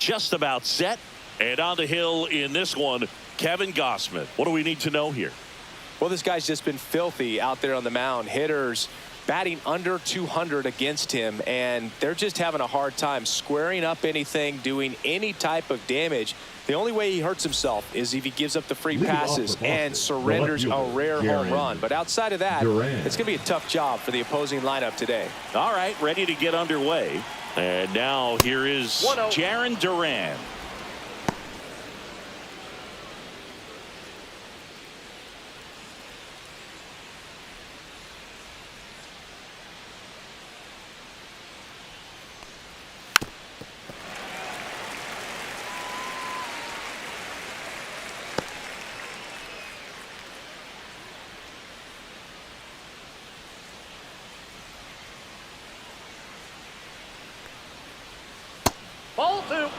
just about set. And on the hill in this one, Kevin Gossman. What do we need to know here? Well, this guy's just been filthy out there on the mound. Hitters batting under 200 against him, and they're just having a hard time squaring up anything, doing any type of damage. The only way he hurts himself is if he gives up the free passes and surrenders a rare home run. But outside of that, it's going to be a tough job for the opposing lineup today. All right, ready to get underway. And now here is Jarren Duran. Ball 2.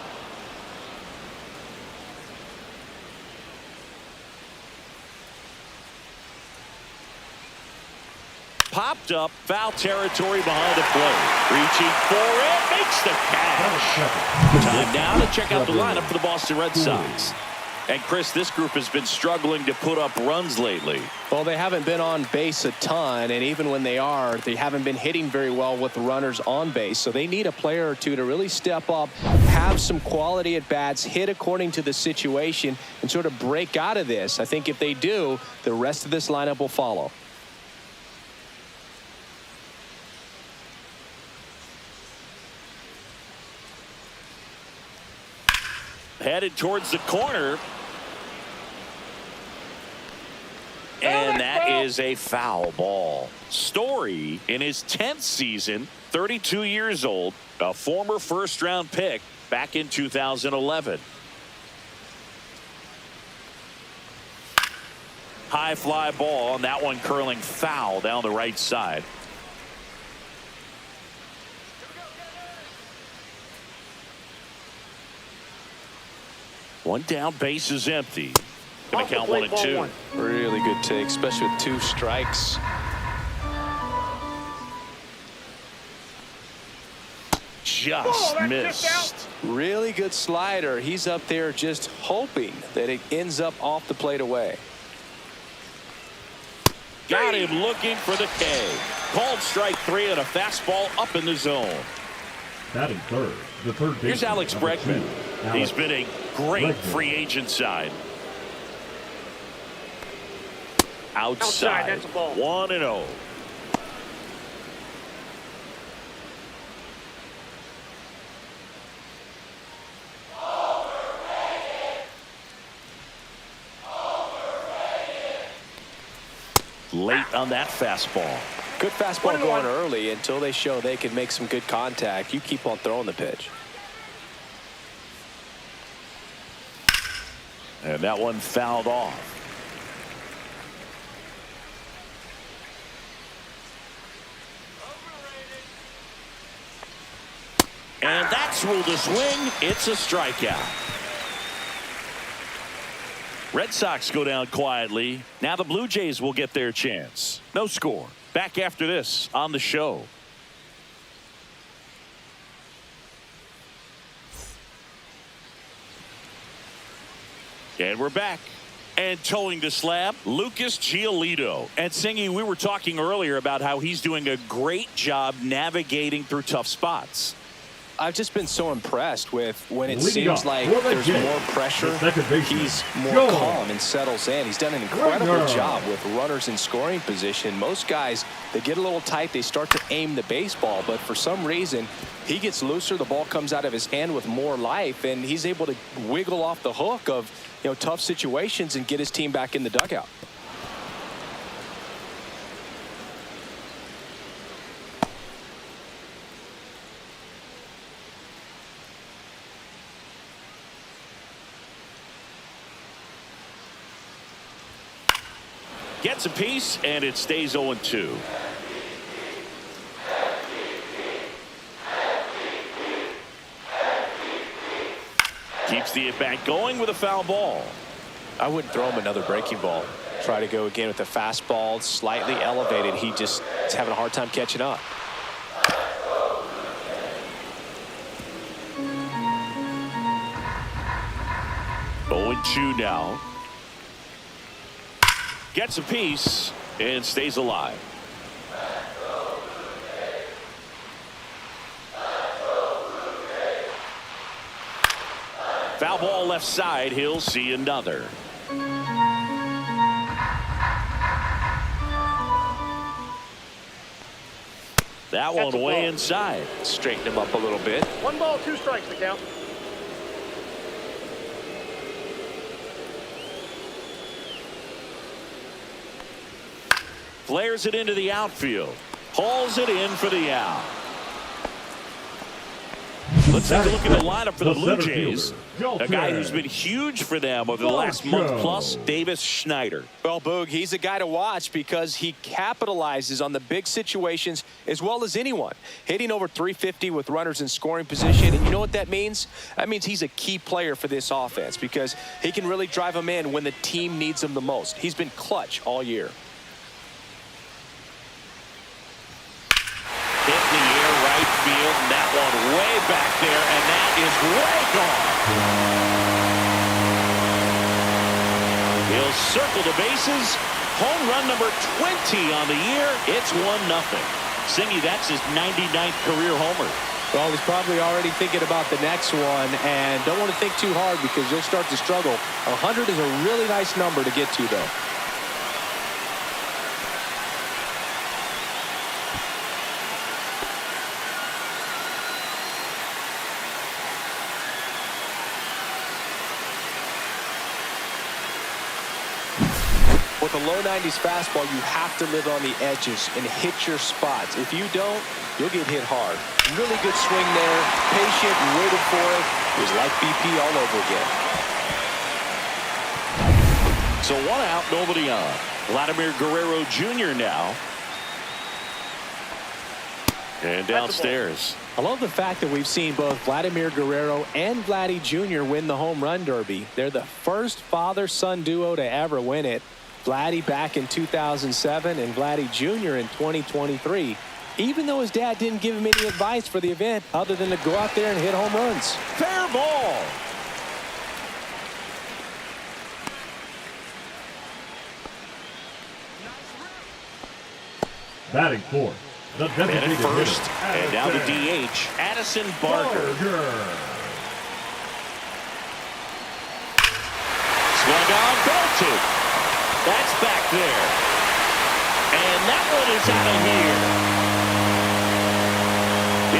Popped up, foul territory behind the plate. Reaching for it, makes the catch. Time now to check out the lineup for the Boston Red Sox. And Chris, this group has been struggling to put up runs lately. Well, they haven't been on base a ton, and even when they are, they haven't been hitting very well with runners on base. So they need a player or two to really step up, have some quality at bats, hit according to the situation, and sort of break out of this. I think if they do, the rest of this lineup will follow. Headed towards the corner. And that is a foul ball. Story in his 10th season, 32 years old, a former first-round pick back in 2011. High fly ball, and that one curling foul down the right side. One down, base is empty. Gonna count 1-2. Really good take, especially with 2 strikes. Just missed. Really good slider. He's up there just hoping that it ends up off the plate away. Got him looking for the K. Called strike 3 and a fastball up in the zone. Batting third. The third Here's Alex Bregman. He's been a great free agent side. Outside. That's a ball. 1-0. Late on that fastball. Good fastball going early until they show they can make some good contact. You keep on throwing the pitch. And that one fouled off. And that's ruled a swing. It's a strikeout. Red Sox go down quietly. Now the Blue Jays will get their chance. No score. Back after this on the show. And we're back. And towing the slab, Lucas Giolito. And Singy, we were talking earlier about how he's doing a great job navigating through tough spots. I've just been so impressed with when it seems like there's more pressure, he's more calm and settles in. He's done an incredible job with runners in scoring position. Most guys, they get a little tight, they start to aim the baseball, but for some reason, he gets looser, the ball comes out of his hand with more life, and he's able to wiggle off the hook of, you know, tough situations and get his team back in the dugout. Gets a piece, and it stays 0-2. Keeps the at-bat going with a foul ball. I wouldn't throw him another breaking ball. Try to go again with the fastball, slightly elevated. He just is having a hard time catching up. 0-2 now. Gets a piece and stays alive. Foul ball left side. He'll see another. That one way inside. Straighten him up a little bit. 1 ball, 2 strikes to count. Flares it into the outfield. Hauls it in for the out. Let's take a look at the lineup for the Blue Jays. A guy who's been huge for them over the last month plus, Davis Schneider. Well, Boog, he's a guy to watch because he capitalizes on the big situations as well as anyone. Hitting over 350 with runners in scoring position. And you know what that means? That means he's a key player for this offense because he can really drive them in when the team needs him the most. He's been clutch all year. Hit in the air right field, and that one way back there, and that is way gone. He'll circle the bases. Home run number 20 on the year. It's 1-0. Singy, that's his 99th career homer. Well, he's probably already thinking about the next one, and don't want to think too hard because you'll start to struggle. 100 is a really nice number to get to, though. With a low 90s fastball, you have to live on the edges and hit your spots. If you don't, you'll get hit hard. Really good swing there. Patient, waited for it. It was like BP all over again. So 1 out, nobody on. Vladimir Guerrero Jr. now. And downstairs. I love the fact that we've seen both Vladimir Guerrero and Vladdy Jr. win the home run derby. They're the first father-son duo to ever win it. Vladdy back in 2007 and Vladdy Jr. in 2023. Even though his dad didn't give him any advice for the event other than to go out there and hit home runs. Fair ball. Batting fourth, the designated first, hitter, and now the DH, Addison Barker. Swung on, belted. That's back there. And that one is out of here.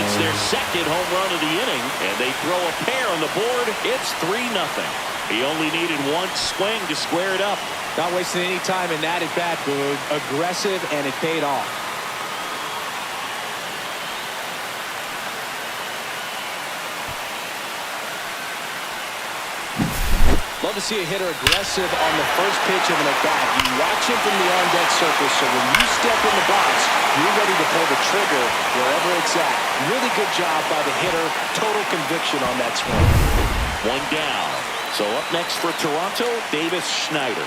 It's their second home run of the inning, and they throw a pair on the board. It's 3-0. He only needed 1 swing to square it up. Not wasting any time in that at bat, Boog. Aggressive, and it paid off. Love to see a hitter aggressive on the first pitch of an at-bat. You watch him from the on-deck circle, so when you step in the box, you're ready to pull the trigger wherever it's at. Really good job by the hitter. Total conviction on that swing. 1 down. So up next for Toronto, Davis Schneider.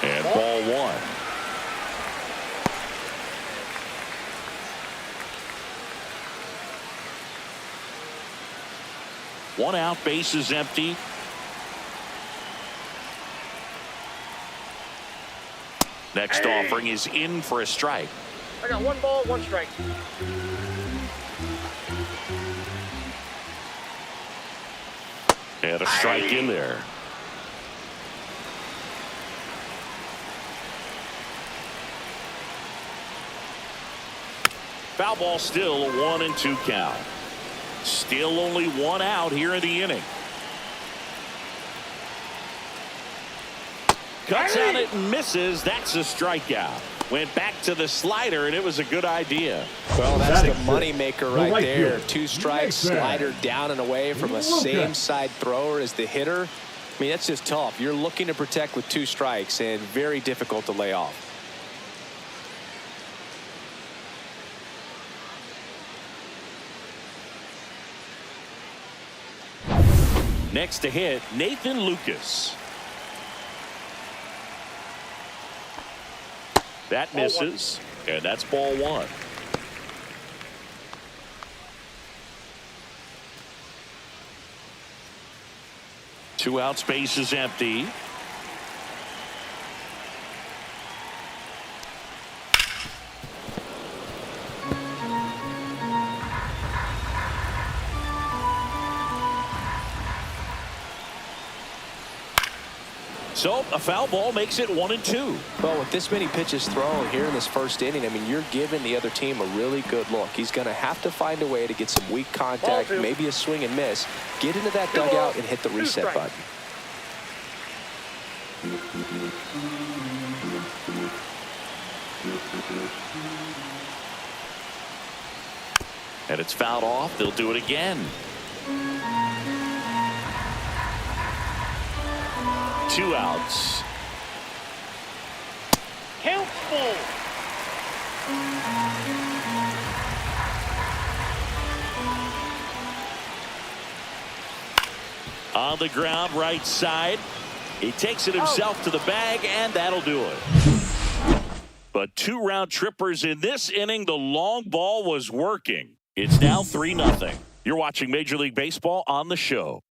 And ball 1. One out, base is empty. Next offering is in for a strike. I got 1 ball, 1 strike. And a strike in there. Foul ball, still a 1-2 count. Still only 1 out here in the inning. Cuts on it and misses. That's a strikeout. Went back to the slider, and it was a good idea. Well, that's the money maker right there. 2 strikes, slider down and away from a same side thrower as the hitter. I mean, that's just tough. You're looking to protect with 2 strikes, and very difficult to lay off. Next to hit, Nathan Lucas. That misses, and that's ball 1. Two out, space is empty. So a foul ball makes it 1-2. Well, with this many pitches thrown here in this first inning, I mean, you're giving the other team a really good look. He's going to have to find a way to get some weak contact, maybe a swing and miss, get into that dugout and hit the reset button. And it's fouled off. They'll do it again. 2 outs. Count full. On the ground, right side. He takes it himself to the bag, and that'll do it. But 2 round trippers in this inning. The long ball was working. It's now 3-0. You're watching Major League Baseball on the show.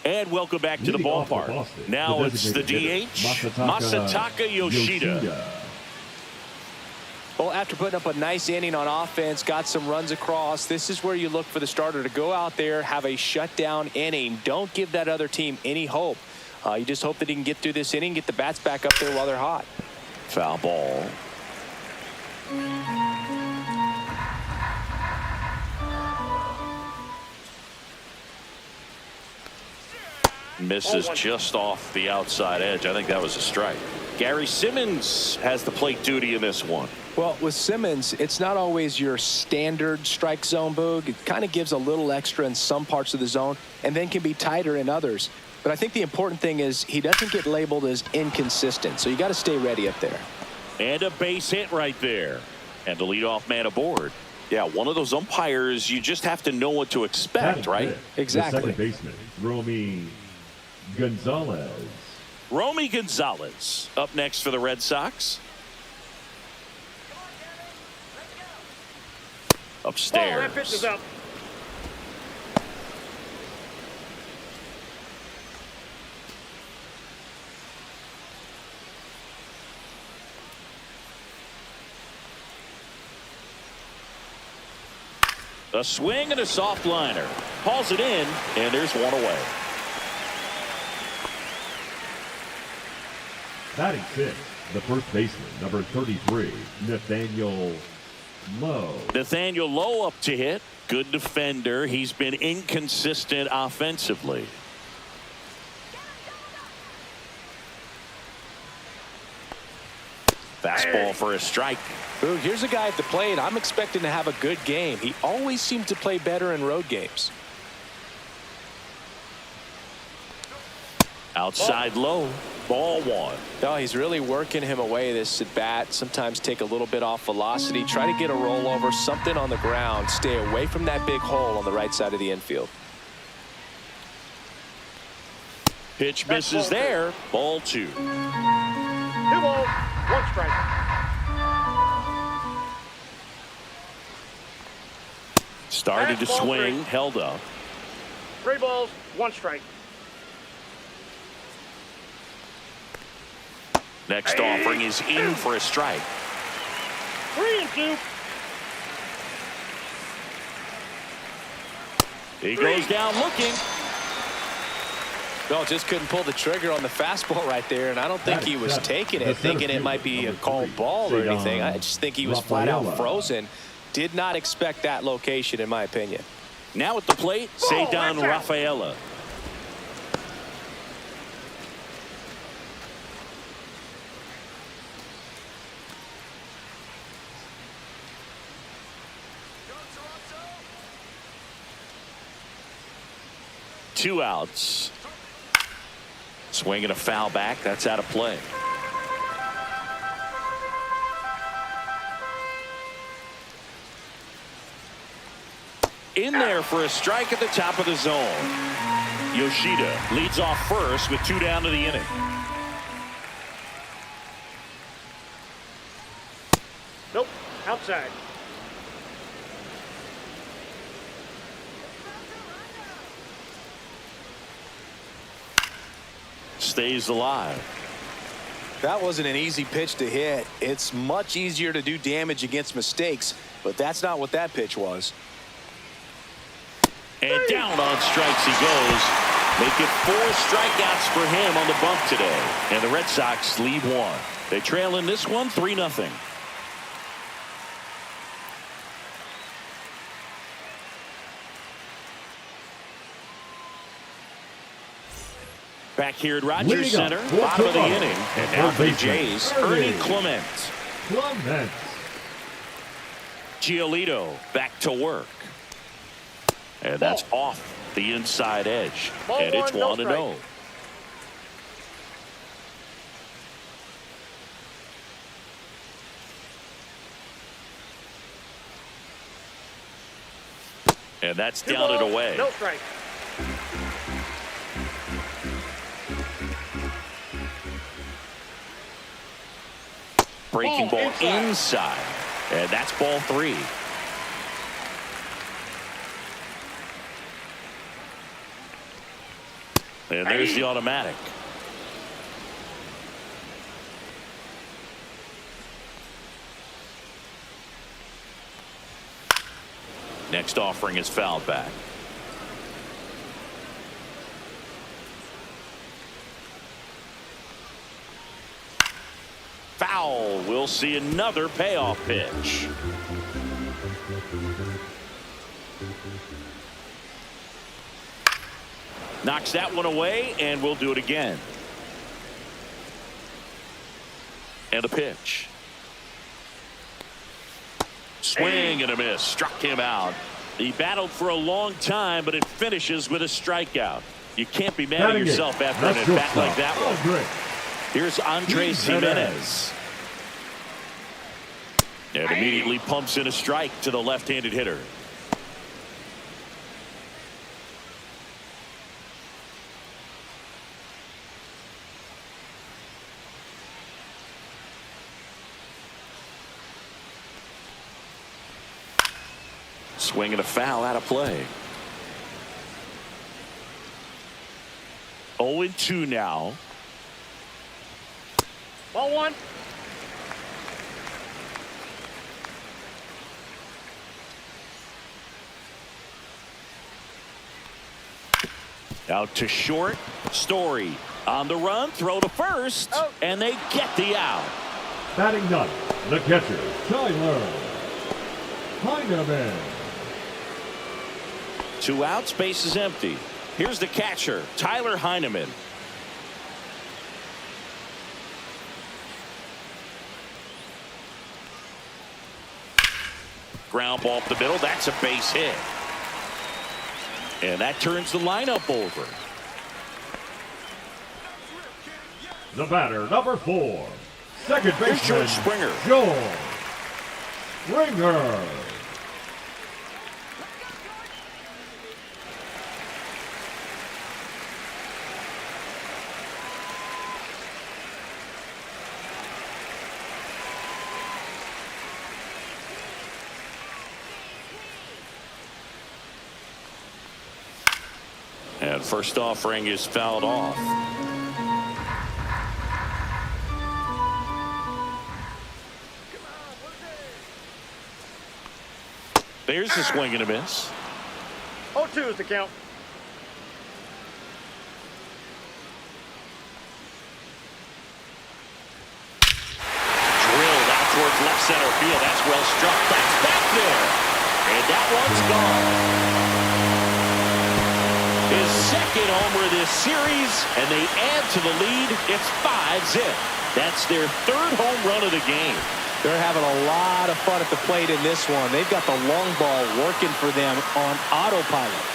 And welcome back to the ballpark. Now it's the DH, Masataka Yoshida. Well, after putting up a nice inning on offense, got some runs across, this is where you look for the starter to go out there, have a shutdown inning. Don't give that other team any hope. You just hope that he can get through this inning, get the bats back up there while they're hot. Foul ball. Misses just off the outside edge. I think that was a strike. Gary Simmons has the plate duty in this one. Well, with Simmons, it's not always your standard strike zone, Boog. It kind of gives a little extra in some parts of the zone and then can be tighter in others. But I think the important thing is he doesn't get labeled as inconsistent. So you got to stay ready up there. And a base hit right there. And the leadoff man aboard. Yeah, one of those umpires, you just have to know what to expect, right? Exactly. The second baseman, Romy Gonzalez. Romy Gonzalez up next for the Red Sox. Upstairs. Oh, that pitch is up. A swing and a soft liner. Hauls it in, and there's one away. Batting fifth, the first baseman, number 33, Nathaniel Lowe. Nathaniel Lowe up to hit. Good defender. He's been inconsistent offensively. Fastball for a strike. Ooh, here's a guy at the plate. I'm expecting to have a good game. He always seems to play better in road games. Outside low. Ball one. No, he's really working him away this at bat. Sometimes take a little bit off velocity. Try to get a rollover, something on the ground. Stay away from that big hole on the right side of the infield. Pitch misses there. Ball 2. 2 balls, 1 strike. Started to swing, held up. 3 balls, 1 strike. Next offering is in for a strike. 3-2. He goes down looking. No, just couldn't pull the trigger on the fastball right there, and I don't think he was taking it, thinking it might be a called ball or anything. I just think he was flat out frozen. Did not expect that location, in my opinion. Now at the plate, Cedon Rafaela. Two outs. Swinging a foul back. That's out of play. In there for a strike at the top of the zone. Yoshida leads off first with 2 down to the inning. Nope, outside. stays alive. That wasn't an easy pitch to hit. It's much easier to do damage against mistakes, but that's not what that pitch was. And down on strikes he goes. Make it 4 strikeouts for him on the bump today. And the Red Sox lead 1. They trail in this one 3-0. Back here at Rogers Center, bottom of the inning. And now for the Jays, Ernie Clement. Giolito back to work. And that's off the inside edge. And it's 1-0. And that's down and away. No strike. Breaking ball inside. And that's ball 3. And there's the automatic. Next offering is fouled back. Foul. We'll see another payoff pitch. Knocks that one away, and we'll do it again. And a pitch. Swing and a miss. Struck him out. He battled for a long time, but it finishes with a strikeout. You can't be mad at yourself after an at-bat like that one. Here's Andres Jimenez. And immediately pumps in a strike to the left-handed hitter. Swing and a foul out of play. 0-2 now. Ball 1. Out to short. Story on the run. Throw to first. And they get the out. Batting ninth, the catcher, Tyler Heineman. 2 outs, base is empty. Here's the catcher, Tyler Heineman. Ground ball up the middle. That's a base hit. And that turns the lineup over. The batter, number 4, second baseman, Here's George Springer. George Springer. And first offering is fouled off. There's the swing and a miss. 0-2 is the count. Drilled out towards left center field. That's well struck. That's back there. And that one's gone. His second homer this series, and they add to the lead. It's 5-0. That's their 3rd home run of the game. They're having a lot of fun at the plate in this one. They've got the long ball working for them on autopilot.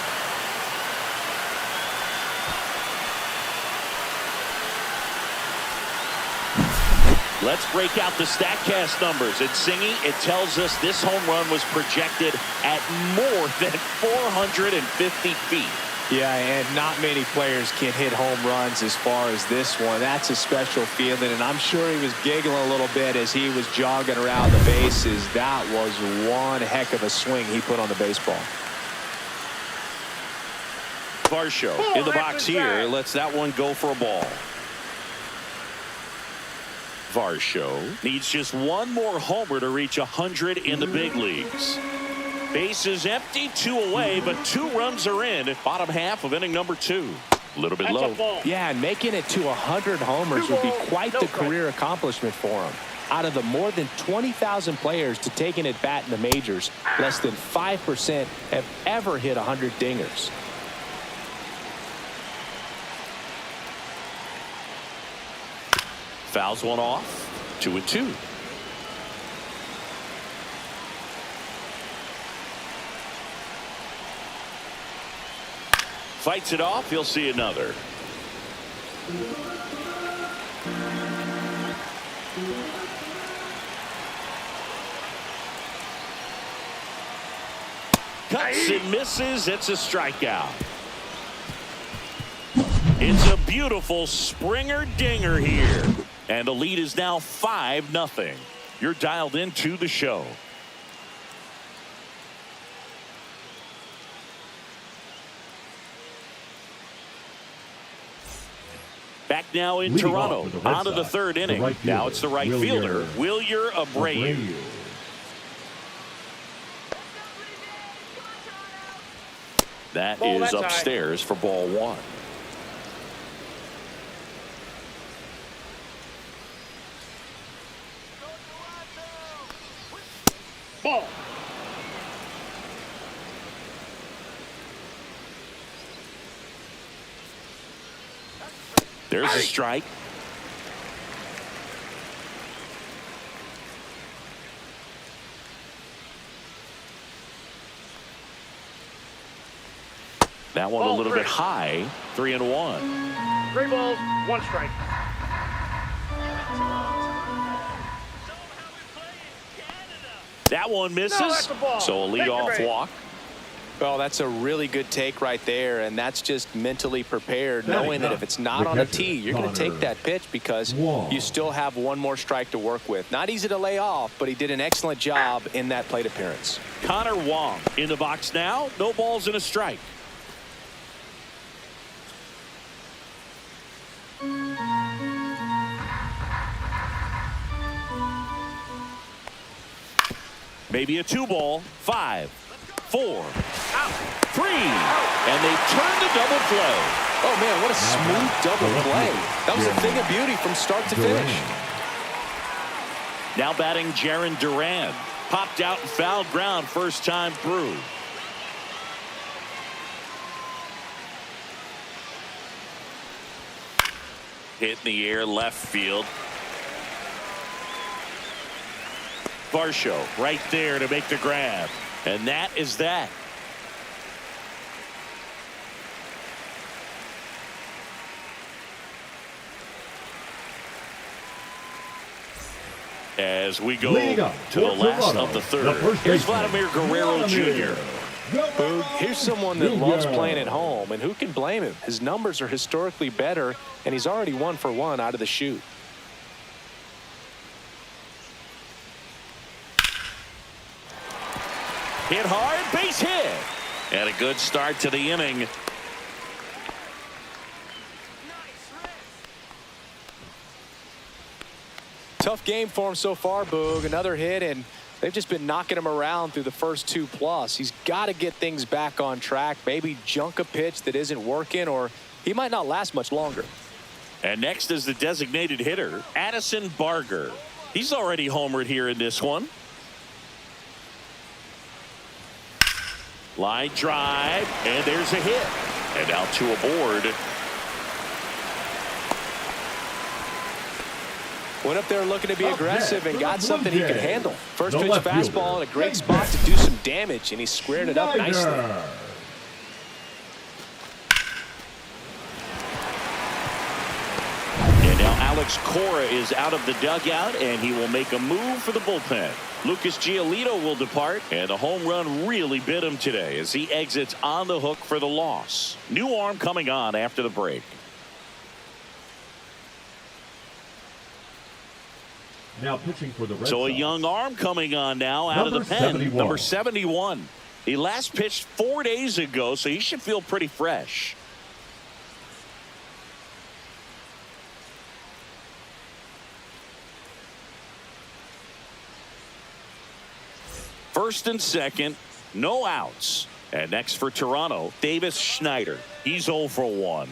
Let's break out the StatCast numbers. It's Singy. It tells us this home run was projected at more than 450 feet. Yeah, and not many players can hit home runs as far as this one. That's a special feeling, and I'm sure he was giggling a little bit as he was jogging around the bases. That was one heck of a swing he put on the baseball. Varsho in the box here. Lets that one go for a ball. Varsho needs just one more homer to reach 100 in the big leagues. Bases empty, 2 away, but 2 runs are in at bottom half of inning number 2. A little bit low. Yeah, and making it to 100 homers would be quite the career accomplishment for him. Out of the more than 20,000 players to take an at-bat in the majors, less than 5% have ever hit 100 dingers. Fouls one off. 2-2. Fights it off. He'll see another. Cuts and misses. It's a strikeout. It's a beautiful Springer dinger here. And the lead is now 5-0. You're dialed into the show. Back now in Toronto. On to the 3rd inning. Now it's the right fielder, Wilyer Abreu. That is upstairs for ball 1. Ball. There's a strike. That one a little bit high. 3-1. 3 balls, 1 strike. That one misses. So a leadoff walk. Well, that's a really good take right there, and that's just mentally prepared, knowing that if it's not on a tee, you're going to take that pitch because you still have 1 more strike to work with. Not easy to lay off, but he did an excellent job in that plate appearance. Connor Wong in the box now. No balls and a strike. Maybe a 2-ball. 5, 4, 3, and they turn the double play. Oh man, what a smooth double play. That was a thing of beauty from start to finish. Now batting Jarren Duran. Popped out and foul ground first time through. Hit in the air left field. Varsho right there to make the grab. And that is that. As we go to the last of the 3rd. Here's Vladimir Guerrero Jr. Boog, here's someone that loves playing at home, and who can blame him? His numbers are historically better, and he's already 1 for 1 out of the chute. Hit hard, base hit. And a good start to the inning. Tough game for him so far, Boog. Another hit, and they've just been knocking him around through the first 2+. He's got to get things back on track. Maybe junk a pitch that isn't working, or he might not last much longer. And next is the designated hitter, Addison Barger. He's already homered here in this one. Line drive, and there's a hit. And now 2 aboard. Went up there looking to be aggressive and got something he could handle. First pitch fastball in a great spot to do some damage, and he squared it up nicely. And now Alex Cora is out of the dugout, and he will make a move for the bullpen. Lucas Giolito will depart, and the home run really bit him today as he exits on the hook for the loss. New arm coming on after the break. Now pitching for the Red So Sox. a young arm coming on now out of the pen. 71. Number 71. He last pitched 4 days ago, so he should feel pretty fresh. First and second, no outs. And next for Toronto, Davis Schneider. He's 0 for 1.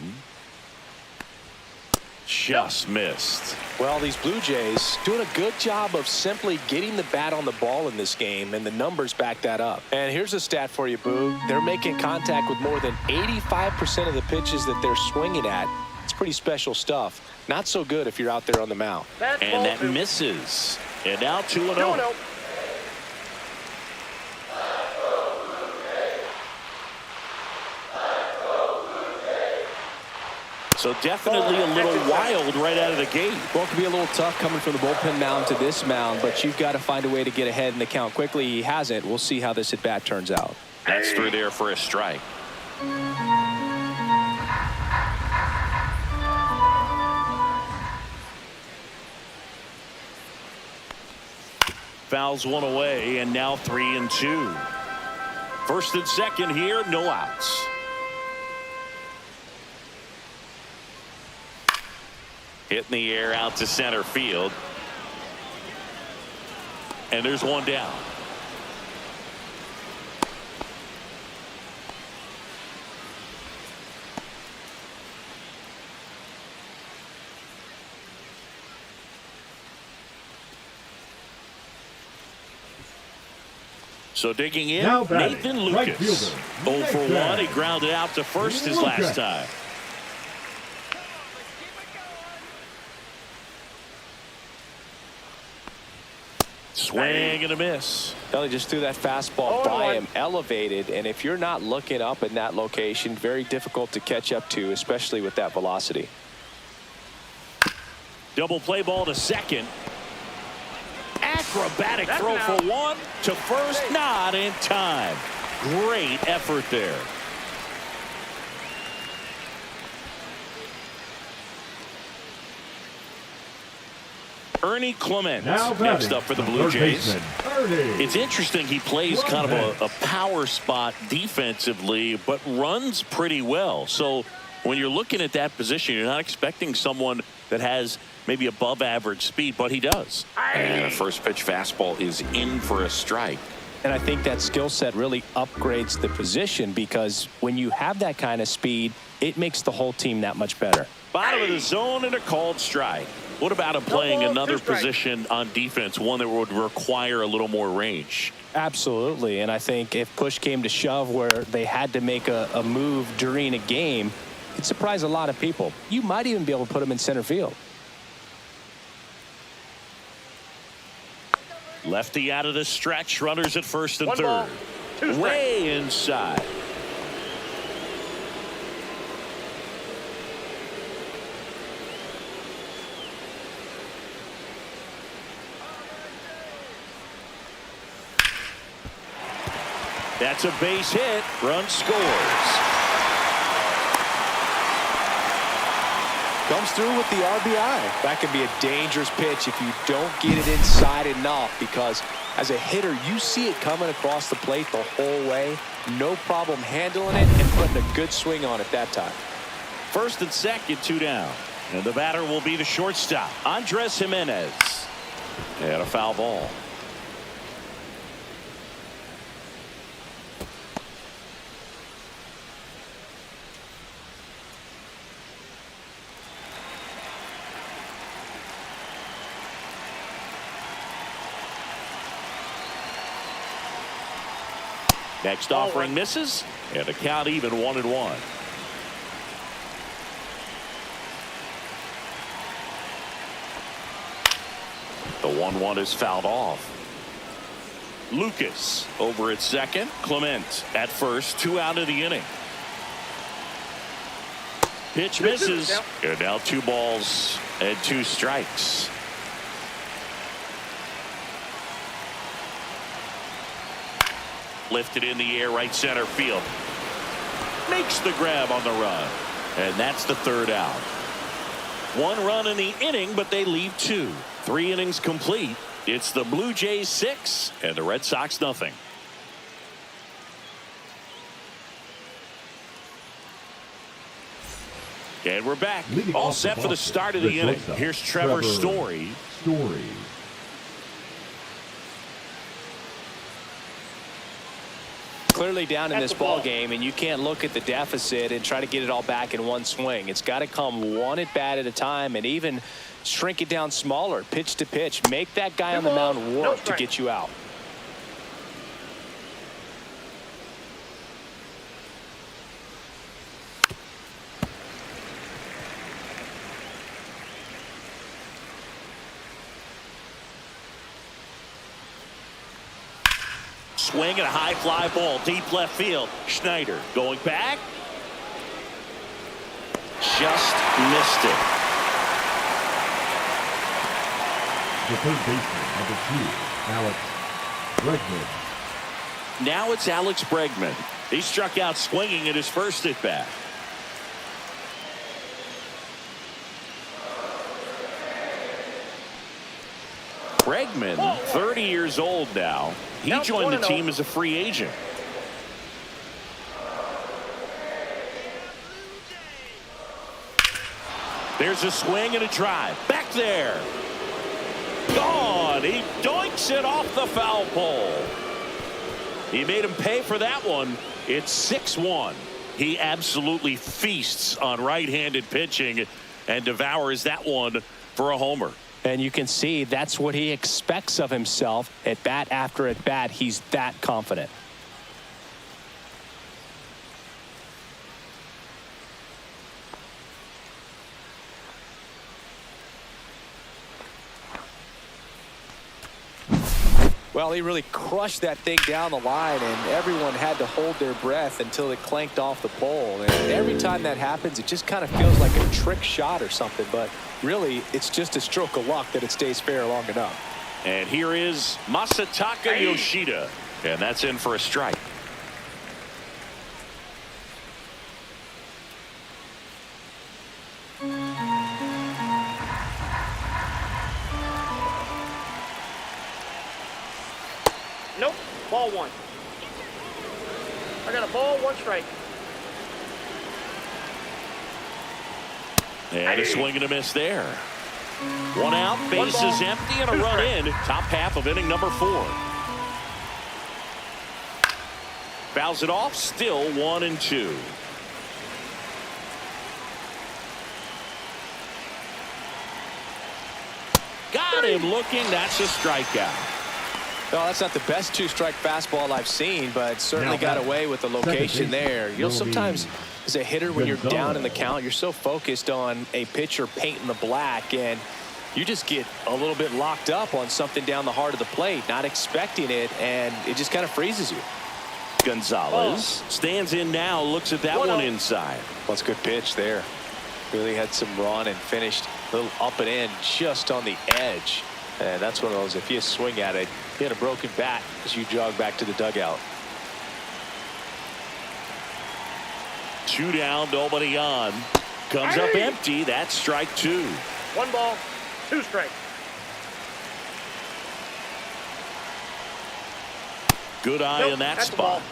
Just missed. Well, these Blue Jays doing a good job of simply getting the bat on the ball in this game, and the numbers back that up. And here's a stat for you, Boo. They're making contact with more than 85% of the pitches that they're swinging at. It's pretty special stuff. Not so good if you're out there on the mound. And that misses. And now 2-0. So definitely a little wild right out of the gate. Well, it could be a little tough coming from the bullpen mound to this mound, but you've got to find a way to get ahead in the count quickly. He hasn't. We'll see how this at-bat turns out. That's through there for a strike. Fouls one away, and now 3-2. First and second here, no outs. Hit in the air out to center field. And there's one down. So digging in, Nathan Lucas. 0 for 1. He grounded out to first his last time. Swing and a miss. Well, he just threw that fastball by him, elevated, and if you're not looking up in that location, very difficult to catch up to, especially with that velocity. Double play ball to second. Acrobatic throw for one to first, not in time. Great effort there. Ernie Clement next up for the Blue Jays. It's interesting, he plays kind of a power spot defensively, but runs pretty well. So when you're looking at that position, you're not expecting someone that has maybe above average speed, but he does. And the first pitch fastball is in for a strike. And I think that skill set really upgrades the position, because when you have that kind of speed, it makes the whole team that much better. Bottom of the zone and a called strike. What about him playing another position on defense, one that would require a little more range? Absolutely, and I think if push came to shove where they had to make a move during a game, it'd surprise a lot of people. You might even be able to put him in center field. Lefty out of the stretch, runners at first and third. Way inside. That's a base hit. Run scores. Comes through with the RBI. That can be a dangerous pitch if you don't get it inside enough, because as a hitter, you see it coming across the plate the whole way. No problem handling it and putting a good swing on it that time. First and second, 2 down. And the batter will be the shortstop, Andres Jimenez. And a foul ball. Next offering misses, and the count even 1-1. The 1-1 is fouled off. Lucas over at second. Clement at first. 2 out of the inning. Pitch misses, and now 2 balls and 2 strikes. Lifted in the air, right center field. Makes the grab on the run. And that's the 3rd out. 1 run in the inning, but they leave 2. 3 innings complete. It's the Blue Jays 6 and the Red Sox nothing. And we're back. All set for the start of the inning. Here's Trevor Story. clearly down in this ball game, and you can't look at the deficit and try to get it all back in one swing. It's got to come one at bat at a time, and even shrink it down smaller, pitch to pitch. Make that guy on the mound work to get you out. Swing and a high fly ball deep left field. Schneider going back. Just missed it. The third baseman, number 2, Alex Bregman. Now it's Alex Bregman. He struck out swinging at his first at bat. Bregman, 30 years old now. He joined the team as a free agent. There's a swing and a drive. Back there. Gone. He doinks it off the foul pole. He made him pay for that one. It's 6-1. He absolutely feasts on right-handed pitching and devours that one for a homer. And you can see that's what he expects of himself at bat after at bat. He's that confident. Well, he really crushed that thing down the line, and everyone had to hold their breath until it clanked off the pole. And every time that happens, it just kind of feels like a trick shot or something. But really, it's just a stroke of luck that it stays fair long enough. And here is Masataka Yoshida, and that's in for a strike. Nope. Ball 1. I got a ball, 1 strike. And a swing and a miss there. 1 out, bases empty, and a run in. Top half of inning number 4. Fouls it off, still 1-2. Got him looking. That's a strikeout. No, that's not the best 2-strike fastball I've seen, but certainly got away with the location there. You know, sometimes as a hitter, when you're down in the count, you're so focused on a pitcher painting the black, and you just get a little bit locked up on something down the heart of the plate, not expecting it, and it just kind of freezes you. Gonzalez stands in now, looks at that one inside. Well, it's a good pitch there. Really had some run and finished a little up and in just on the edge. And that's one of those, if you swing at it, you had a broken bat as you jog back to the dugout. 2 down, nobody on. Comes up empty. That's strike 2. 1 ball, 2 strikes. Good eye in that spot.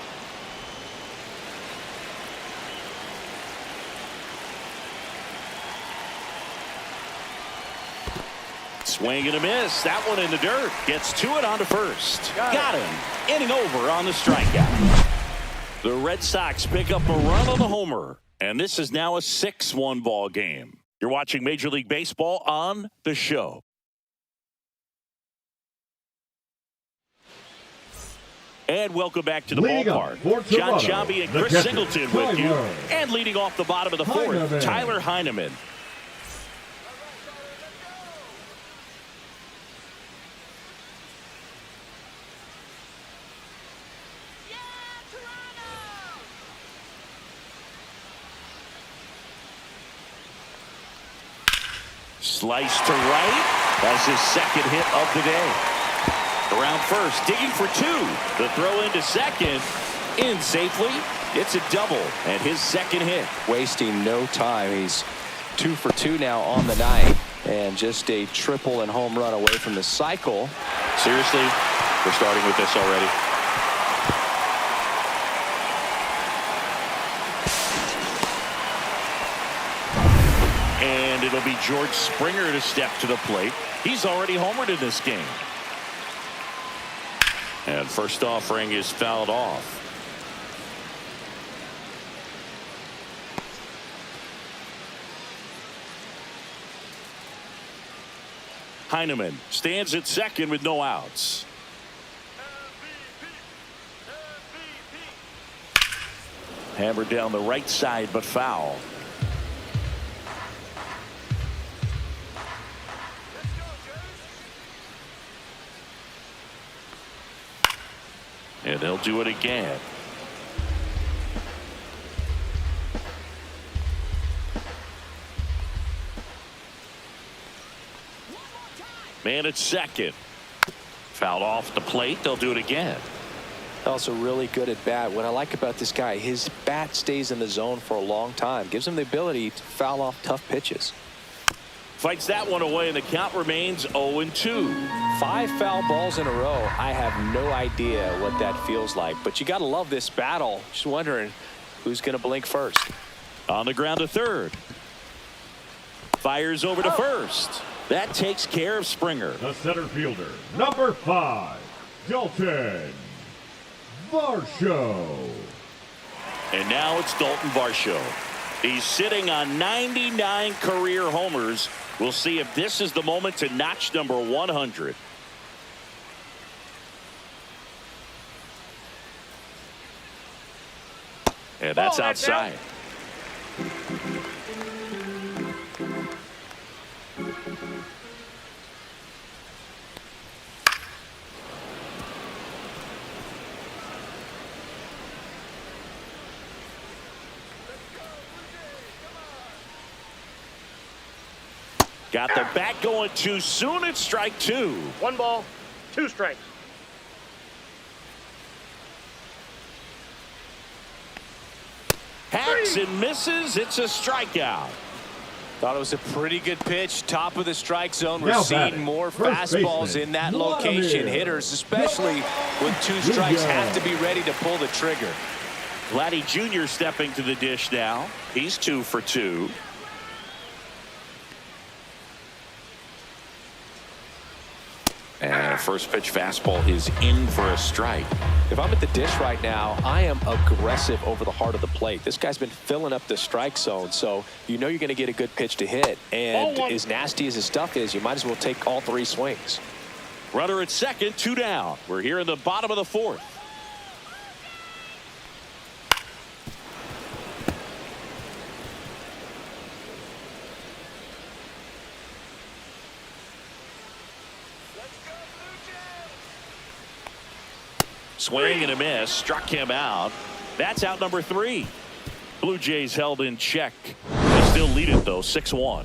Swing and a miss. That one in the dirt. Gets to it onto first. Got him. Inning over on the strikeout. The Red Sox pick up a run on the homer. And this is now a 6-1 ball game. You're watching Major League Baseball on The Show. And welcome back to the ballpark. John Sciambi and Chris Singleton with you. And leading off the bottom of the 4th, Tyler Heineman. Slice to right. That's his 2nd hit of the day. Around first, digging for 2. The throw into second. In safely. It's a double. And his 2nd hit. Wasting no time. He's 2 for 2 now on the night. And just a triple and home run away from the cycle. Seriously, we're starting with this already. And it'll be George Springer to step to the plate. He's already homered in this game. And first offering is fouled off. Heineman stands at second with no outs. Hammered down the right side, but foul. And they'll do it again. Man at second. Fouled off the plate. They'll do it again. Also really good at bat. What I like about this guy, his bat stays in the zone for a long time. Gives him the ability to foul off tough pitches. Fights that one away, and the count remains 0-2. 5 foul balls in a row. I have no idea what that feels like. But you got to love this battle. Just wondering who's going to blink first. On the ground to third. Fires over to first. That takes care of Springer. The center fielder, number 5, Dalton Varsho. And now it's Dalton Varsho. He's sitting on 99 career homers. We'll see if this is the moment to notch number 100. And that's outside. Got the bat going too soon. It's strike 2. 1 ball, 2 strikes. Hacks and misses. It's a strikeout. Thought it was a pretty good pitch. Top of the strike zone. We're Now seeing batting, more first fastballs baseman, in that Vladimir. location. Hitters, especially with 2 strikes, have to be ready to pull the trigger. Vladdy Jr. stepping to the dish now. He's 2 for 2. And a first pitch fastball is in for a strike. If I'm at the dish right now, I am aggressive over the heart of the plate. This guy's been filling up the strike zone, so you know you're going to get a good pitch to hit. And as nasty as his stuff is, you might as well take all 3 swings. Runner at second, 2 down. We're here in the bottom of the 4th. Swing and a miss. Struck him out. That's out number 3. Blue Jays held in check. They still lead it, though, 6-1.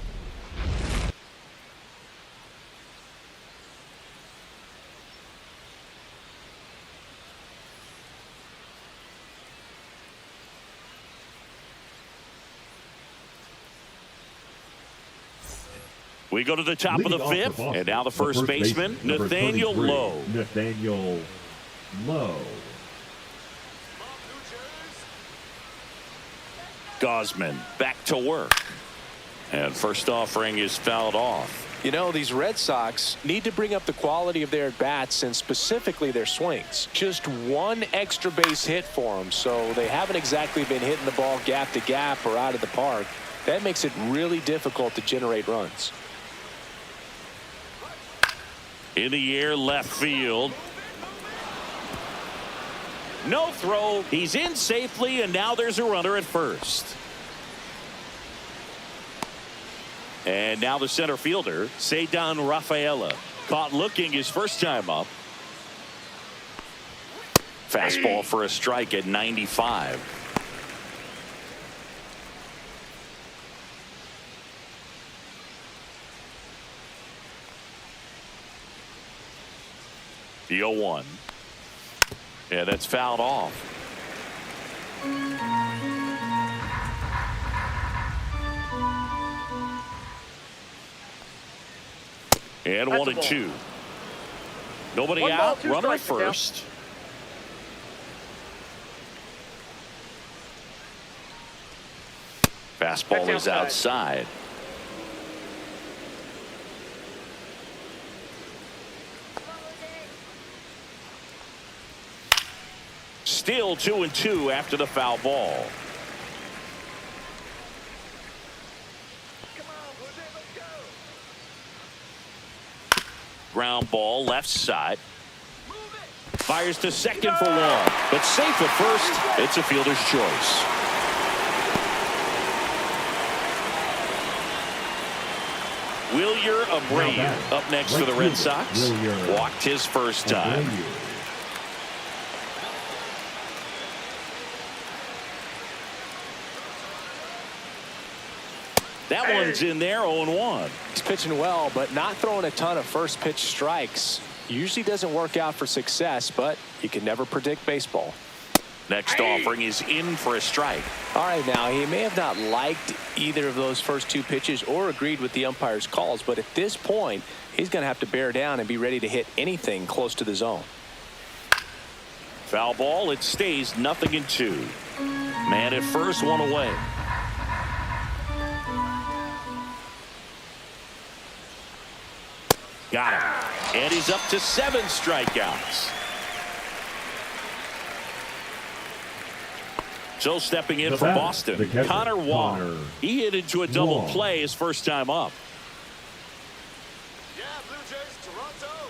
We go to the top of the 5th, and now the first baseman, Nathaniel Lowe. Nathaniel Lowe. Gosman back to work. And first offering is fouled off. You know, these Red Sox need to bring up the quality of their at-bats and specifically their swings. Just 1 extra base hit for them, so they haven't exactly been hitting the ball gap to gap or out of the park. That makes it really difficult to generate runs. In the air, left field. No throw. He's in safely, and now there's a runner at first. And now the center fielder, Ceddanne Rafaela, caught looking his first time up. Fastball for a strike at 95. The 0-1. Yeah, that's fouled off. And That's 1-2. Nobody 1 ball, out. 2 Runner at strikes now. first. Fastball That's is outside. Still 2-2 after the foul ball. Ground ball left side. Fires to second for one, but safe at first. It's a fielder's choice. Abreu up next for the Red Sox. Walked his first time. That one's in there, 0-1. He's pitching well, but not throwing a ton of first pitch strikes. Usually doesn't work out for success, but you can never predict baseball. Next offering is in for a strike. All right, now he may have not liked either of those first two pitches or agreed with the umpire's calls, but at this point, he's going to have to bear down and be ready to hit anything close to the zone. Foul ball, it stays 0-2. Man at first, one away. Got him. And he's up to 7 strikeouts. So stepping in for Boston, Connor Wong. He hit into a double play his first time up. Yeah, BlueJays, Toronto.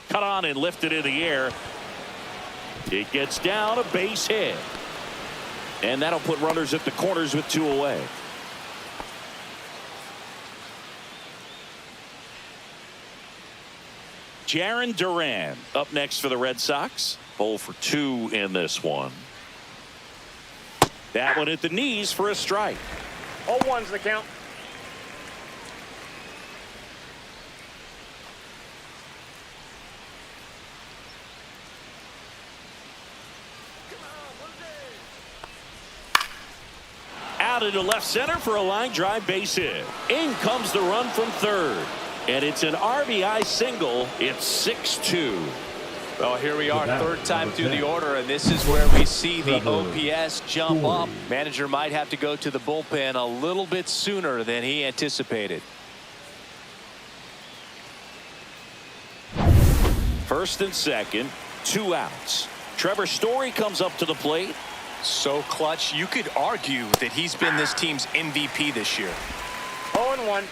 Cut on and lifted in the air. It gets down, a base hit. And that'll put runners at the corners with 2 away. Jarren Duran up next for the Red Sox. 0 for 2 in this one. That one at the knees for a strike. 0-1's the count. Out into left center for a line drive base hit. In comes the run from third. And it's an RBI single. It's 6-2. Well, here we are, third time through the order, and this is where we see the OPS jump up. Manager might have to go to the bullpen a little bit sooner than he anticipated. First and second, 2 outs. Trevor Story comes up to the plate. So clutch, you could argue that he's been this team's MVP this year. 0-1.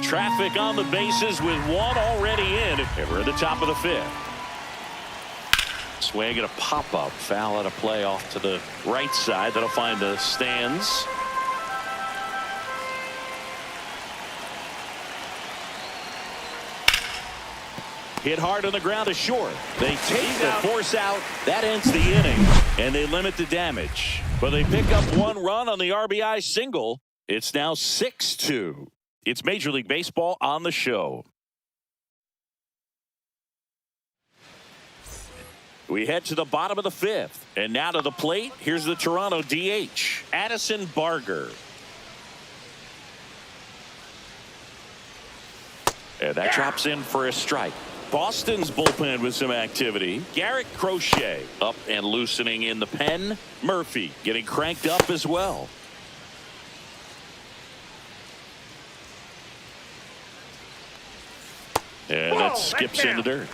Traffic on the bases with 1 already in. And we're at the top of the 5th. Swing and a pop-up. Foul out of play off to the right side. That'll find the stands. Hit hard on the ground to short. They take the force out. That ends the inning. And they limit the damage. But they pick up 1 run on the RBI single. It's now 6-2. It's Major League Baseball on the show. We head to the bottom of the 5th. And now to the plate. Here's the Toronto DH, Addison Barger. And that drops in for a strike. Boston's bullpen with some activity. Garrett Crochet up and loosening in the pen. Murphy getting cranked up as well. And that skips in the dirt.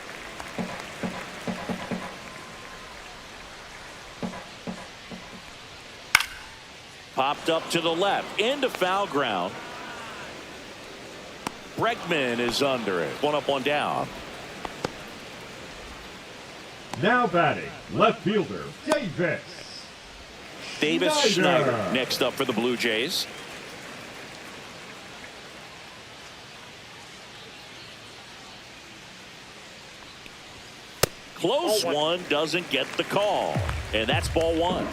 Popped up to the left into foul ground. Bregman is under it. 1 up, 1 down. Now batting, left fielder Davis Schneider next up for the Blue Jays. Close one, doesn't get the call. And that's ball 1.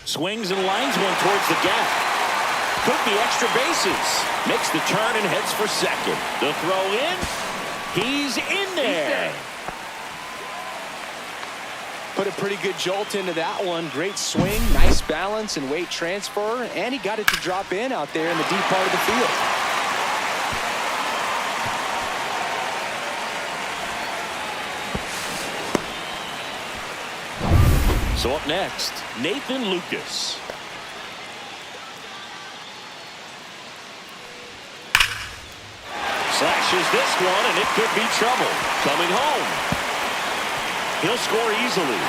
Swings and lines one towards the gap. Took the extra bases. Makes the turn and heads for second. The throw in. He's in there. Put a pretty good jolt into that one. Great swing, nice balance and weight transfer. And he got it to drop in out there in the deep part of the field. So up next, Nathan Lucas. Slashes this one, and it could be trouble. Coming home. He'll score easily.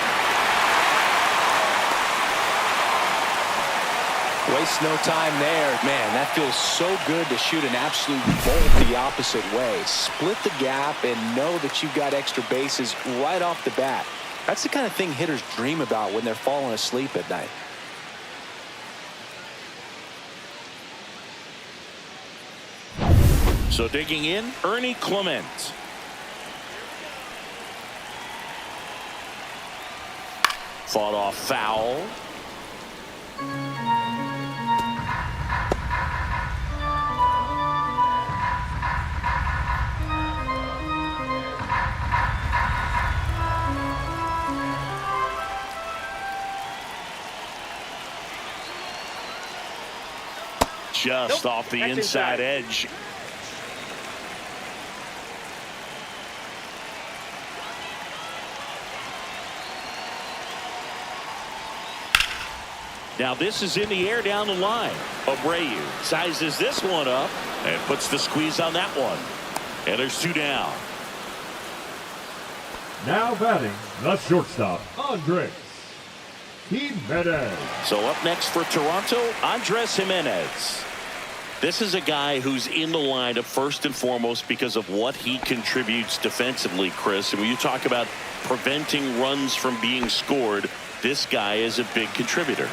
Waste no time there. Man, that feels so good to shoot an absolute bolt the opposite way. Split the gap and know that you've got extra bases right off the bat. That's the kind of thing hitters dream about when they're falling asleep at night. So digging in, Ernie Clement. Fought off foul. Just off the inside edge. Now this is in the air down the line. Abreu sizes this one up and puts the squeeze on that one. And there's 2 down. Now batting, the shortstop, Andres Jimenez. So up next for Toronto, Andres Jimenez. This is a guy who's in the lineup first and foremost because of what he contributes defensively, Chris. And when you talk about preventing runs from being scored, this guy is a big contributor.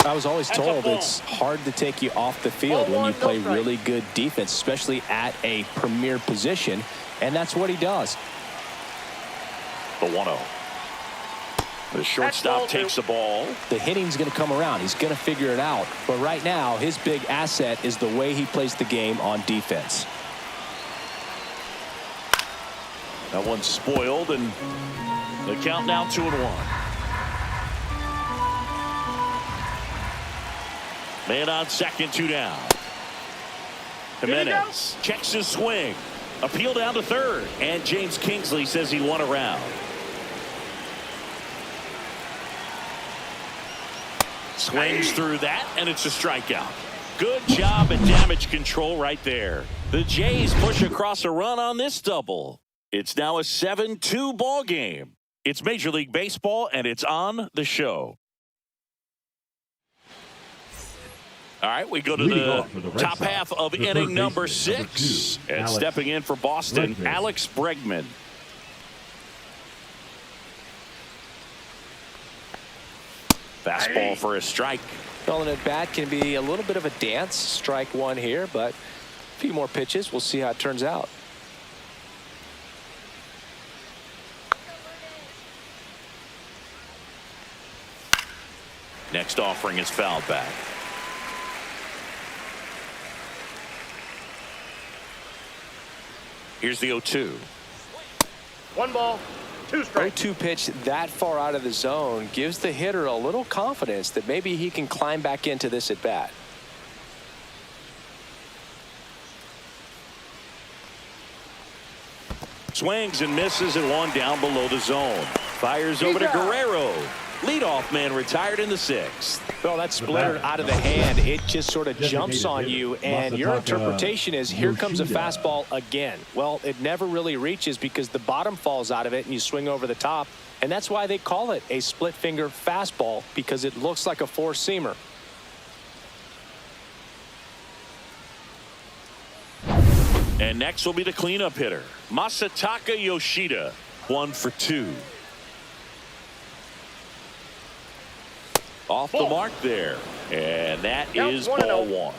I was always told it's hard to take you off the field when you play really good defense, especially at a premier position, and that's what he does. The 1-0. The shortstop takes the ball. The hitting's going to come around. He's going to figure it out. But right now, his big asset is the way he plays the game on defense. That one's spoiled, and the count now 2-1. Man on second, 2 down. Jimenez checks his swing. Appeal down to third. And James Kingsley says he won a round. Swings through that, and it's a strikeout. Good job at damage control right there. The Jays push across a run on this double. It's now a 7-2 ball game. It's Major League Baseball, and it's on the show. All right, we go to the top half of inning number 6. And stepping in for Boston, Alex Bregman. Fastball for a strike. Well, an at-bat can be a little bit of a dance. Strike one here, but a few more pitches. We'll see how it turns out. Next offering is fouled back. Here's the 0-2. 1 ball, 2 strikes. 0-2 pitch that far out of the zone gives the hitter a little confidence that maybe he can climb back into this at bat. Swings and misses and 1 down below the zone. Fires over to Guerrero. Leadoff man retired in the 6th. Well, that splitter out of the hand, it just sort of jumps on you, and your interpretation is here comes a fastball again. Well, it never really reaches because the bottom falls out of it and you swing over the top, and that's why they call it a split finger fastball, because it looks like a four-seamer. And next will be the cleanup hitter, Masataka Yoshida, 1 for 2. Off the mark there. And that is ball 1.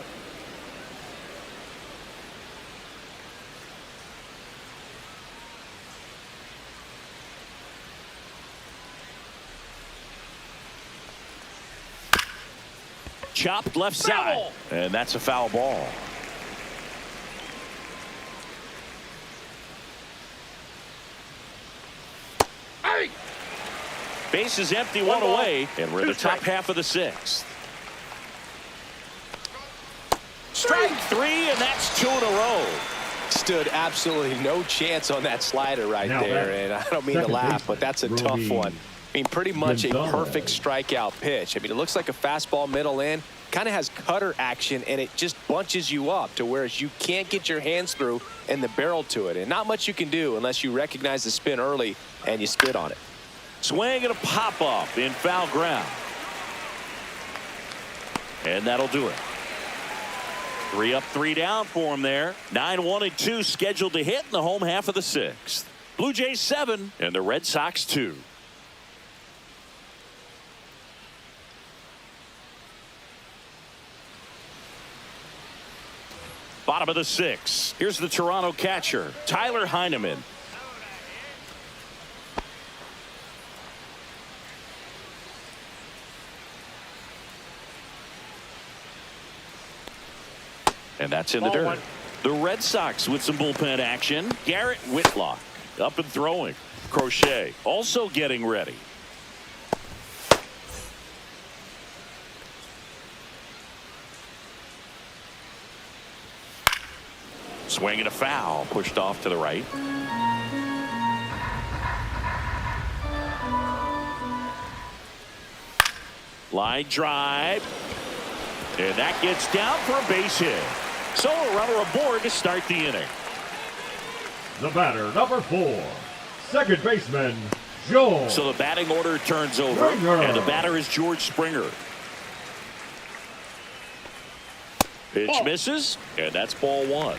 Chopped left side. And that's a foul ball. Base is empty, 1 away, and we're in the top half of the 6th. Strike 3, and that's 2 in a row. Stood absolutely no chance on that slider right there, and I don't mean to laugh, but that's a tough one. I mean, pretty much a perfect strikeout pitch. I mean, it looks like a fastball middle in. kind of has cutter action, and it just bunches you up to whereas you can't get your hands through and the barrel to it. And not much you can do unless you recognize the spin early and you spit on it. Swing and a pop-up in foul ground. And that'll do it. 3 up, 3 down for him there. 9-1 and 2 scheduled to hit in the home half of the 6th. Blue Jays 7 and the Red Sox 2. Bottom of the 6th. Here's the Toronto catcher, Tyler Heineman. And that's in the dirt. The Red Sox with some bullpen action. Garrett Whitlock up and throwing. Crochet also getting ready. Swing and a foul, pushed off to the right. Line drive. And that gets down for a base hit. So a runner aboard to start the inning. The batter, number 4, second baseman, Joe. So the batting order turns over, and the batter is George Springer. Pitch misses, and that's ball 1.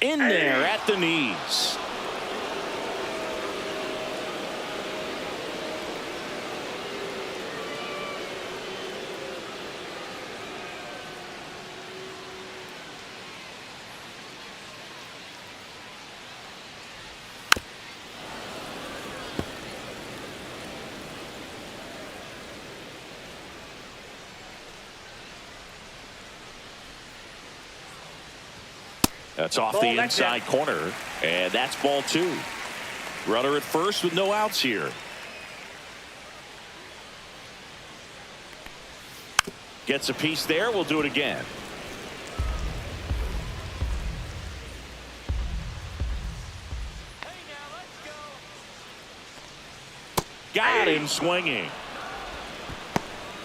In there at the knees. That's off the inside corner, and that's ball 2. Runner at first with no outs here. Gets a piece there. We'll do it again. Got him swinging.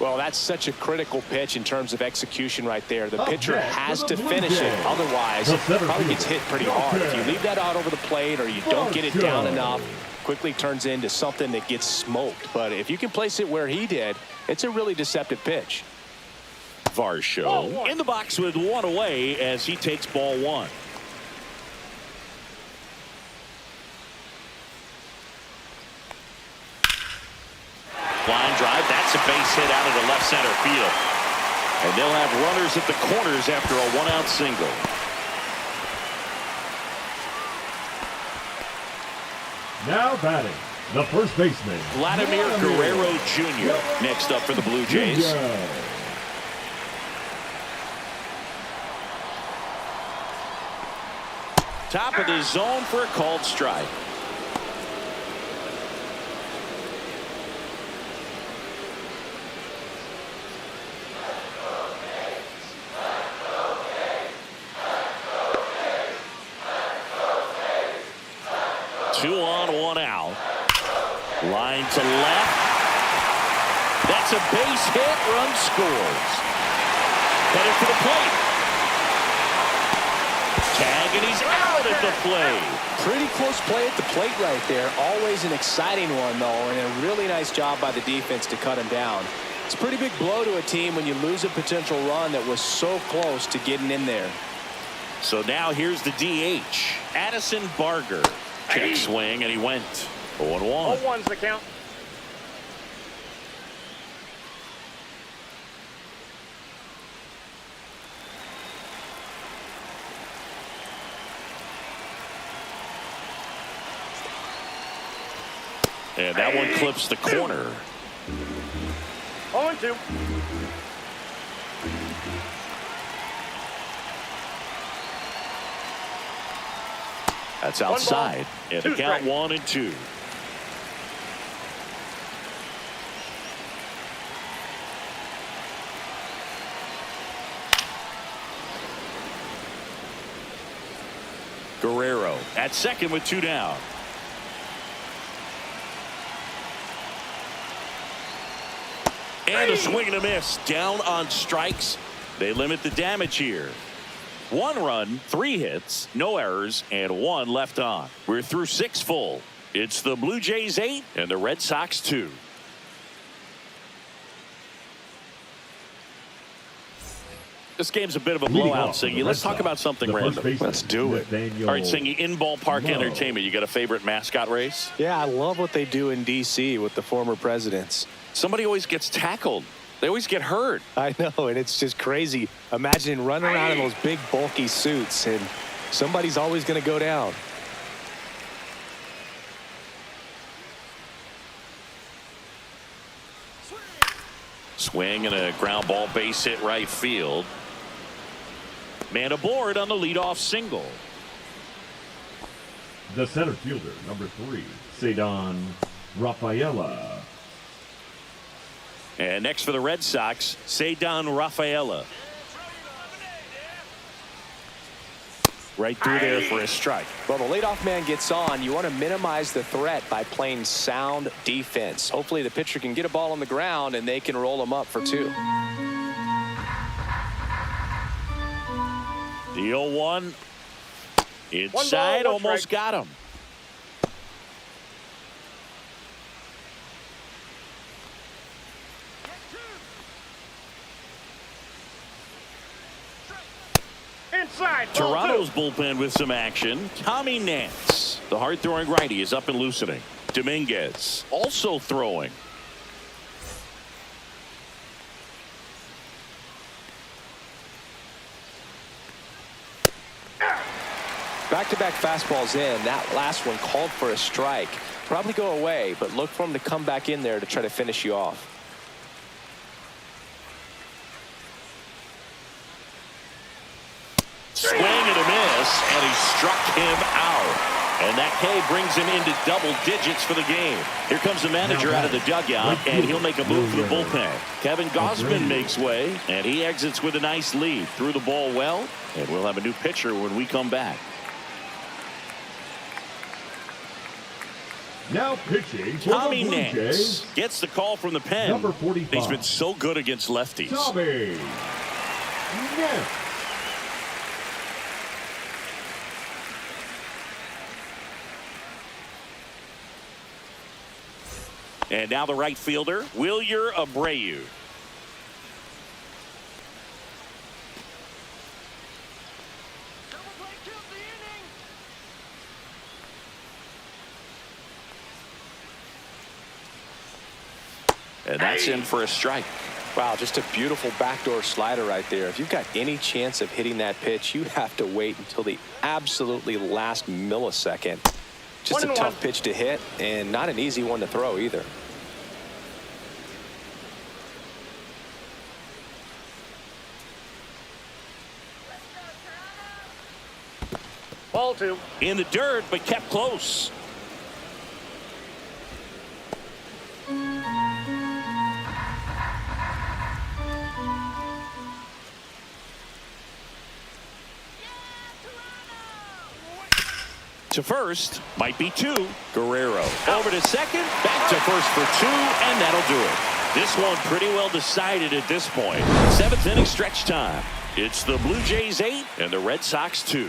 Well, that's such a critical pitch in terms of execution right there. The pitcher has to finish it. Otherwise, it probably gets hit pretty hard. If you leave that out over the plate or you don't get it down enough, quickly turns into something that gets smoked. But if you can place it where he did, it's a really deceptive pitch. Varsho in the box with 1 away as he takes ball 1. Line drive. That's a base hit out of the left center field. And they'll have runners at the corners after a 1-out single. Now batting, the first baseman, Vladimir Guerrero Jr. next up for the Blue Jays. Top of the zone for a called strike. Two on, 1 out. Line to left. That's a base hit. Run scores. Headed for the plate. Tag, and he's out at the plate. Pretty close play at the plate right there. Always an exciting one, though, and a really nice job by the defense to cut him down. It's a pretty big blow to a team when you lose a potential run that was so close to getting in there. So now here's the DH, Addison Barger. Check swing, and he went 0-1. 0-1's the count. And that one clips the corner. 0-2. That's outside. And the count 1-2. Guerrero at second with 2 down. And a swing and a miss. Down on strikes. They limit the damage here. 1 run, 3 hits, no errors, and 1 left on. We're through 6 full. It's the Blue Jays 8 and the Red Sox 2. This game's a bit of a blowout, Singy. Let's talk about something random. Let's do it. All right, Singy, in ballpark entertainment, you got a favorite mascot race? Yeah, I love what they do in D.C. with the former presidents. Somebody always gets tackled. They always get hurt. I know, and it's just crazy. Imagine running around in those big, bulky suits, and somebody's always going to go down. Swing and a ground ball base hit right field. Man aboard on the leadoff single. The center fielder, number 3, Cedon Rafaela. And next for the Red Sox, Cedon Rafaela. Right through there for a strike. Well, the leadoff man gets on. You want to minimize the threat by playing sound defense. Hopefully the pitcher can get a ball on the ground and they can roll him up for 2. The 0-1. Inside, almost got him. Inside. Toronto's bullpen with some action. Tommy Nance, the hard-throwing righty, is up and loosening. Dominguez also throwing. Back-to-back fastballs in. That last one called for a strike. Probably go away, but look for him to come back in there to try to finish you off. Swing and a miss, and he struck him out. And that K brings him into double digits for the game. Here comes the manager out of the dugout, and he'll make a move for the bullpen. Kevin Gausman makes way, and he exits with a nice lead. Threw the ball well, and we'll have a new pitcher when we come back. Now pitching for Tommy the Blue Nance Jays, gets the call from the pen. number 45. He's been so good against lefties. Tommy Nance. And now the right fielder, Wilyer Abreu. And that's in for a strike. Wow, just a beautiful backdoor slider right there. If you've got any chance of hitting that pitch, you have to wait until the absolutely last millisecond. Just a tough pitch to hit, and not an easy one to throw either. Ball 2. In the dirt, but kept close. To first, might be 2. Guerrero over to second, back to first for 2, and that'll do it. This one pretty well decided at this point. 7th inning stretch time. It's the Blue Jays 8 and the Red Sox 2.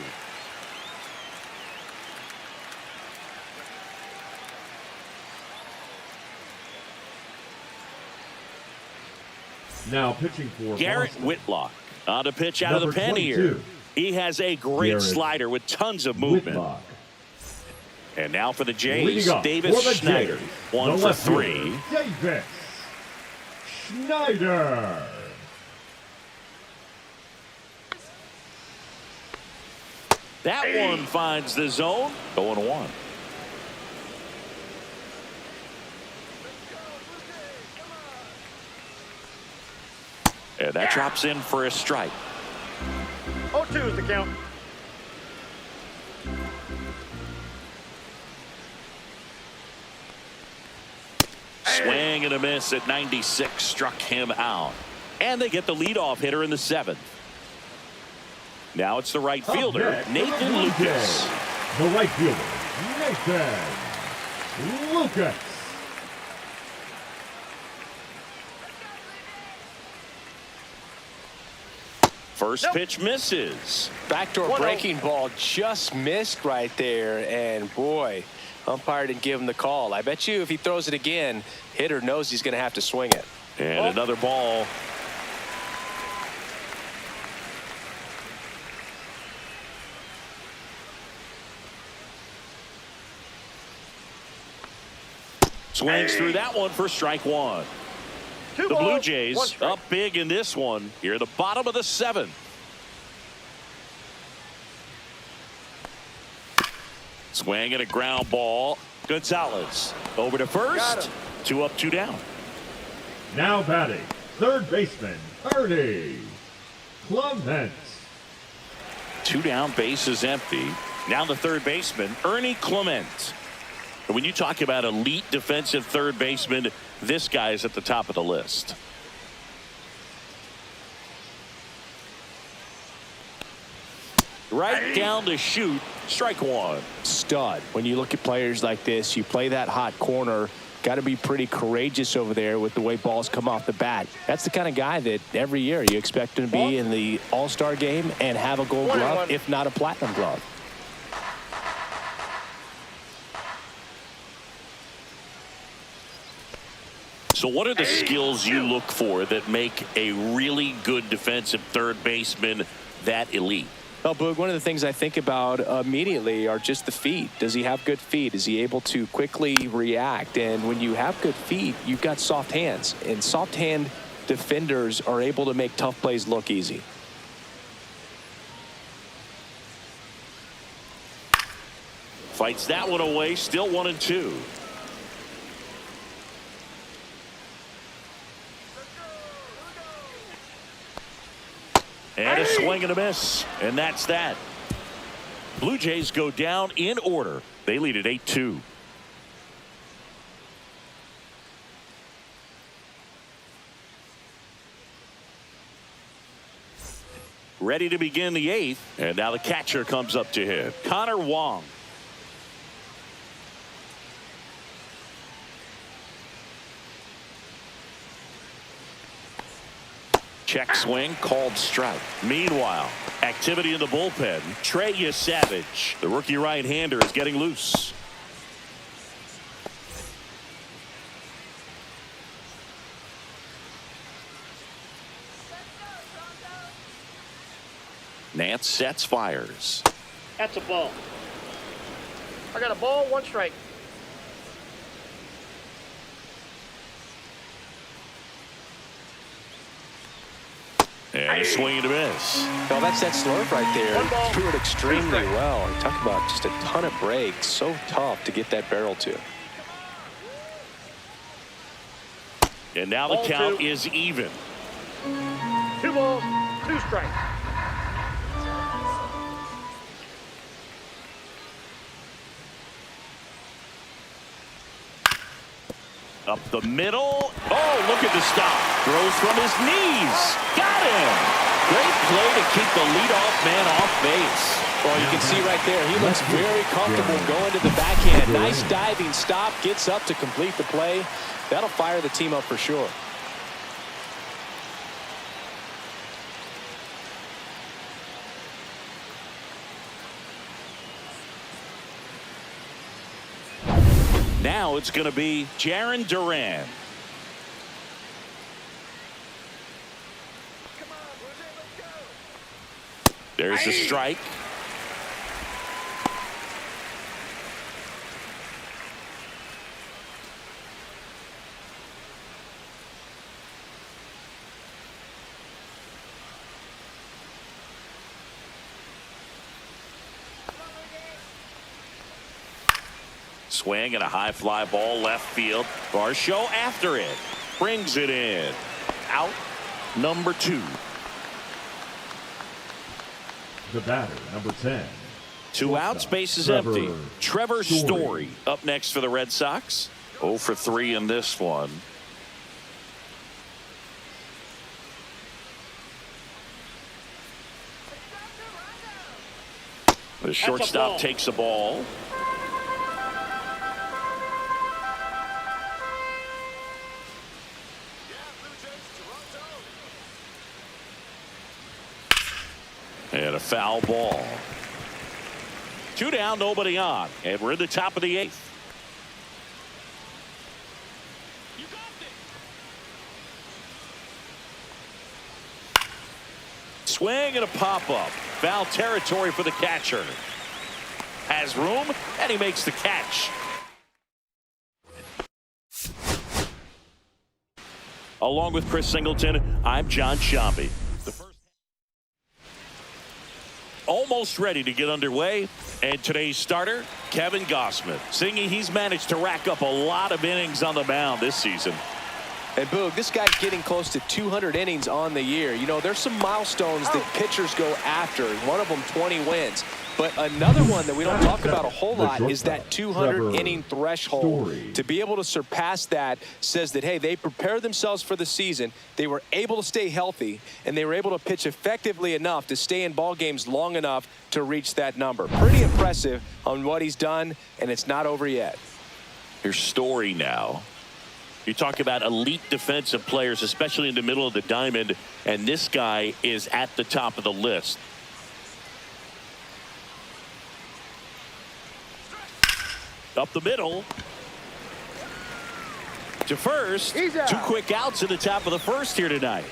Now pitching for Garrett Boston, Whitlock on to pitch out of the number pen 22. here. He has a great Garrett slider with tons of movement. Whitlock. And now for the Jays, Leading up Davis for the Schneider. Jays, 1 the for left 3. fielder, Davis Schneider. That one finds the zone. 0-1. And that drops in for a strike. 0-2 is the count. Swing and a miss at 96 struck him out. And they get the leadoff hitter in the 7th. Now it's the right fielder, next, Nathan Blue Lucas. Jays, The right fielder, Nathan Lucas. First pitch misses. Backdoor breaking ball just missed right there, and boy, umpire didn't give him the call. I bet you if he throws it again, hitter knows he's going to have to swing it. And another ball. Swings through that one for strike one. The Blue Jays up big in this one here at the bottom of the seventh. Swing and a ground ball. Gonzalez over to first. 2 up, 2 down. Now batting, third baseman, Ernie Clements. 2 down, base is empty. Now the third baseman, Ernie Clements. And when you talk about elite defensive third baseman, this guy is at the top of the list. Right down the chute, strike one. Stud. When you look at players like this, you play that hot corner, got to be pretty courageous over there with the way balls come off the bat. That's the kind of guy that every year you expect him to be in the All-Star game and have a gold glove, if not a platinum glove. So what are the skills you look for that make a really good defensive third baseman that elite? Well, Boog, one of the things I think about immediately are just the feet. Does he have good feet? Is he able to quickly react? And when you have good feet, you've got soft hands. And soft hand defenders are able to make tough plays look easy. Fights that one away, still 1-2. And a swing and a miss. And that's that. Blue Jays go down in order. They lead at 8-2. Ready to begin the eighth. And now the catcher comes up to hit. Connor Wong. Check swing called strike. Meanwhile, activity in the bullpen. Trey Savage, the rookie right-hander, is getting loose. Nance sets, fires. That's a ball. I got a ball, 1 strike. And a swing and a miss. Well, that's that slurve right there. He threw it extremely well. You talk about just a ton of breaks. So tough to get that barrel to. And now the count is even. 2 balls, 2 strikes. Up the middle. Oh, look at the stop. Throws from his knees. Got him. Great play to keep the leadoff man off base. Well, you can see right there, he looks very comfortable going to the backhand. Nice diving stop. Gets up to complete the play. That'll fire the team up for sure. Now it's going to be Jarren Duran. There's the strike. Swing and a high fly ball left field. Varsho after it. Brings it in. Out number 2. The batter, number 10. 2 outs, base is empty. Trevor Story up next for the Red Sox. 0 for 3 in this one. The shortstop takes the ball. And a foul ball. 2 down, nobody on. And we're in the top of the 8th. Swing and a pop-up. Foul territory for the catcher. Has room, and he makes the catch. Along with Chris Singleton, I'm John Shambi. Almost ready to get underway, and today's starter, Kevin Gausman. Singy, he's managed to rack up a lot of innings on the mound this season. And Boog, this guy's getting close to 200 innings on the year. You know, there's some milestones that pitchers go after. One of them 20 wins. But another one that we don't talk about a whole lot is that 200-inning threshold. To be able to surpass that says that, hey, they prepared themselves for the season. They were able to stay healthy, and they were able to pitch effectively enough to stay in ball games long enough to reach that number. Pretty impressive on what he's done, and it's not over yet. Here's Story now. You talk about elite defensive players, especially in the middle of the diamond, and this guy is at the top of the list. Up the middle. To first. 2 quick outs at the top of the first here tonight.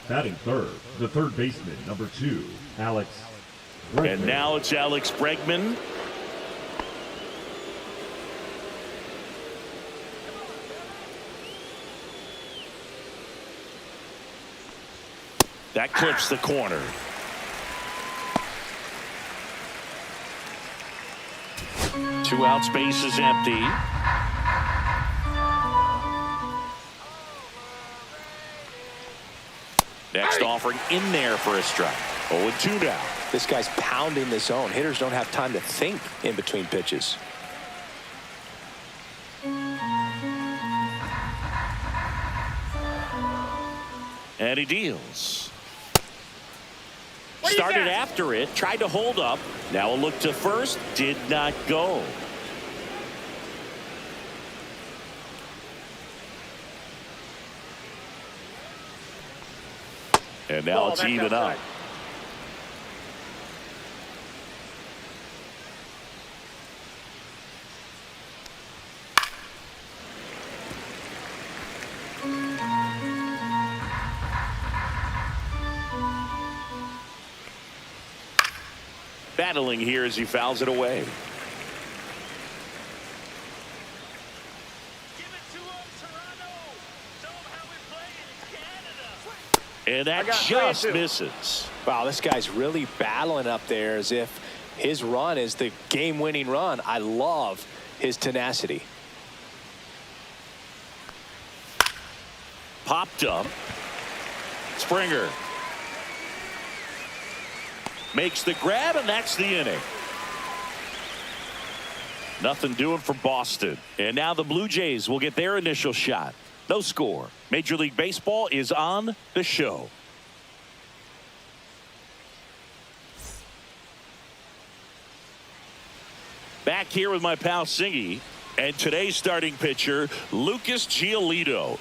Batting third, the third baseman, number 2, Alex Bregman. And now it's Alex Bregman. That clips the corner. Two out, space is empty. Next offering in there for a strike. 0-2 now. This guy's pounding the zone. Hitters don't have time to think in between pitches. And he deals. Started after it, tried to hold up. Now a look to first, did not go. And now it's even up. Battling here as he fouls it away. And that just misses. Wow, this guy's really battling up there as if his run is the game-winning run. I love his tenacity. Popped up. Springer makes the grab, and that's the inning. Nothing doing for Boston. And now the Blue Jays will get their initial shot. No score. Major League Baseball is on the show. Back here with my pal Singy, and today's starting pitcher, Lucas Giolito.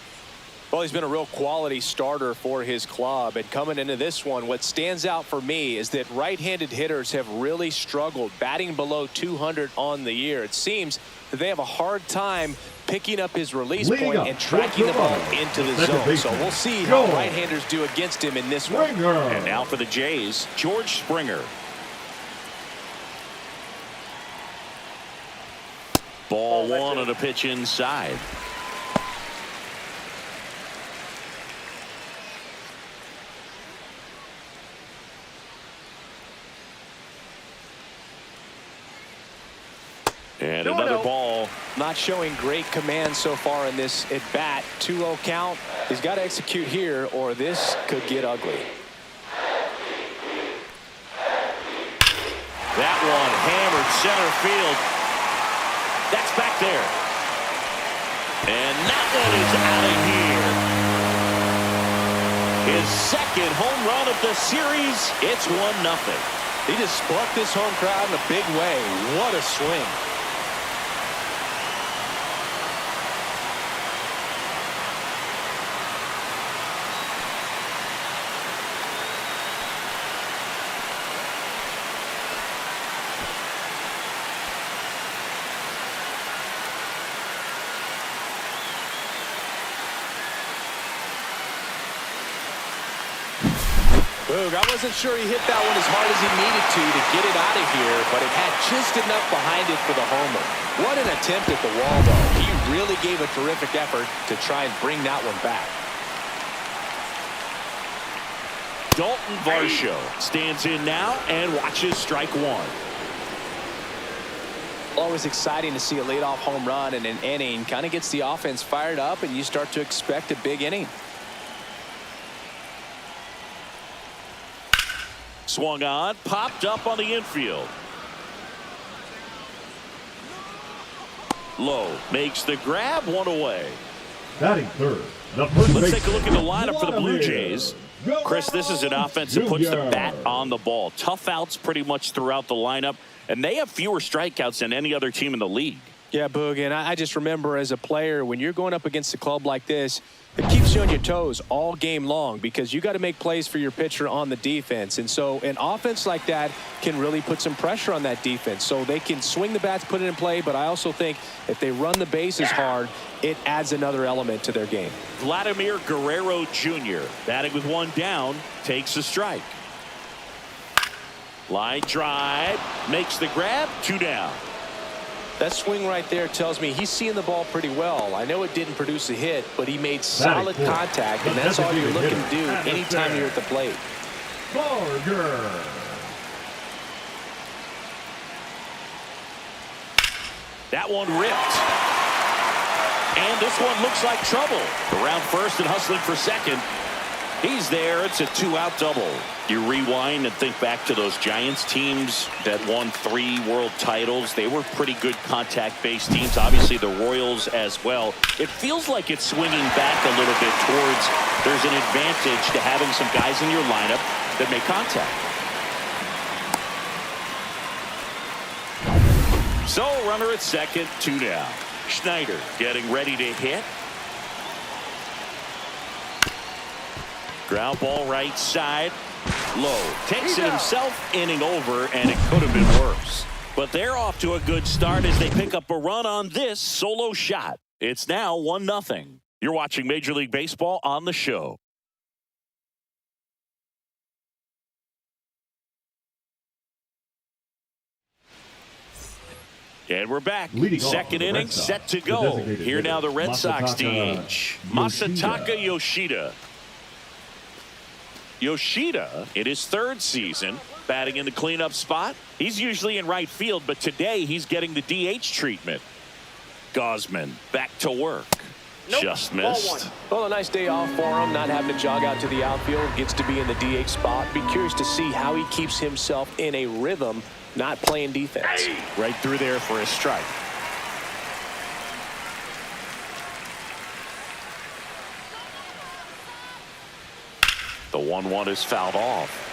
Well, he's been a real quality starter for his club, and coming into this one, what stands out for me is that right-handed hitters have really struggled, batting below 200 on the year. It seems that they have a hard time picking up his release point and tracking the ball into the zone. So we'll see how right-handers do against him in this one. And now for the Jays, George Springer. Ball one on a pitch inside. And another ball. Not showing great command so far in this at bat. 2-0 count. He's got to execute here or this could get ugly. That one hammered center field. That's back there. And that one is out of here. His second home run of the series. It's 1-0. He just spunk this home crowd in a big way. What a swing. Boog, I wasn't sure he hit that one as hard as he needed to get it out of here, but it had just enough behind it for the homer. What an attempt at the wall, though. He really gave a terrific effort to try and bring that one back. Dalton Varsho stands in now and watches strike one. Always exciting to see a leadoff home run in an inning. Kind of gets the offense fired up, and you start to expect a big inning. Swung on, popped up on the infield. Low makes the grab, one away. Batting third, the first Let's baseman, take a look at the lineup for the Blue Jays. Chris, this is an offense that puts the bat on the ball. Tough outs pretty much throughout the lineup, and they have fewer strikeouts than any other team in the league. Yeah, Boog, and I just remember as a player, when you're going up against a club like this, it keeps you on your toes all game long because you got to make plays for your pitcher on the defense. And so an offense like that can really put some pressure on that defense. So they can swing the bats, put it in play, but I also think if they run the bases hard, it adds another element to their game. Vladimir Guerrero Jr. batting with one down, takes a strike. Line drive, makes the grab, two down. That swing right there tells me he's seeing the ball pretty well. I know it didn't produce a hit, but he made solid contact, and that's all you're looking to do anytime you're at the plate. Barger. That one ripped. And this one looks like trouble. Around first and hustling for second. He's there. It's a two-out double. You rewind and think back to those Giants teams that won 3 world titles. They were pretty good contact-based teams. Obviously, the Royals as well. It feels like it's swinging back a little bit towards there's an advantage to having some guys in your lineup that make contact. So, runner at second, 2 down. Schneider getting ready to hit. Ground ball right side. Low takes it himself, inning over, and it could have been worse. But they're off to a good start as they pick up a run on this solo shot. It's now 1-0. You're watching Major League Baseball on the show. And we're back. Second inning set to go. Here now the Red Sox DH. Masataka Yoshida. Yoshida, in his 3rd season, batting in the cleanup spot. He's usually in right field, but today he's getting the DH treatment. Gosman back to work. Nope. Just missed. Well, a nice day off for him, not having to jog out to the outfield. Gets to be in the DH spot. Be curious to see how he keeps himself in a rhythm, not playing defense. Right through there for a strike. The 1-1 is fouled off.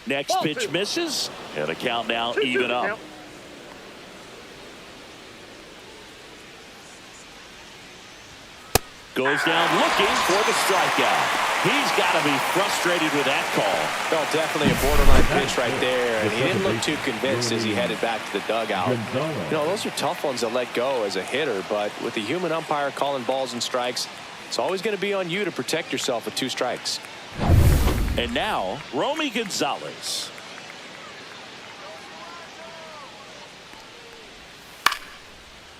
Next pitch misses, and the count now even up. Goes down looking for the strikeout. He's got to be frustrated with that call. Well, definitely a borderline pitch right there, and he didn't look too convinced as he headed back to the dugout. You know, those are tough ones to let go as a hitter, but with the human umpire calling balls and strikes, it's always going to be on you to protect yourself with 2 strikes. And now, Romy Gonzalez.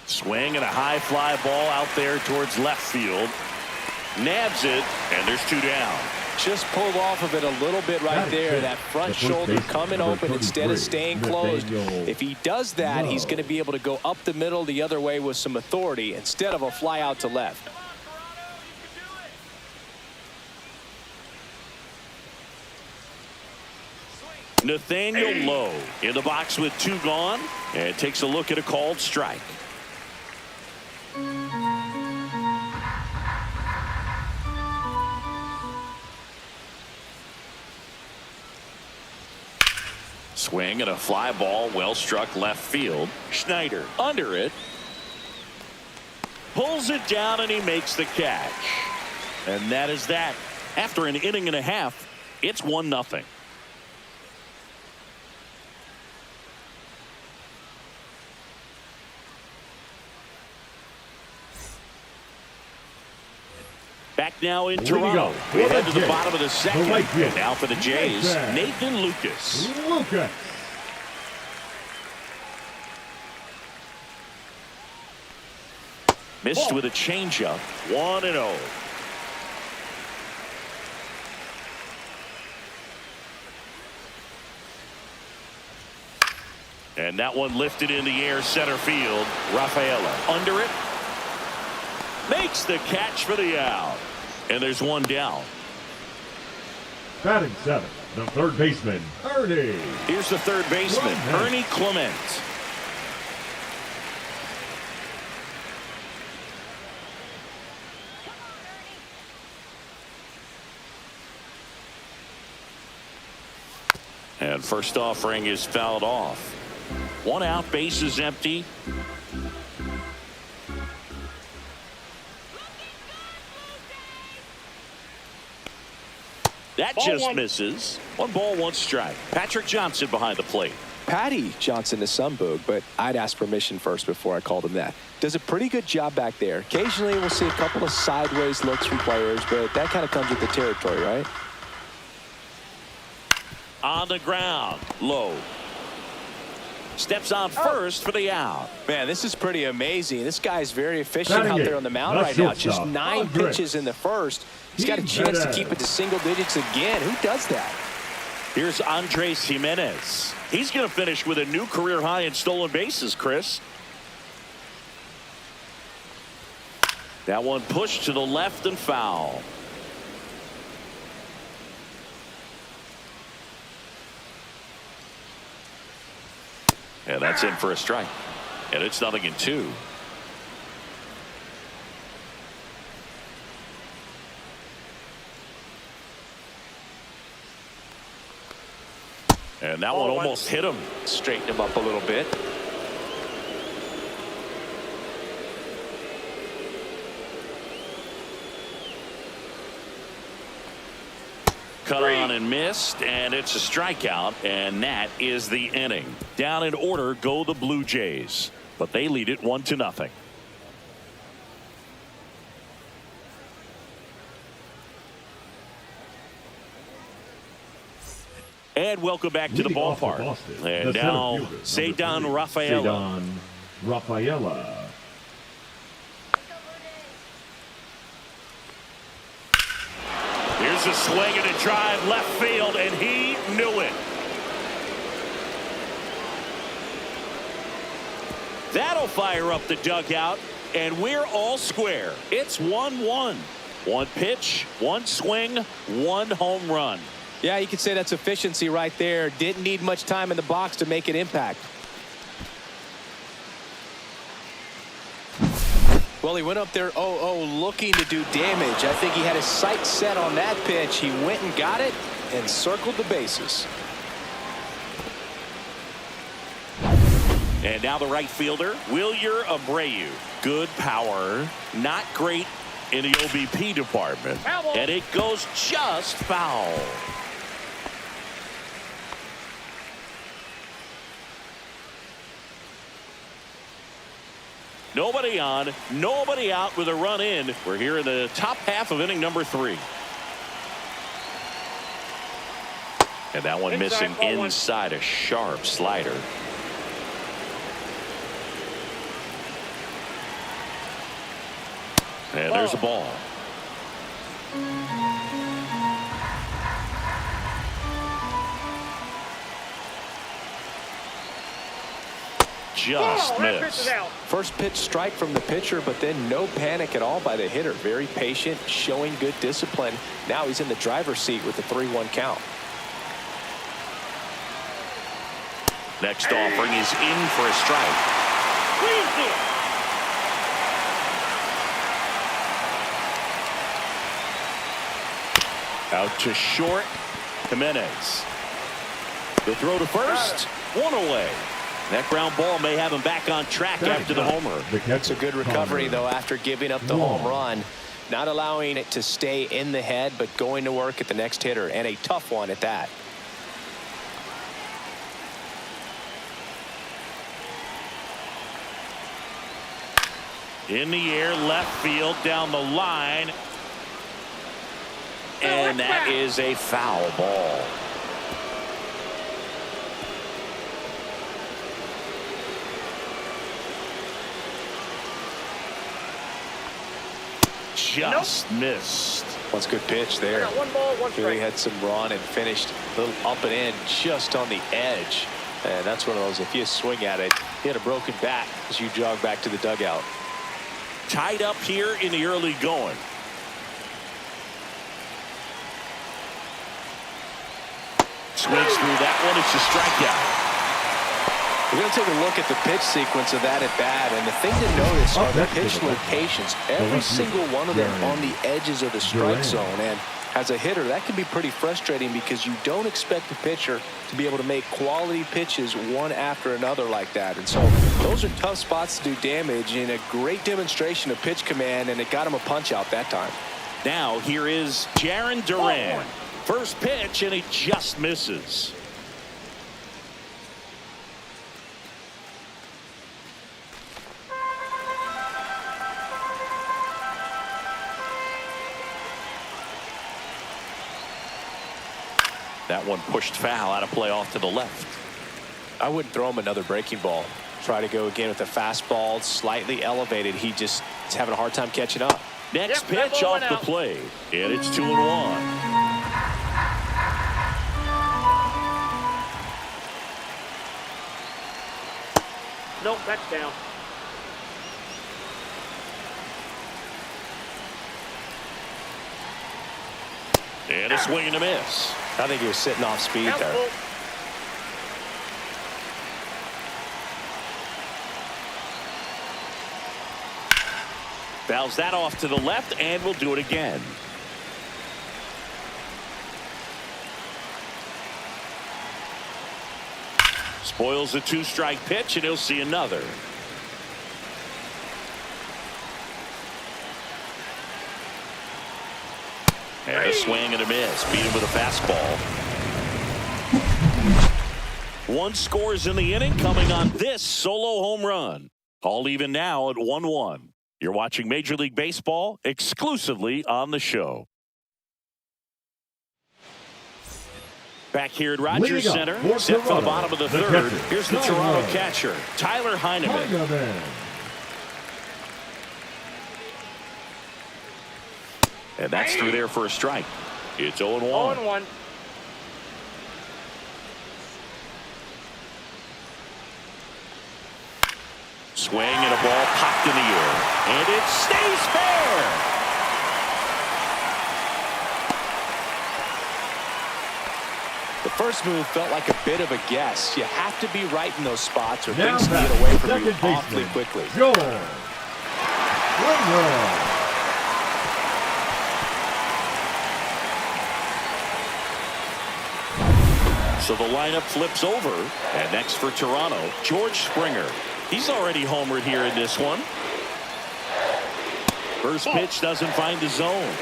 Swing and a high fly ball out there towards left field. Nabs it, and there's 2 down. Just pulled off of it a little bit right there. That front shoulder coming open instead of staying closed. If he does that, he's going to be able to go up the middle the other way with some authority instead of a fly out to left. Nathaniel Lowe in the box with 2 gone, and takes a look at a called strike. Swing and a fly ball well struck left field. Schneider under it. Pulls it down and he makes the catch. And that is that. After an inning and a half, it's 1-0. Back now in Toronto. We head to the bottom of the second. And now for the Jays, Nathan Lucas. Missed with a changeup. 1-0. And that one lifted in the air center field. Rafaela under it. Makes the catch for the out. And there's one down. Batting seventh, the third baseman, Ernie. Here's the third baseman, Ernie Clement. And first offering is fouled off. One out, base is empty. That just misses. 1 ball, 1 strike. Patrick Johnson behind the plate. Patty Johnson to Sunboog, but I'd ask permission first before I called him that. Does a pretty good job back there. Occasionally we'll see a couple of sideways looks from players, but that kind of comes with the territory, right? On the ground, low. Steps on first for the out. Man, this is pretty amazing. This guy's very efficient out there on the mound right now. Just 9 pitches in the first. He's got a chance to keep it to single digits again. Who does that? Here's Andres Jimenez. He's going to finish with a new career high in stolen bases, Chris. That one pushed to the left and foul. And that's in for a strike. And it's 0-2. And that one almost hit him. Straighten him up a little bit. Cut on and missed, and it's a strikeout, and that is the inning. Down in order go the Blue Jays, but they lead it 1-0. And welcome back to the ballpark. And now Ceddanne Rafaela. Ceddanne Rafaela. Here's a swing and a drive left field, and he knew it. That'll fire up the dugout, and we're all square. It's 1-1. 1 pitch, 1 swing, 1 home run. Yeah, you could say that's efficiency right there. Didn't need much time in the box to make an impact. Well, he went up there 0-0 looking to do damage. I think he had his sights set on that pitch. He went and got it and circled the bases. And now the right fielder, Wilyer Abreu. Good power, not great in the OBP department. And it goes just foul. Nobody on, nobody out with a run in. We're here in the top half of inning number 3. And that one missing inside, a sharp slider. And there's a ball. Just missed. First pitch strike from the pitcher, but then no panic at all by the hitter. Very patient, showing good discipline. Now he's in the driver's seat with the 3-1 count. Next offering is in for a strike. Out to short. Jimenez. The throw to first, one away. That ground ball may have him back on track after the homer. It's a good recovery, though, after giving up the home run. Not allowing it to stay in the head, but going to work at the next hitter, and a tough one at that. In the air, left field, down the line. And that is a foul ball. Just missed. That's a good pitch there. One ball, one strike. Really had some run and finished a little up and in just on the edge. And that's one of those, if you swing at it, you had a broken bat as you jog back to the dugout. Tied up here in the early going. Swings through that one. It's a strikeout. We're going to take a look at the pitch sequence of that at bat, and the thing to notice are the pitch locations. Every single one of them on the edges of the strike zone, and as a hitter, that can be pretty frustrating because you don't expect the pitcher to be able to make quality pitches one after another like that. And so those are tough spots to do damage, and a great demonstration of pitch command, and it got him a punch out that time. Now here is Jarren Duran. First pitch, and he just misses. That one pushed foul, out of play off to the left. I wouldn't throw him another breaking ball. Try to go again with the fastball, slightly elevated. He just is having a hard time catching up. Next pitch off the plate, and it's 2-1. Nope, that's down. And a swing and a miss. I think he was sitting off speed there. Fouls that off to the left, and we'll do it again. Spoils the two-strike pitch, and he'll see another. And a swing and a miss. Beat him with a fastball. One scores in the inning, coming on this solo home run. All even now at 1-1. You're watching Major League Baseball exclusively on the show. Back here at Rogers Center, set for the bottom of the third. Here's the Toronto catcher, Tyler Heineman. And that's through there for a strike. It's 0-1. 0-1. Swing and a ball popped in the air. And it stays fair. The first move felt like a bit of a guess. You have to be right in those spots or things can get away from you awfully quickly. So the lineup flips over. And next for Toronto, George Springer. He's already homered here in this one. First pitch doesn't find the zone.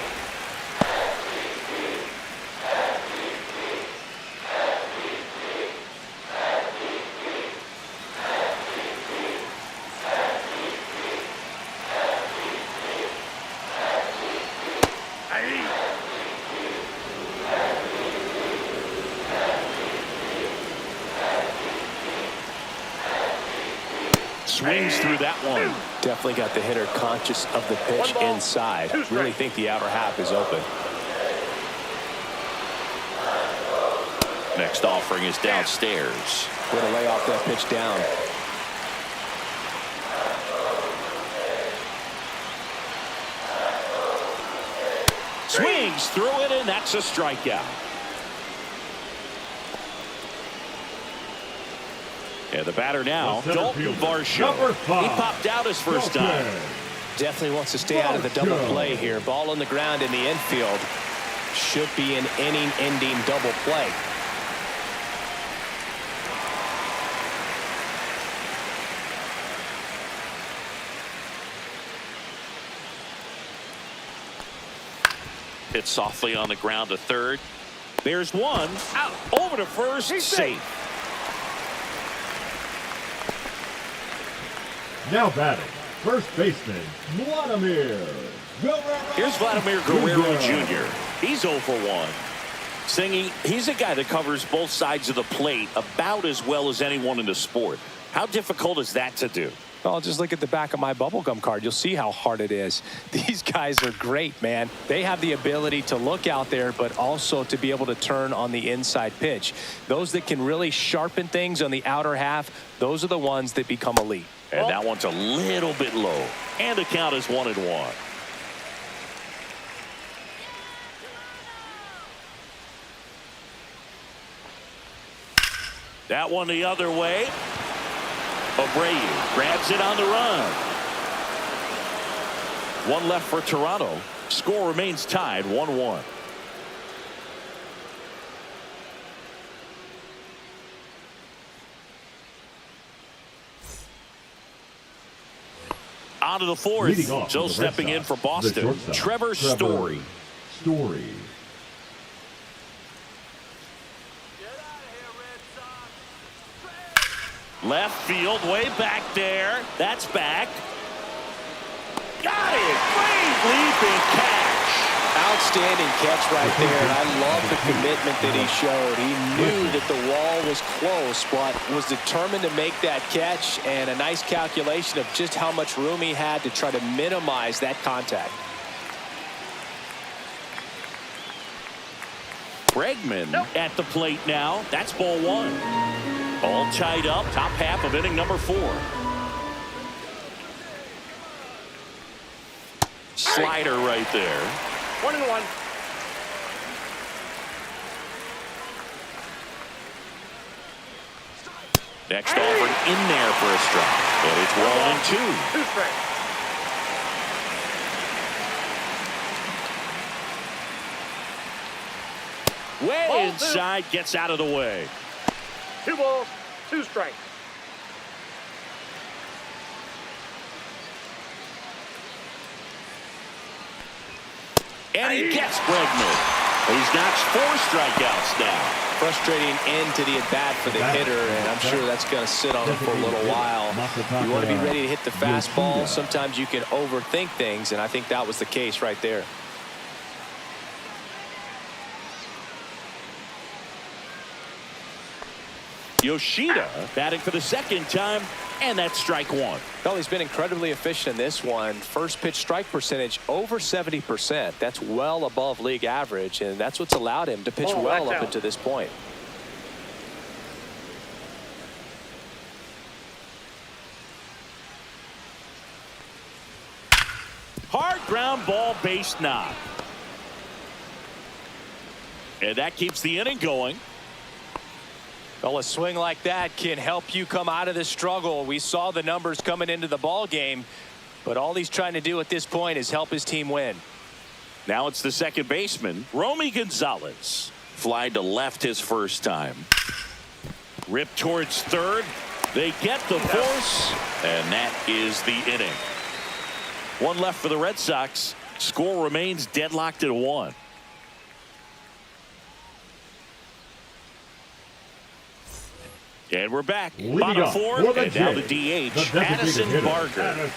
Swings through that one. Definitely got the hitter conscious of the pitch inside. Really think the outer half is open. Next offering is downstairs. Way to lay off that pitch down. Swings through it, and that's a strikeout. And the batter now, Dalton Varsho. He popped out his first time. Definitely wants to stay out of the double play here. Ball on the ground in the infield. Should be an inning-ending double play. hit softly on the ground to third. There's one. Out. Over to first. He's safe. Now batting, first baseman, Vladimir Guerrero. Here's Vladimir Guerrero Jr. He's 0 for 1. Singy, he's a guy that covers both sides of the plate about as well as anyone in the sport. How difficult is that to do? Well, just look at the back of my bubblegum card. You'll see how hard it is. These guys are great, man. They have the ability to look out there, but also to be able to turn on the inside pitch. Those that can really sharpen things on the outer half, those are the ones that become elite. And that one's a little bit low. And the count is 1-1. That one the other way. Abreu grabs it on the run. One left for Toronto. Score remains tied 1-1. On to the fourth. So stepping in for Boston, Trevor Story. Left field, way back there. That's back. Got it. Great leaping catch. Outstanding catch right there. And I love the commitment that he showed. He knew that the wall was close, but was determined to make that catch, and a nice calculation of just how much room he had to try to minimize that contact. Bregman at the plate now. That's ball one. All tied up, top half of inning number 4. Slider right there. 1-1. Next offering in there for a strike. And it's 1-2. 2 strikes. Way inside, gets out of the way. 2 balls, 2 strikes. And he gets Bregman. He's notched 4 strikeouts now. Frustrating end to the at-bat for the hitter, and I'm sure that's going to sit on him for a little while. You want to be ready to hit the fastball. Sometimes you can overthink things, and I think that was the case right there. Yoshida batting for the second time, and that's strike 1. Well, he's been incredibly efficient in this one. First pitch strike percentage over 70%. That's well above league average, and that's what's allowed him to pitch well up until this point. Hard ground ball, base knock. And that keeps the inning going. Well, a swing like that can help you come out of the struggle. We saw the numbers coming into the ball game, but all he's trying to do at this point is help his team win. Now it's the second baseman, Romy Gonzalez. Fly to left his first time. Rip towards third. They get the force, and that is the inning. 1 left for the Red Sox. Score remains deadlocked at 1. And we're back. Bottom 4, and now the DH, Addison Barger.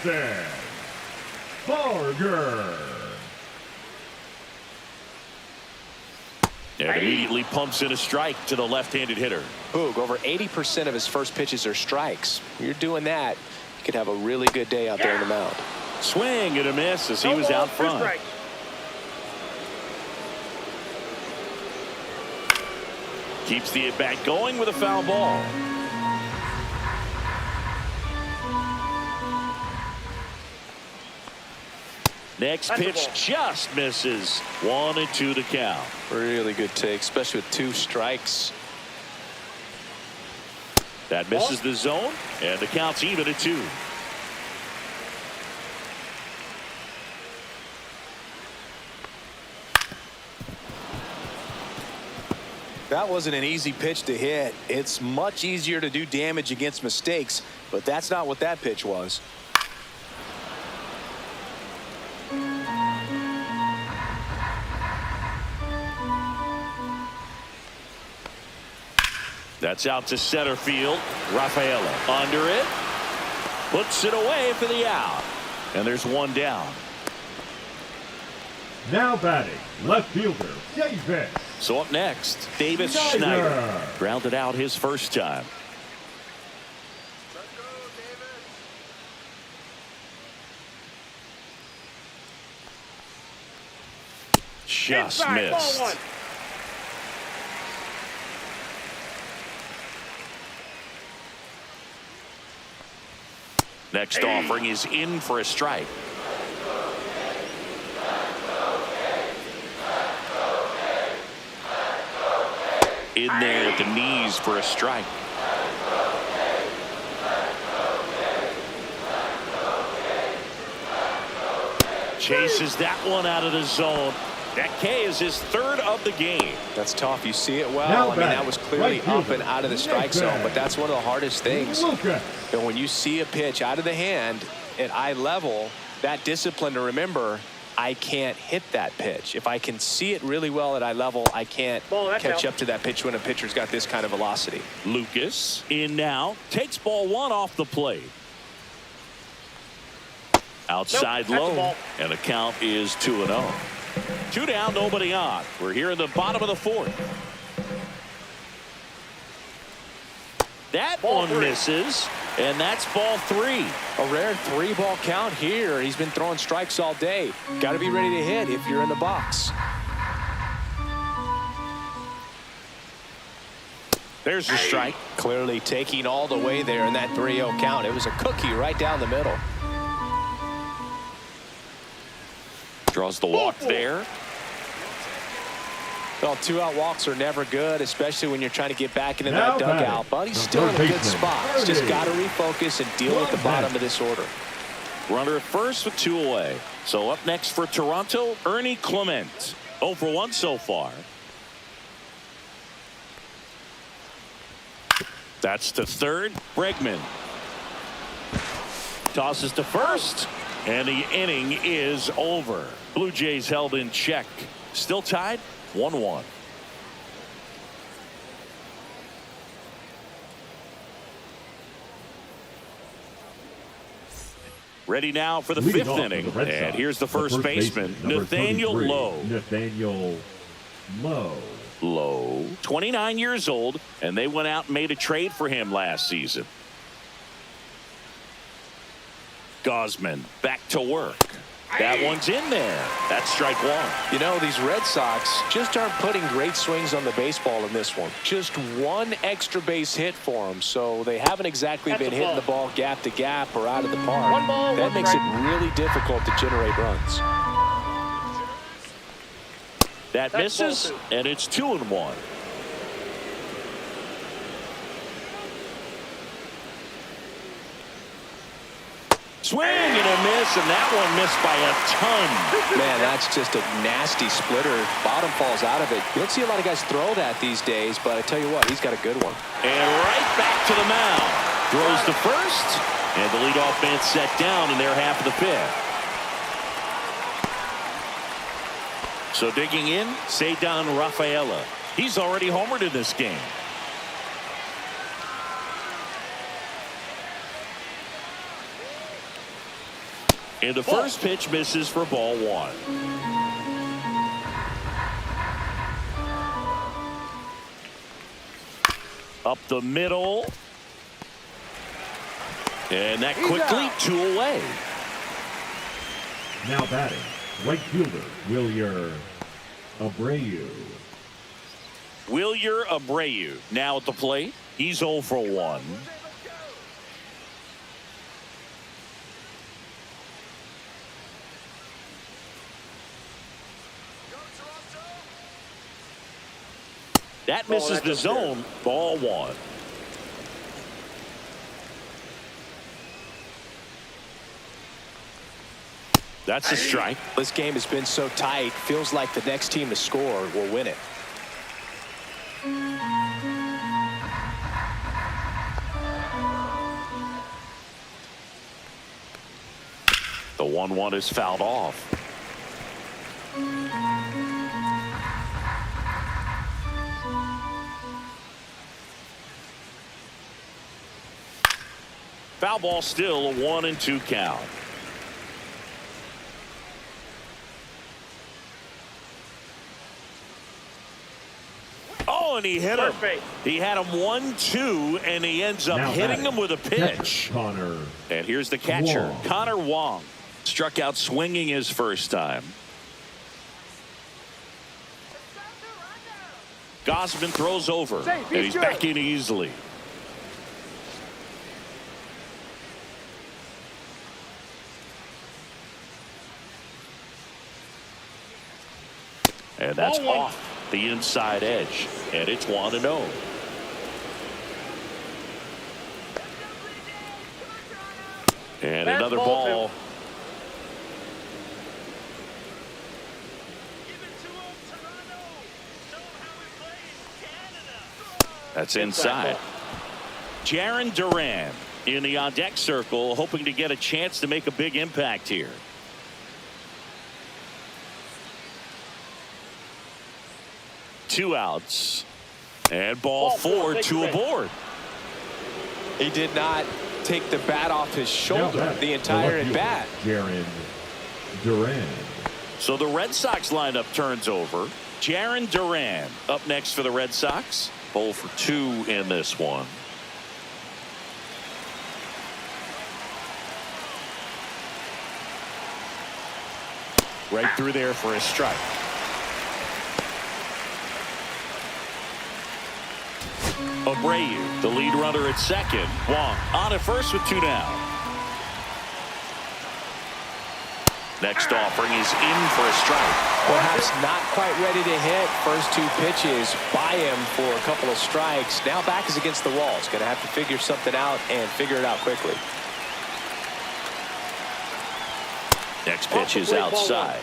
And immediately pumps in a strike to the left-handed hitter. Boog, over 80% of his first pitches are strikes. You're doing that, you could have a really good day out there in the mound. Swing and a miss as he was out front. Keeps the at-bat going with a foul ball. Next pitch just misses. 1-2 to count. Really good take, especially with 2 strikes. That misses the zone, and the count's even at 2. That wasn't an easy pitch to hit. It's much easier to do damage against mistakes, but that's not what that pitch was. That's out to center field. Rafaela under it. Puts it away for the out. And there's one down. Now batting, left fielder, Davis. So up next, Davis Schneider. Grounded out his first time. Just Inside, missed. ball one. Next offering is in for a strike. In there at the knees for a strike. Chases that one out of the zone. That K is his third of the game. That's tough. You see it well. I mean, that was clearly up and out of the strike zone, but that's one of the hardest things. And when you see a pitch out of the hand at eye level, that discipline to remember, I can't hit that pitch. If I can see it really well at eye level, I can't catch up to that pitch when a pitcher's got this kind of velocity. Lucas in now, takes ball one off the plate. Outside low, and the count is 2-0. 2 down, nobody on. We're here in the bottom of the fourth. That one misses, and that's ball 3. A rare 3-ball count here. He's been throwing strikes all day. Got to be ready to hit if you're in the box. There's a strike. Clearly taking all the way there in that 3-0 count. It was a cookie right down the middle. Draws the walk there. Well, 2-out walks are never good, especially when you're trying to get back into that dugout. But he's still in a good spot. He's just got to refocus and deal with the bottom of this order. Runner at first with 2 away. So up next for Toronto, Ernie Clement. 0 for 1 so far. That's to third. Bregman tosses to first, and the inning is over. Blue Jays held in check. Still tied 1-1. Ready now for the 5th inning. And here's the first baseman, Nathaniel Lowe. Nathaniel Lowe, 29 years old, and they went out and made a trade for him last season. Gosman back to work. That one's in there. That's strike 1. You know, these Red Sox just aren't putting great swings on the baseball in this one. Just one extra base hit for them, so they haven't exactly been hitting the ball gap to gap or out of the park. That makes it really difficult to generate runs. That misses, and it's 2-1. Swing and a miss, and that one missed by a ton. Man, that's just a nasty splitter. Bottom falls out of it. You don't see a lot of guys throw that these days, but I tell you what, he's got a good one. And right back to the mound. Throws to first, and the leadoff man set down in their half of the 5th. So digging in, Cedar Rafaela. He's already homered in this game. And the first pitch misses for ball 1. Up the middle. And that quickly 2 away. Now batting, right fielder, Wilyer Abreu. Wilyer Abreu now at the plate. He's 0 for 1. That misses the zone. Ball 1. That's a strike. This game has been so tight. Feels like the next team to score will win it. The 1-1 is fouled off. Foul ball, still a 1-2 count. Oh, and he hit him. He had him 1-2, and he ends up hitting him with a pitch. Connor. And here's the catcher, Wong. Connor Wong. Struck out swinging his first time. Gosman throws over, and he's back in easily. And that's off the inside edge, and it's 1-0. And another ball. That's inside. Jarren Duran in the on-deck circle, hoping to get a chance to make a big impact here. Two outs. And ball four to a board. He did not take the bat off his shoulder the entire at bat. Jarren Duran. So the Red Sox lineup turns over. Jarren Duran up next for the Red Sox. 0 for 2 in this one. Right through there for a strike. Abreu, the lead runner at second. Wong on at first with 2 down. Next offering is in for a strike. Perhaps not quite ready to hit. First 2 pitches by him for a couple of strikes. Now back is against the wall. He's going to have to figure something out and figure it out quickly. Next pitch is outside.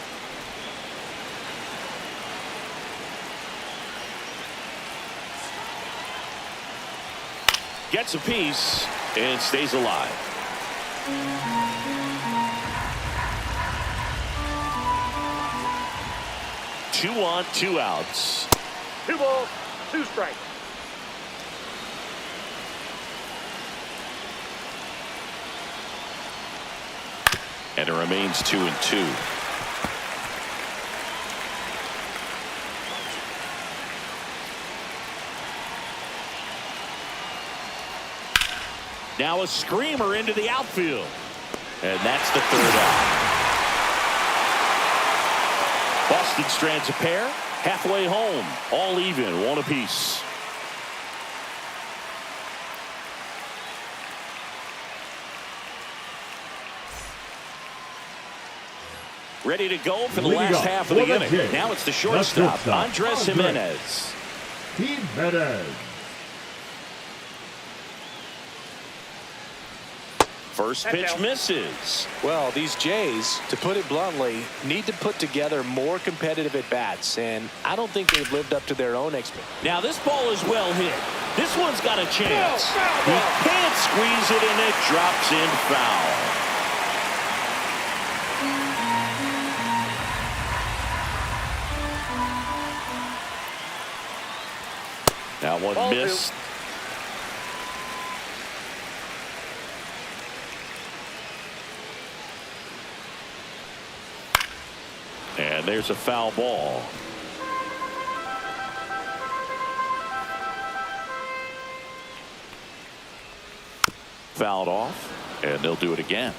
Gets a piece and stays alive. Two on, 2 outs. 2 balls, 2 strikes. And it remains 2-2. Now a screamer into the outfield. And that's the 3rd out. Boston strands a pair. Halfway home. All even. 1 apiece. Ready to go for the last half of the inning. Now it's the shortstop, Andres Jimenez. First pitch misses. Well, these Jays, to put it bluntly, need to put together more competitive at-bats, and I don't think they've lived up to their own expectations. Now this ball is well hit. This one's got a chance. He can't squeeze it, and it drops in foul. Now one missed. And there's a foul ball. Fouled off, and they'll do it again.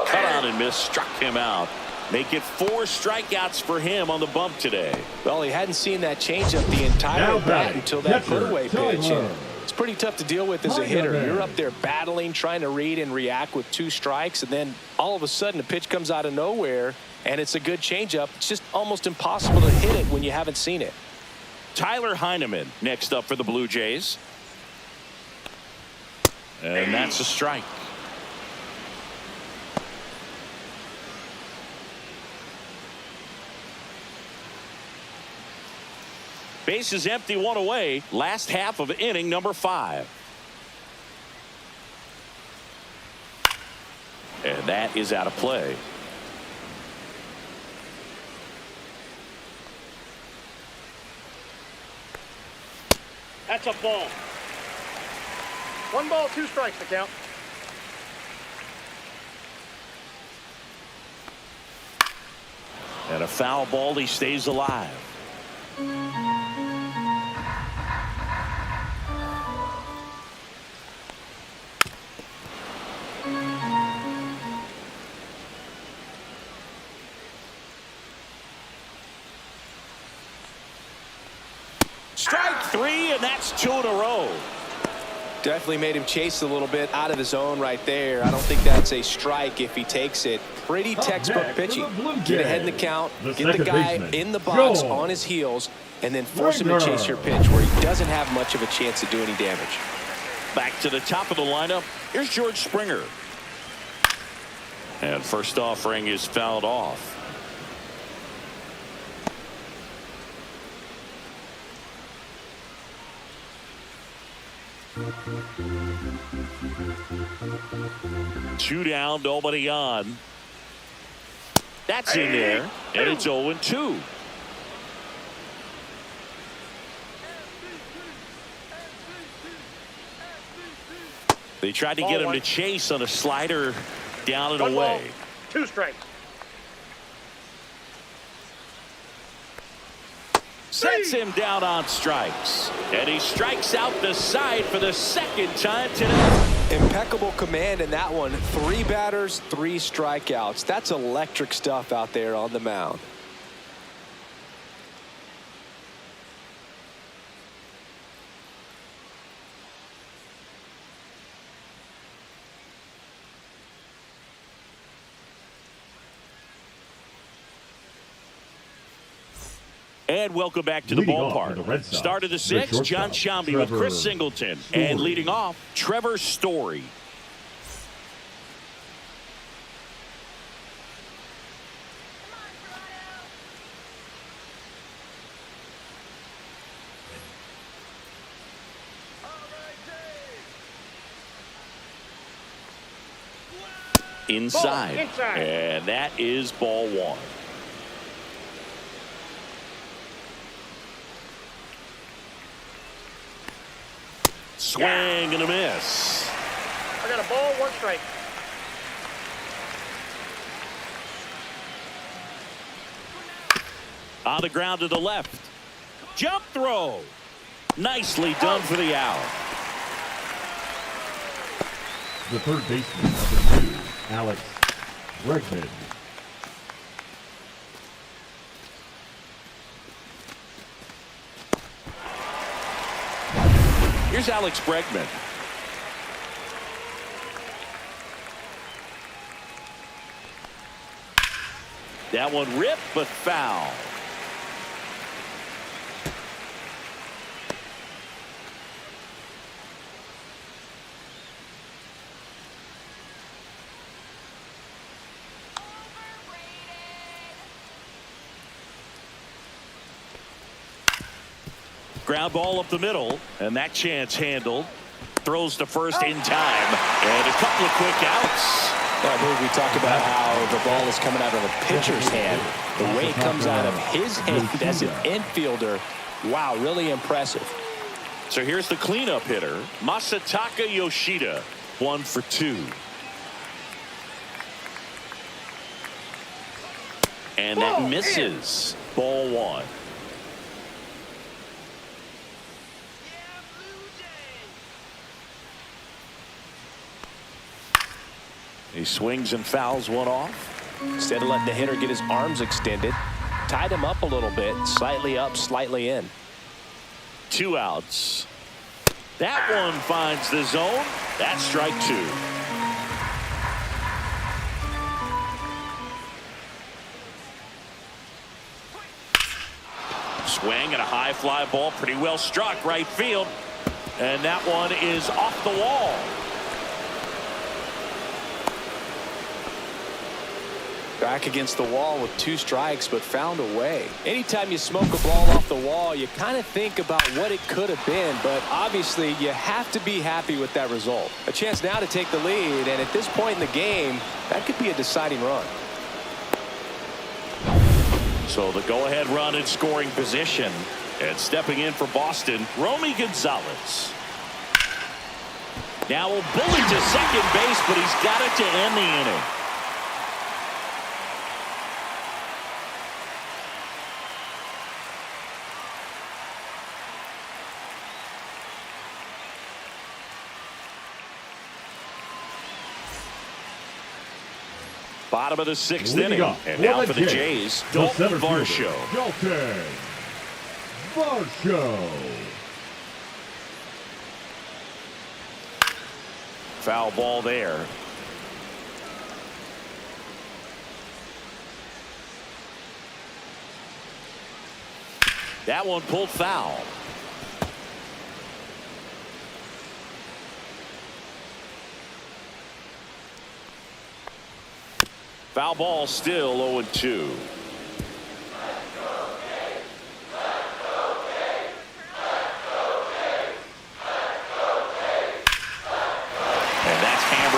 Cut out and missed, struck him out. Make it 4 strikeouts for him on the bump today. Well, he hadn't seen that changeup the entire bat until that put-away pitch. It's pretty tough to deal with as a hitter. You're up there battling, trying to read and react with 2 strikes, and then all of a sudden a pitch comes out of nowhere, and it's a good changeup. It's just almost impossible to hit it when you haven't seen it. Tyler Heineman next up for the Blue Jays. And that's a strike. Base is empty, 1 away. Last half of inning number 5. And that is out of play. That's a ball. 1 ball, 2 strikes to count. And a foul ball, he stays alive. Strike 3, and that's 2 in a row. Definitely made him chase a little bit out of his zone right there. I don't think that's a strike if he takes it. Pretty textbook pitching. Get ahead in the count, get the guy in the box on his heels, and then force him to chase your pitch where he doesn't have much of a chance to do any damage. Back to the top of the lineup. Here's George Springer. And first offering is fouled off. Two down, nobody on. That's in there, and it's 0-2. They tried to get him to chase on a slider down and away. 2 strikes. Sets him down on strikes. And he strikes out the side for the second time today. Impeccable command in that one. 3 batters, 3 strikeouts. That's electric stuff out there on the mound. And welcome back to the ballpark. Start of the 6th, John Shambi with Chris Singleton. And leading off, Trevor Story. Inside. And that is ball 1. Swing and a miss. I got a ball, 1 strike. On the ground to the left. Jump throw. Nicely done for the out. The third baseman, number 2, Alex Bregman. Here's Alex Bregman. That one ripped, but foul. Ground ball up the middle, and that chance handled. Throws to first in time, and a couple of quick outs. I believe we talked about how the ball is coming out of the pitcher's hand. The way it comes out of his hand as an infielder, wow, really impressive. So here's the cleanup hitter, Masataka Yoshida, 1 for 2. And that misses. Ball 1. He swings and fouls one off. Instead of letting the hitter get his arms extended, tied him up a little bit, slightly up, slightly in. 2 outs. That one finds the zone. That's strike 2. Swing and a high fly ball, pretty well struck right field. And that one is off the wall. Back against the wall with 2 strikes, but found a way. Anytime you smoke a ball off the wall, you kind of think about what it could have been, but obviously you have to be happy with that result. A chance now to take the lead, and at this point in the game, that could be a deciding run. So the go-ahead run in scoring position. And stepping in for Boston, Romy Gonzalez. Now a bullet to second base, but he's got it to end the inning. Bottom of the sixth inning. And now for the Jays, Dalton Varsho. Dalton Varsho. Foul ball there. That one pulled foul. Foul ball, still 0-2.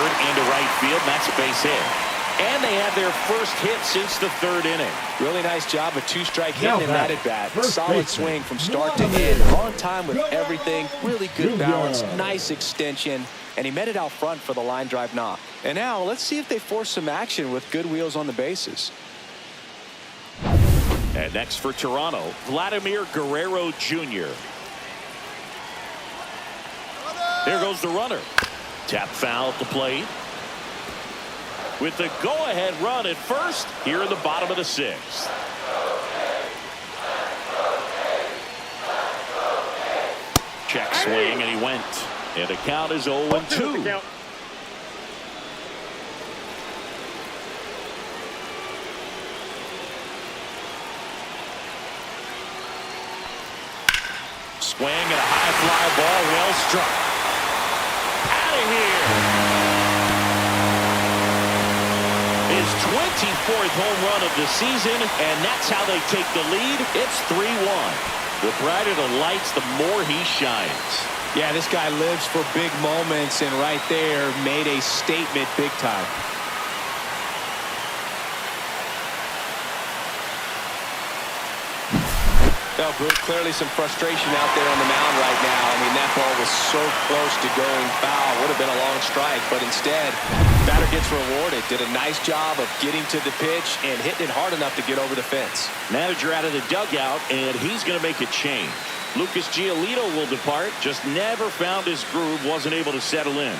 Into right field, and that's a base hit. And they had their first hit since the third inning. Really nice job of two-strike hitting in that at-bat. Solid swing from start to end. On time with everything. Really good balance. Nice extension. And he met it out front for the line drive knock. And now let's see if they force some action with good wheels on the bases. And next for Toronto, Vladimir Guerrero Jr. There goes the runner. Tap foul at the plate. With the go-ahead run at first here in the bottom of the sixth. Check swing, and he went. And the count is 0-2. Swing and a high fly ball, well struck. Out of here. His 24th home run of the season, and that's how they take the lead. It's 3-1. The brighter the lights, the more he shines. Yeah, this guy lives for big moments, and right there made a statement big time. Now, clearly some frustration out there on the mound right now. I mean, that ball was so close to going foul. Would have been a long strike, but instead, batter gets rewarded. Did a nice job of getting to the pitch and hitting it hard enough to get over the fence. Manager out of the dugout, and he's going to make a change. Lucas Giolito will depart. Just never found his groove. Wasn't able to settle in.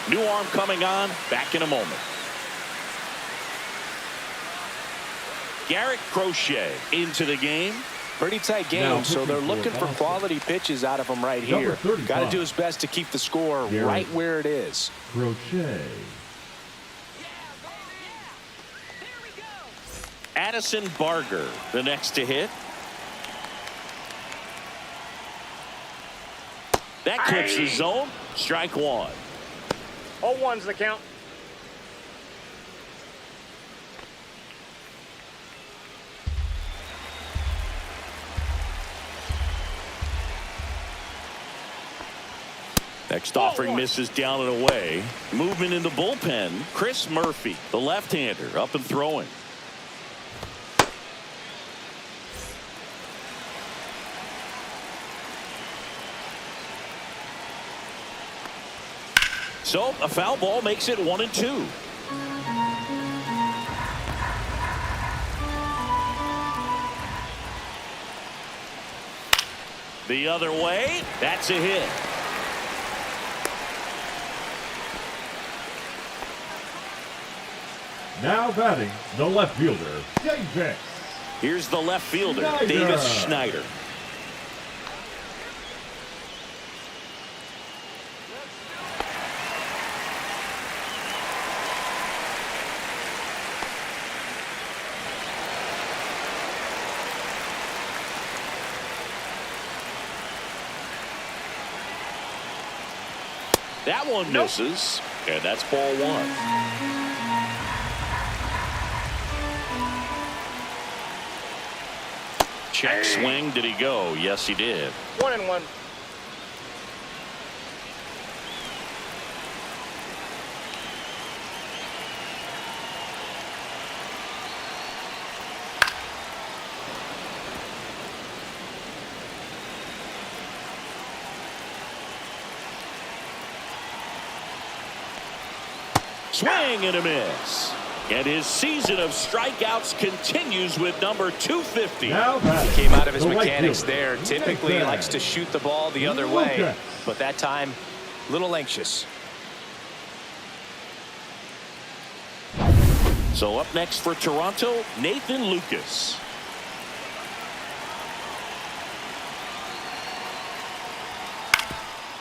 New arm coming on. Back in a moment. Garrett Crochet into the game. Pretty tight game, so they're looking for quality pitches out of him right here. Got to do his best to keep the score right where it is. Crochet. Addison Barger, the next to hit. That clips the zone. Strike one. 0-1's the count. Next offering misses down and away. Movement in the bullpen. Chris Murphy, the left-hander, up and throwing. So a foul ball makes it 1-2. The other way. That's a hit. Now batting, the left fielder, Davis. Here's the left fielder, Schneider. Davis Schneider. That one misses, and that's ball one. Check swing. Did he go? Yes, he did. 1-1. Swing and a miss. And his season of strikeouts continues with number 250. He came out of his mechanics there. Typically likes to shoot the ball the other way, but that time a little anxious. So up next for Toronto, Nathan Lucas.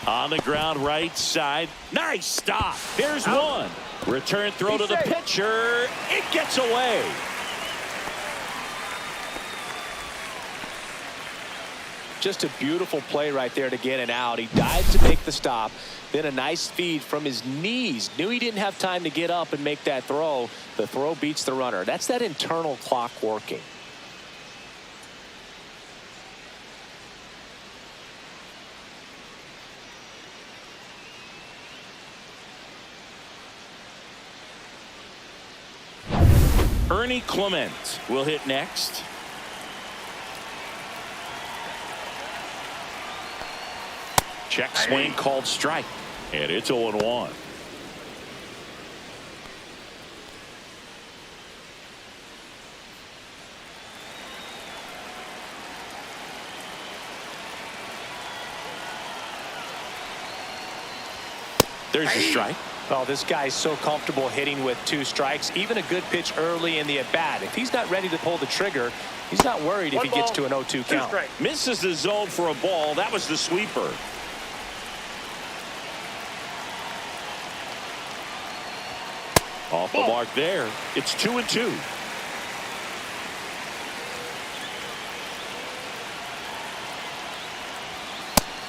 On the ground right side. Nice stop. Here's one. Return throw to the pitcher. It gets away. Just a beautiful play right there to get it out. He dived to make the stop. Then a nice feed from his knees. Knew he didn't have time to get up and make that throw. The throw beats the runner. That's that internal clock working. Ernie Clement will hit next. Check swing called strike. And it's 0-1. There's a strike. Oh, this guy's so comfortable hitting with 2 strikes. Even a good pitch early in the at-bat. If he's not ready to pull the trigger, he's not worried if he gets to an 0-2 count. Misses the zone for a ball. That was the sweeper. Off the mark there. It's 2-2.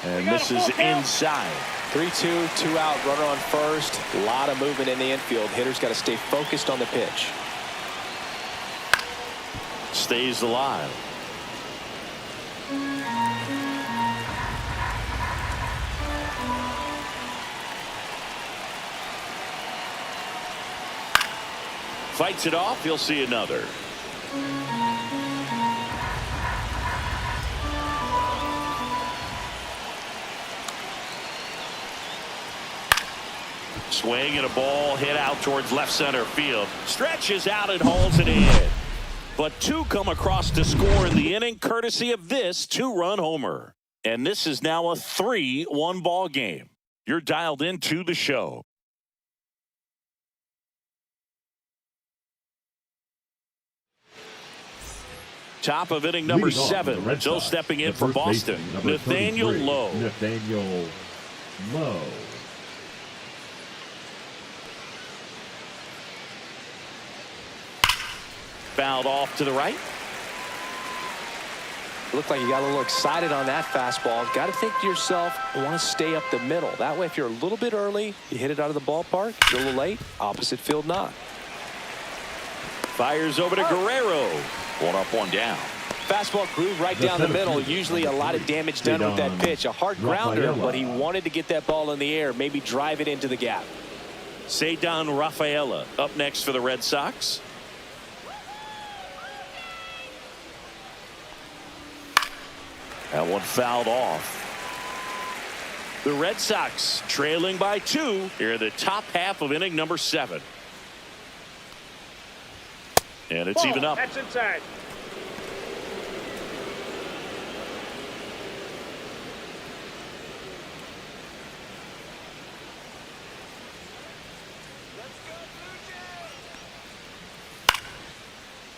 And this is inside. 3-2, 2 out, runner on first. A lot of movement in the infield. Hitter's got to stay focused on the pitch. Stays alive. Fights it off. He'll see another. Swing and a ball hit out towards left center field. Stretches out and hauls it in. But 2 come across to score in the inning courtesy of this 2-run homer. And this is now a 3-1 ball game. You're dialed into the show. Top of inning number 7. Joe stepping in for Boston. Nathaniel Lowe. Nathaniel Lowe. Fouled off to the right. Looked like you got a little excited on that fastball. Got to think to yourself, I want to stay up the middle. That way, if you're a little bit early, you hit it out of the ballpark. If you're a little late, opposite field not. Fires over to Guerrero. 1 up, 1 down. Fastball groove right down the middle. Usually a lot of damage done with that pitch. A hard grounder, but he wanted to get that ball in the air. Maybe drive it into the gap. Cedar Rafaela up next for the Red Sox. That one fouled off. The Red Sox trailing by 2 here in the top half of inning number 7. And it's even up. That's inside.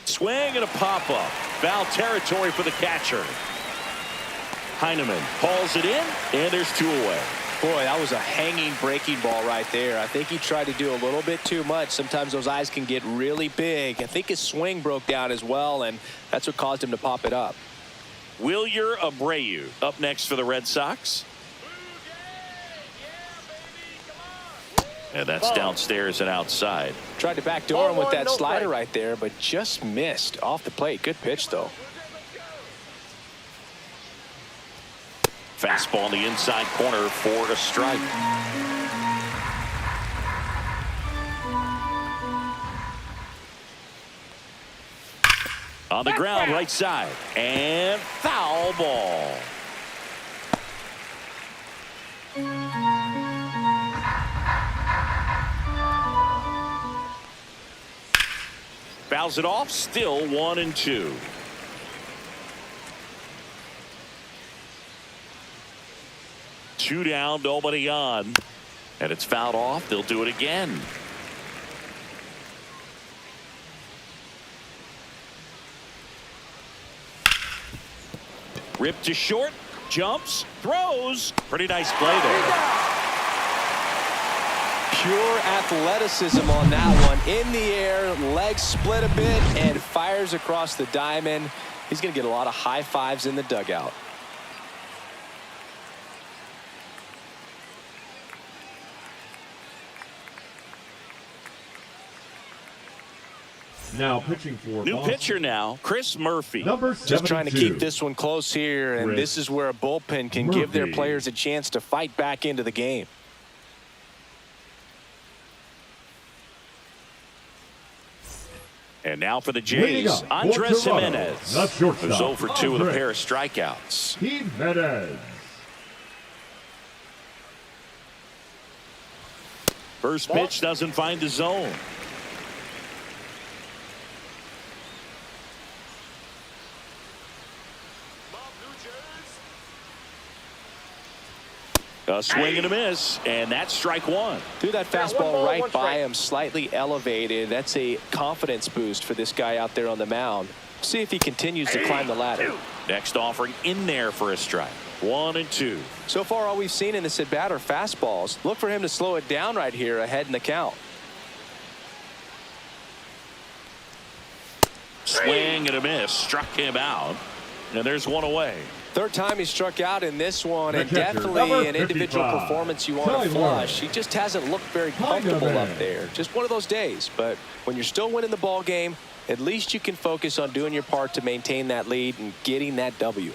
Swing and a pop-up. Foul territory for the catcher. Heineman hauls it in, and there's 2 away. Boy, that was a hanging breaking ball right there. I think he tried to do a little bit too much. Sometimes those eyes can get really big. I think his swing broke down as well, and that's what caused him to pop it up. Wilyer Abreu up next for the Red Sox. And that's downstairs and outside. Tried to backdoor him with that slider right there, but just missed off the plate. Good pitch, though. Fastball in the inside corner for a strike. On the ground, right side. And foul ball. Fouls it off. Still 1-2. Two down, nobody on. And it's fouled off. They'll do it again. Ripped to short. Jumps. Throws. Pretty nice play there. Pure athleticism on that one. In the air, legs split a bit, and fires across the diamond. He's going to get a lot of high fives in the dugout. Now pitching for new Boston. pitcher now, Chris Murphy. Number 72. Just trying to keep this one close here, and this is where a bullpen can give their players a chance to fight back into the game. And now for the Jays, Andres Jimenez, who's 0 for 2 with a pair of strikeouts. Jimenez. First pitch doesn't find the zone. A swing and a miss, and that's strike one. Threw that fastball right by him, slightly elevated. That's a confidence boost for this guy out there on the mound. See if he continues to climb the ladder. Next offering in there for a strike. 1-2. So far, all we've seen in this at-bat are fastballs. Look for him to slow it down right here ahead in the count. Swing and a miss. Struck him out. And there's one away. Third time he struck out in this one, and definitely an individual performance you want to flush. He just hasn't looked very comfortable up there. Just one of those days. But when you're still winning the ball game, at least you can focus on doing your part to maintain that lead and getting that W.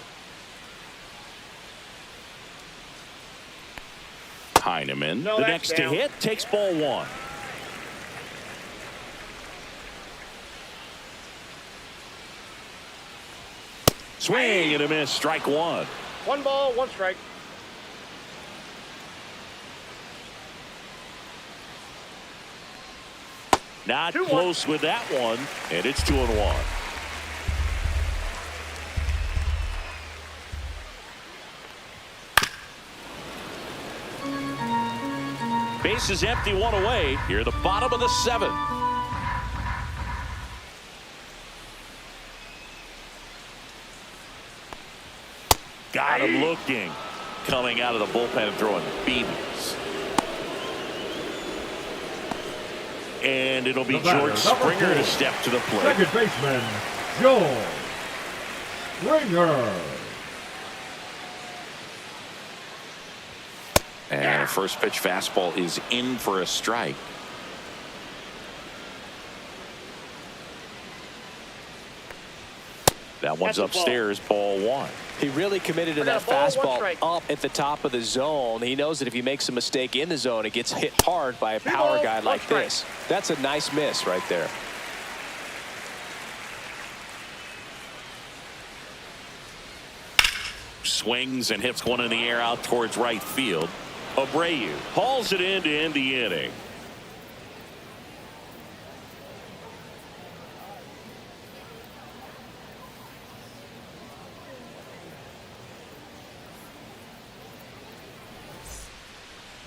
Heineman, the next to hit, takes ball one. Swing and a miss, strike one. 1 ball, 1 strike. Not close with that one, and it's 2-1. Base is empty, one away. Here, the bottom of the 7th. Got him looking. Coming out of the bullpen and throwing beanies. And it'll be George Springer to step to the plate. Second baseman, George Springer. And a first pitch fastball is in for a strike. That one's upstairs, ball one. He really committed to that fastball up at the top of the zone. He knows that if he makes a mistake in the zone, it gets hit hard by a power guy like this. That's a nice miss right there. Swings and hits one in the air out towards right field. Abreu hauls it in to end the inning.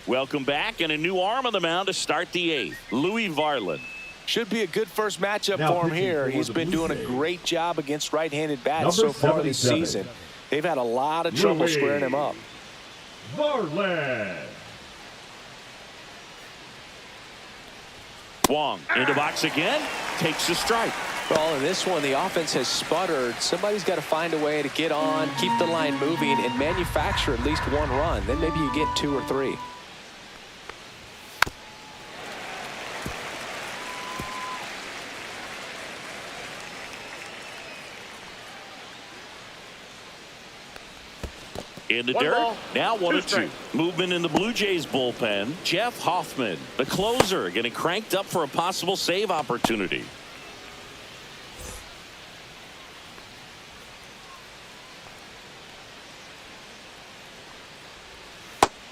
Welcome back, and a new arm on the mound to start the 8th. Louis Varland. Should be a good first matchup for him here. He's been doing a great job against right-handed bats so far this season. They've had a lot of trouble squaring him up. Varland. Wong into box again, takes the strike. Well, in this one, the offense has sputtered. Somebody's got to find a way to get on, keep the line moving, and manufacture at least one run. Then maybe you get 2 or 3. In the dirt, now 1-2. Movement in the Blue Jays bullpen. Jeff Hoffman, the closer, getting cranked up for a possible save opportunity.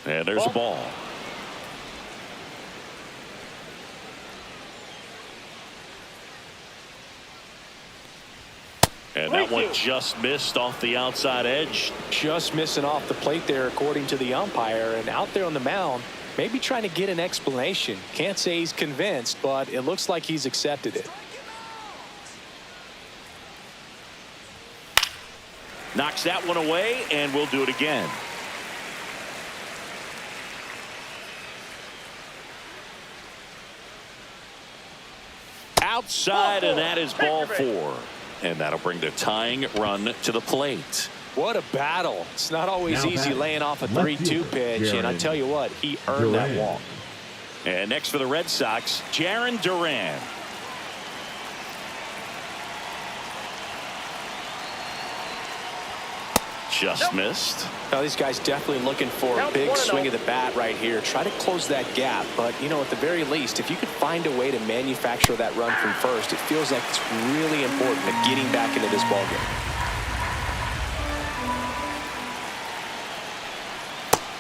And there's a ball. And that one just missed off the outside edge. Just missing off the plate there, according to the umpire. And out there on the mound, maybe trying to get an explanation. Can't say he's convinced, but it looks like he's accepted it. Knocks that one away, and we'll do it again. Outside, and that is ball 4. And that'll bring the tying run to the plate. What a battle. It's not always easy laying off a 3-2 pitch, and I tell you what, he earned that walk. And next for the Red Sox, Jarren Duran. Just missed. Now these guys definitely looking for a big swing of the bat right here. Try to close that gap, but you know, at the very least, if you could find a way to manufacture that run from first, it feels like it's really important to getting back into this ballgame.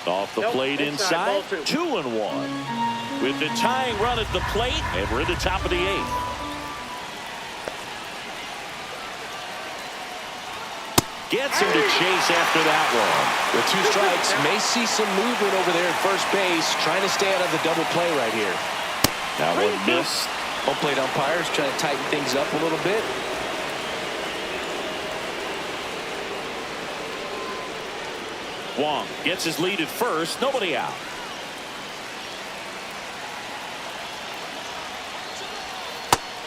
Off the plate inside, 2-1. With the tying run at the plate, and we're in the top of the 8th. Gets him to chase after that one. With 2 strikes, may see some movement over there at first base, trying to stay out of the double play right here. That one missed. Home plate umpires trying to tighten things up a little bit. Wong gets his lead at first, nobody out.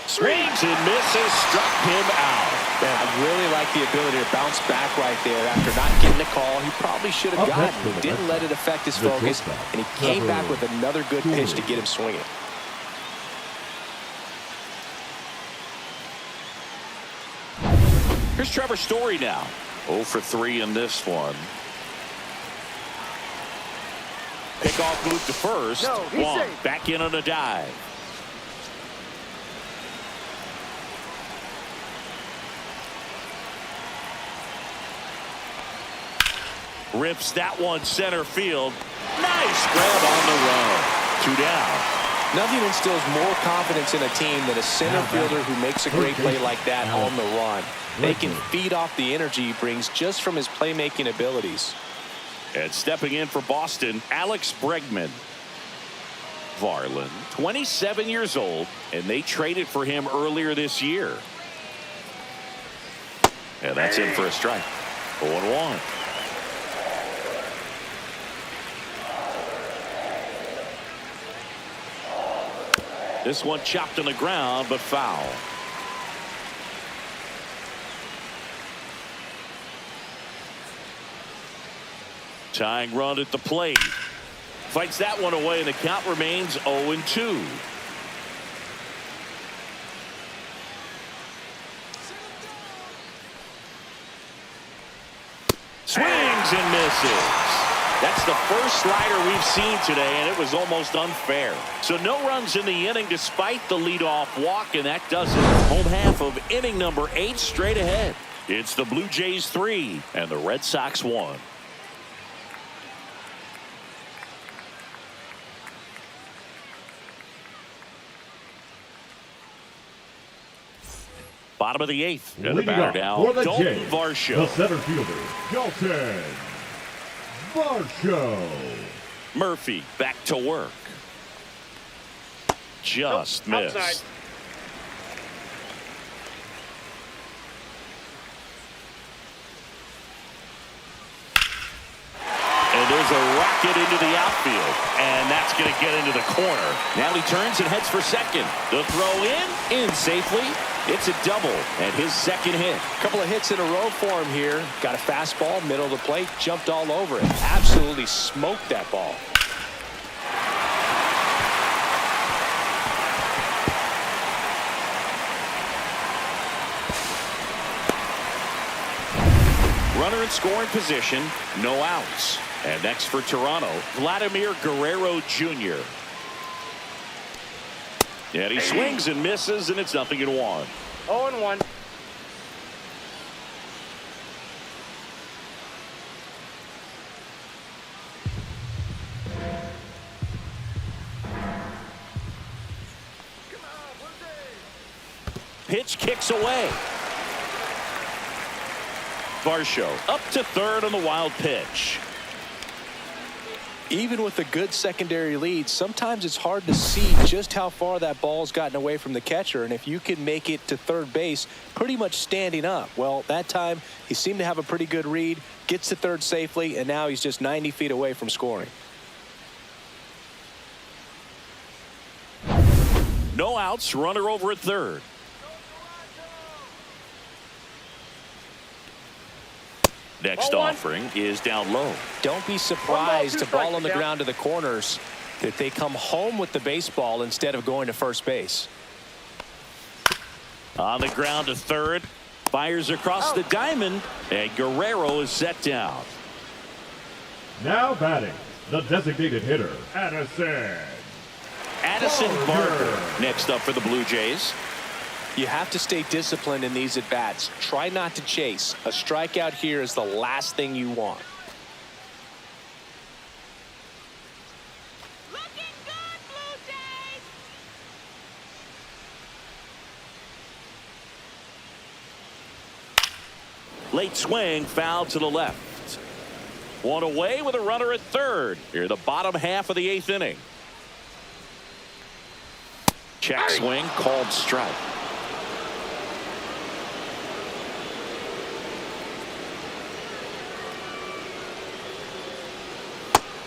Swings and misses, struck him out. Man, I really like the ability to bounce back right there after not getting the call. He probably should have gotten it. He didn't let it affect his focus, and he came back with another good pitch to get him swinging. Here's Trevor Story now. 0 for 3 in this one. Pickoff move to first. Wong back in on a dive. Rips that one center field. Nice grab on the run. 2 down. Nothing instills more confidence in a team than a center fielder who makes a great play like that on the run. They can feed off the energy he brings just from his playmaking abilities. And stepping in for Boston, Alex Bregman. Varland, 27 years old, and they traded for him earlier this year. And that's in for a strike. 0-1. This one chopped on the ground, but foul. Tying run at the plate. Fights that one away, and the count remains 0-2. Swings and misses. That's the first slider we've seen today, and it was almost unfair. So no runs in the inning despite the leadoff walk, and that does it. Home half of inning number 8 straight ahead. It's the Blue Jays 3 and the Red Sox 1. Bottom of the 8th. And the batter now, Dalton Varsho. The center fielder, Dalton Varsho. Murphy back to work. Just missed. Outside. And there's a rocket into the outfield, and that's going to get into the corner. Now he turns and heads for second. The throw in safely. It's a double and his second hit. A couple of hits in a row for him here. Got a fastball, middle of the plate, jumped all over it. Absolutely smoked that ball. Runner in scoring position, no outs. And next for Toronto, Vladimir Guerrero Jr. And he swings and misses, and it's 0-1. 0-1. Pitch kicks away. Varsho up to third on the wild pitch. Even with a good secondary lead, sometimes it's hard to see just how far that ball's gotten away from the catcher. And if you can make it to third base pretty much standing up, well, that time he seemed to have a pretty good read, gets to third safely, and now he's just 90 feet away from scoring. No outs, runner over at third. Next offering is down low. Don't be surprised to ball on the ground to the corners that they come home with the baseball instead of going to first base. On the ground to third. Fires across the diamond. And Guerrero is set down. Now batting, the designated hitter, Addison. Addison Barker next up for the Blue Jays. You have to stay disciplined in these at-bats. Try not to chase. A strikeout here is the last thing you want. Looking good, Blue Jays. Late swing, foul to the left. One away with a runner at third. Here the bottom half of the 8th inning. Check swing, called strike.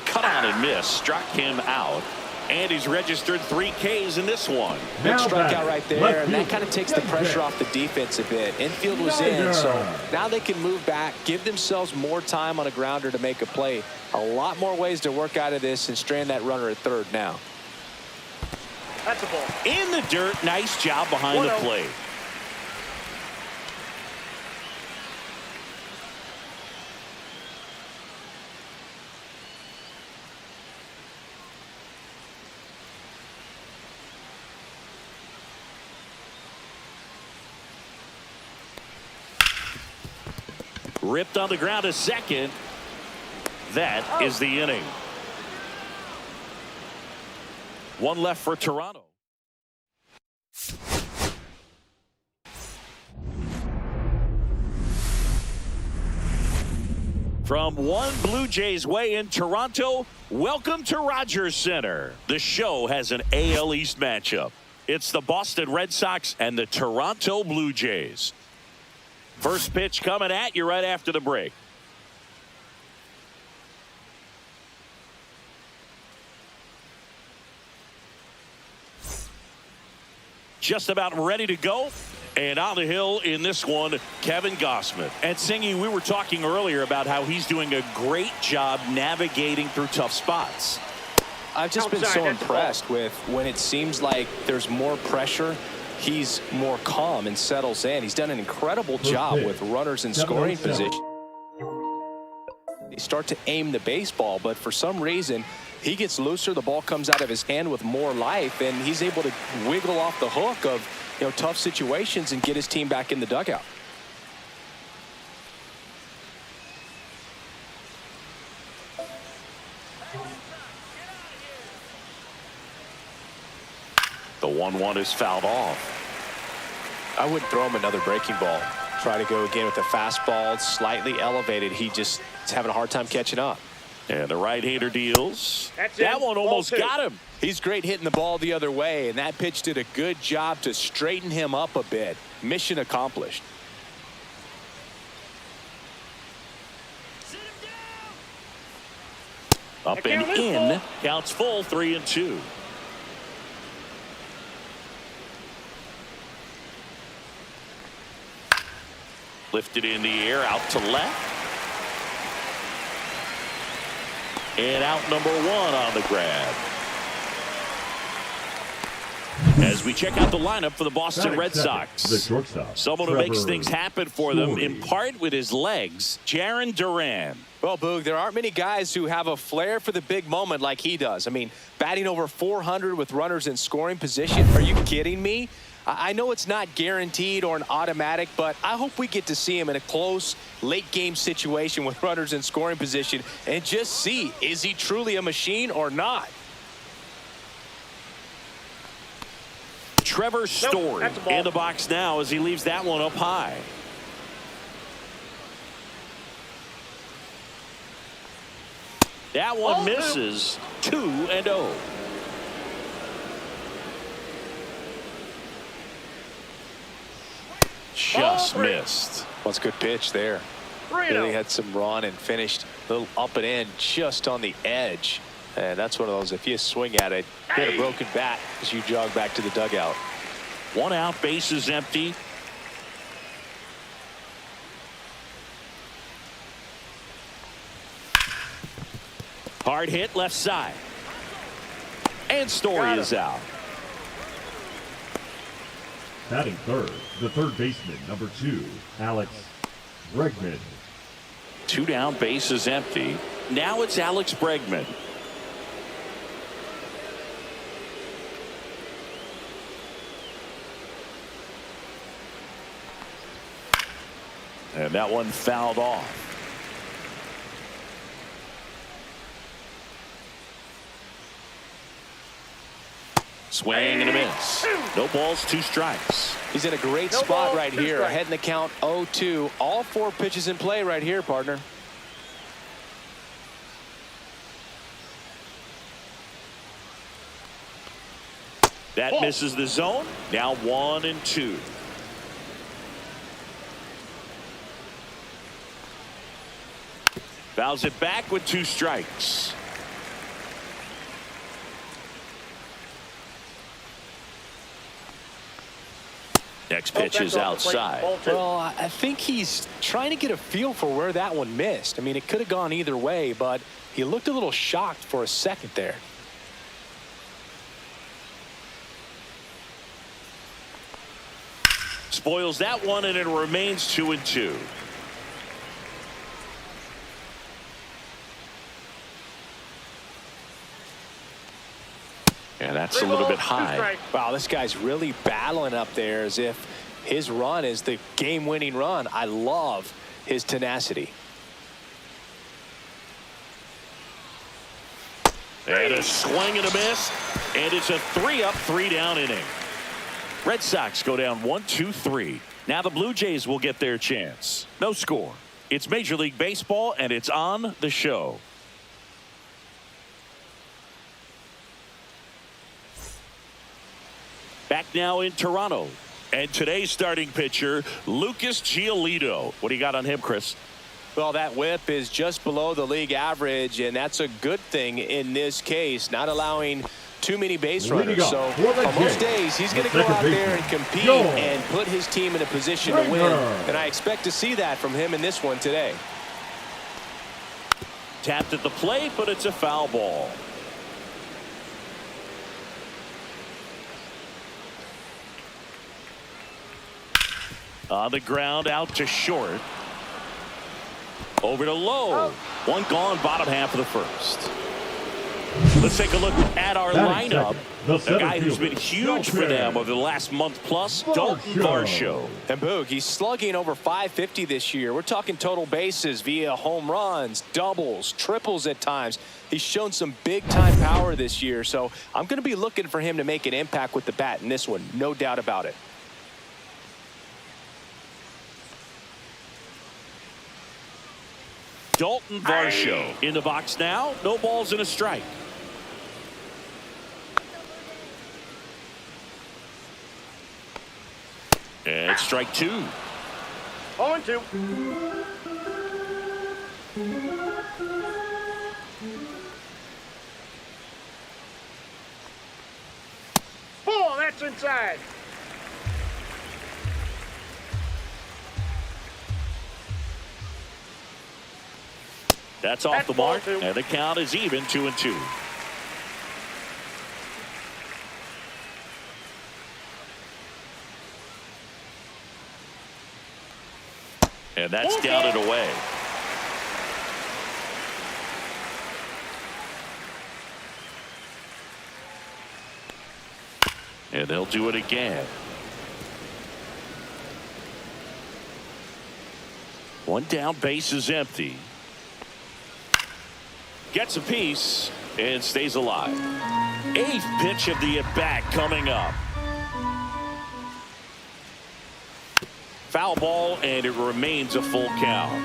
Cut on and miss, struck him out. And he's registered 3 Ks in this one. Big strikeout right there, and that kind of takes the pressure off the defense a bit. Infield was in, so now they can move back, give themselves more time on a grounder to make a play. A lot more ways to work out of this and strand that runner at third now. That's a ball. In the dirt, nice job behind the plate. Ripped on the ground to second. That is the inning. One left for Toronto. From one Blue Jays way in Toronto, welcome to Rogers Center. The show has an AL East matchup. It's the Boston Red Sox and the Toronto Blue Jays. First pitch coming at you right after the break. Just about ready to go. And on the hill in this one, Kevin Gausman. And Singy, we were talking earlier about how he's doing a great job navigating through tough spots. I've just been so impressed with when it seems like there's more pressure, he's more calm and settles in. He's done an incredible job with runners in scoring position. They start to aim the baseball, but for some reason, he gets looser. The ball comes out of his hand with more life, and he's able to wiggle off the hook of tough situations and get his team back in the dugout. The 1-1 is fouled off. I wouldn't throw him another breaking ball. Try to go again with the fastball, slightly elevated. He just is having a hard time catching up. And the right-hander deals. That one almost got him. He's great hitting the ball the other way, and that pitch did a good job to straighten him up a bit. Mission accomplished. Up and in. Counts full, 3-2. Lifted in the air, out to left. And out number 1 on the grab. As we check out the lineup for the Boston Red Sox. The shortstop, someone who makes things happen for them, in part with his legs, Jarren Duran. Well, Boog, there aren't many guys who have a flair for the big moment like he does. I mean, batting over 400 with runners in scoring position. Are you kidding me? I know it's not guaranteed or an automatic, but I hope we get to see him in a close, late-game situation with runners in scoring position and just see, is he truly a machine or not? Trevor Story in the box now as he leaves that one up high. That one misses. 2-0. Just missed. Well, it's a good pitch there. Really had some run and finished a little up and in just on the edge. And that's one of those, if you swing at it, hit a broken bat as you jog back to the dugout. 1 out, bases empty. Hard hit left side. And Story is out. Batting third, the third baseman, number 2, Alex Bregman. 2 down, bases empty. Now it's Alex Bregman. And that one fouled off. Swing and a miss. No balls, 2 strikes. He's in a great spot right here. Ahead in the count 0-2. All 4 pitches in play right here, partner. That misses the zone. Now 1-2. Fouls it back with 2 strikes. Next pitch is outside. Well, I think he's trying to get a feel for where that one missed. I mean, it could have gone either way, but he looked a little shocked for a second there. Spoils that one, and it remains 2-2. And that's a little bit high. Wow, this guy's really battling up there as if his run is the game-winning run. I love his tenacity. And a swing and a miss. And it's a 3-up, 3-down inning. Red Sox go down 1-2-3. Now the Blue Jays will get their chance. No score. It's Major League Baseball, and it's on the show. Back now in Toronto. And today's starting pitcher, Lucas Giolito. What do you got on him, Chris? Well, that whip is just below the league average, and that's a good thing in this case, not allowing too many base runners. So on most days, he's going to go out there and compete and put his team in a position to win. And I expect to see that from him in this one today. Tapped at the plate, but it's a foul ball. On the ground, out to short. Over to low. One gone, bottom half of the first. Let's take a look at our lineup. A guy who's been huge for them over the last month plus, Dalton Varsho. And Boog, he's slugging over 550 this year. We're talking total bases via home runs, doubles, triples at times. He's shown some big-time power this year, so I'm going to be looking for him to make an impact with the bat in this one, no doubt about it. Dalton Varsho in the box now. No balls and a strike. And strike 2. 0-2. Ball, that's inside. That's off the mark, and the count is even 2-2. And that's down and away. And they'll do it again. One down, base is empty. Gets a piece and stays alive. 8th pitch of the at-bat coming up. Foul ball, and it remains a full count.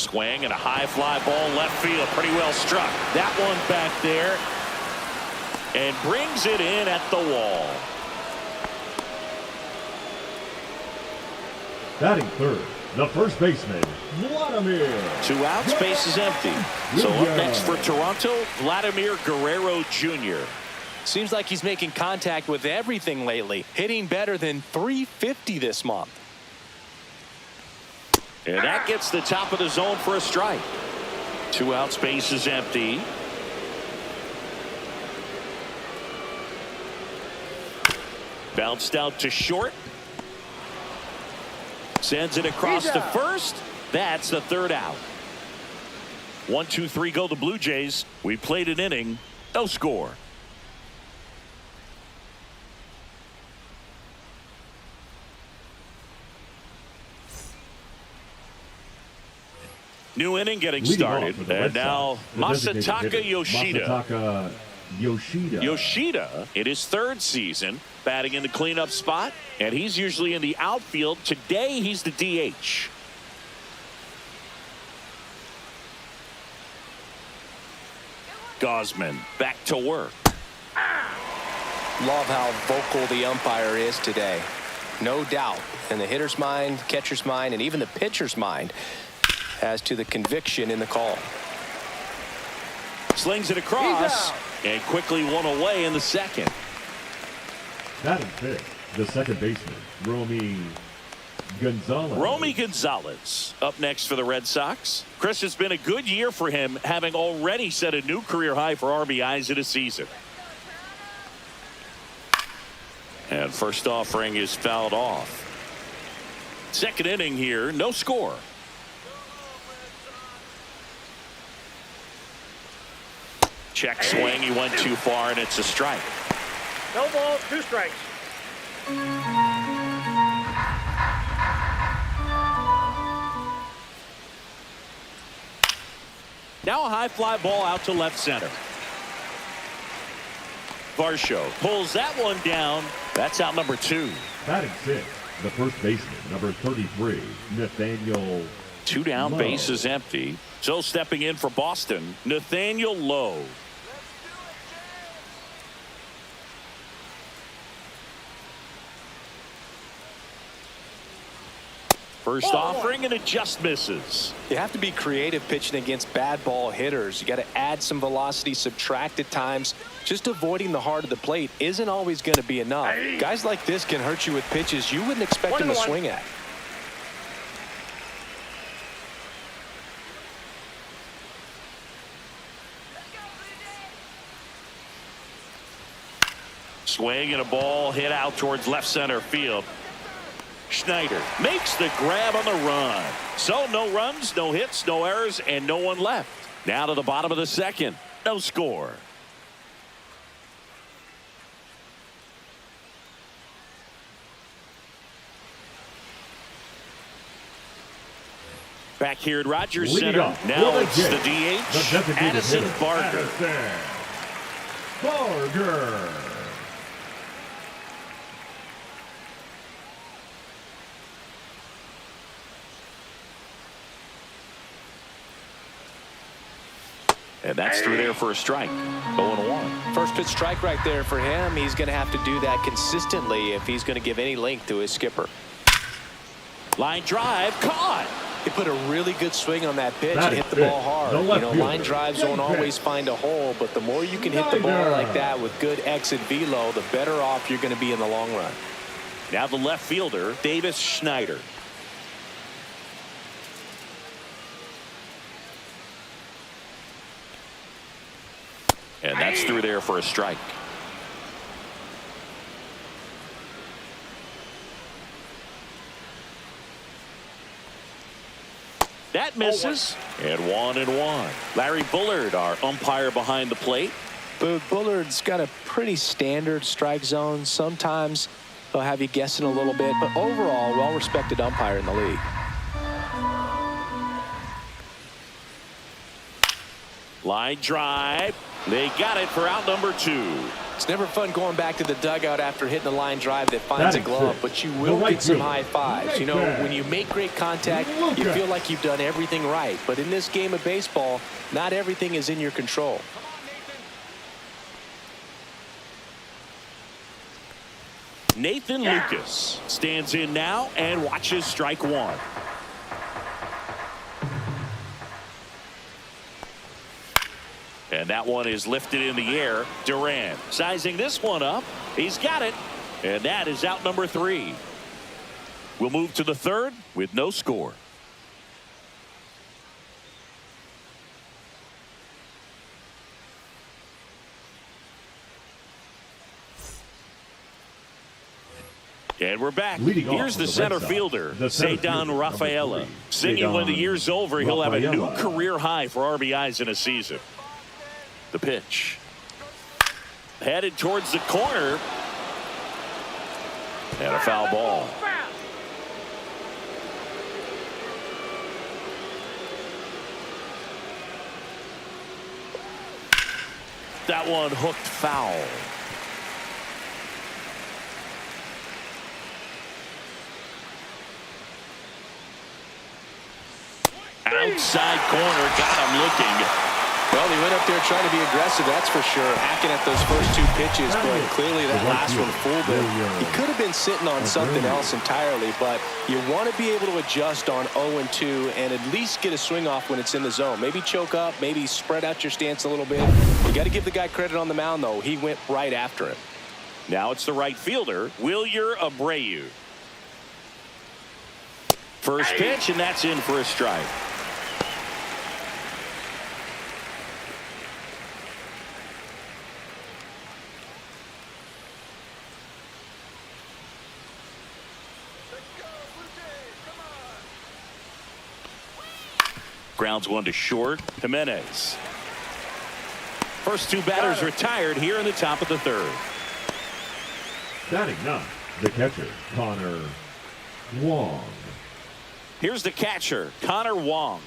swing and a high fly ball left field. Pretty well struck. That one back there. And brings it in at the wall. Batting third, the first baseman, Vladimir. 2 outs, base is empty. So up next for Toronto, Vladimir Guerrero Jr. Seems like he's making contact with everything lately, hitting better than .350 this month. And that gets the top of the zone for a strike. 2 outs, base is empty. Bounced out to short. Sends it across to first. That's the 3rd out. 1, 2, 3 go the Blue Jays. We played an inning. No score. New inning getting started. And now Masataka Yoshida. Masataka Yoshida. Yoshida in his 3rd season batting in the cleanup spot, and he's usually in the outfield. Today he's the DH. Gosman back to work. Love how vocal the umpire is today. No doubt in the hitter's mind, catcher's mind, and even the pitcher's mind as to the conviction in the call. Slings it across and quickly one away in the 2nd. Batting 5th, the second baseman, Romy Gonzalez. Romy Gonzalez up next for the Red Sox. Chris, it's been a good year for him, having already set a new career high for RBIs in a season. And first offering is fouled off. 2nd inning here, no score. Check swing, he went too far, and it's a strike. No ball, 2 strikes. Now a high fly ball out to left center. Varsho pulls that one down. That's out number 2. Batting 6th, the first baseman, number 33, Nathaniel. 2 down, Lowe. base is empty. So stepping in for Boston, Nathaniel Lowe. First offering, and it just misses. You have to be creative pitching against bad ball hitters. You got to add some velocity, subtract at times. Just avoiding the heart of the plate isn't always going to be enough. Guys like this can hurt you with pitches you wouldn't expect them to swing at. Swing and a ball hit out towards left center field. Schneider makes the grab on the run. So no runs, no hits, no errors, and no one left. Now to the bottom of the 2nd. No score. Back here at Rogers Leading Center. off, Now it's Jays, the DH, the designated Addison hitter, Barger. Addison Barger. And that's through there for a strike. 0-1. First pitch strike right there for him. He's going to have to do that consistently if he's going to give any length to his skipper. Line drive, caught. He put a really good swing on that pitch That and is hit the ball it. hard. The You left know, fielder, line drives Bregman. don't always find a hole, but the more you can hit the ball Schneider. like that with good exit velo, the better off you're going to be in the long run. Now the left fielder, Davis Schneider. And that's through there for a strike. That misses. And 1-1. Larry Bullard, our umpire behind the plate. But Bullard's got a pretty standard strike zone. Sometimes they'll have you guessing a little bit, but overall, well-respected umpire in the league. Line drive. They got it for out number 2. It's never fun going back to the dugout after hitting a line drive that finds a glove, but you will get some high fives. You know, when you make great contact, you feel like you've done everything right. But in this game of baseball, not everything is in your control. Nathan Lucas stands in now and watches strike 1. And that one is lifted in the air. Duran sizing this one up. He's got it. And that is out number 3. We'll move to the 3rd with no score. And we're back. Here's the center fielder, Ceddanne Rafaela. Singing when the year's over, he'll have a new career high for RBIs in a season. The pitch. Headed towards the corner. And a foul ball. That one hooked foul. Outside corner, got him looking. Well, he went up there trying to be aggressive, that's for sure, hacking at those first 2 pitches, but clearly that last one fooled him. He could have been sitting on something else entirely, but you want to be able to adjust on 0-2 and at least get a swing off when it's in the zone. Maybe choke up, maybe spread out your stance a little bit. You got to give the guy credit on the mound, though. He went right after him. Now it's the right fielder, Wilyer Abreu. First pitch, and that's in for a strike. Grounds one to short. Jimenez. First 2 batters retired here in the top of the 3rd. Batting 9, the catcher, Connor Wong. Here's the catcher, Connor Wong.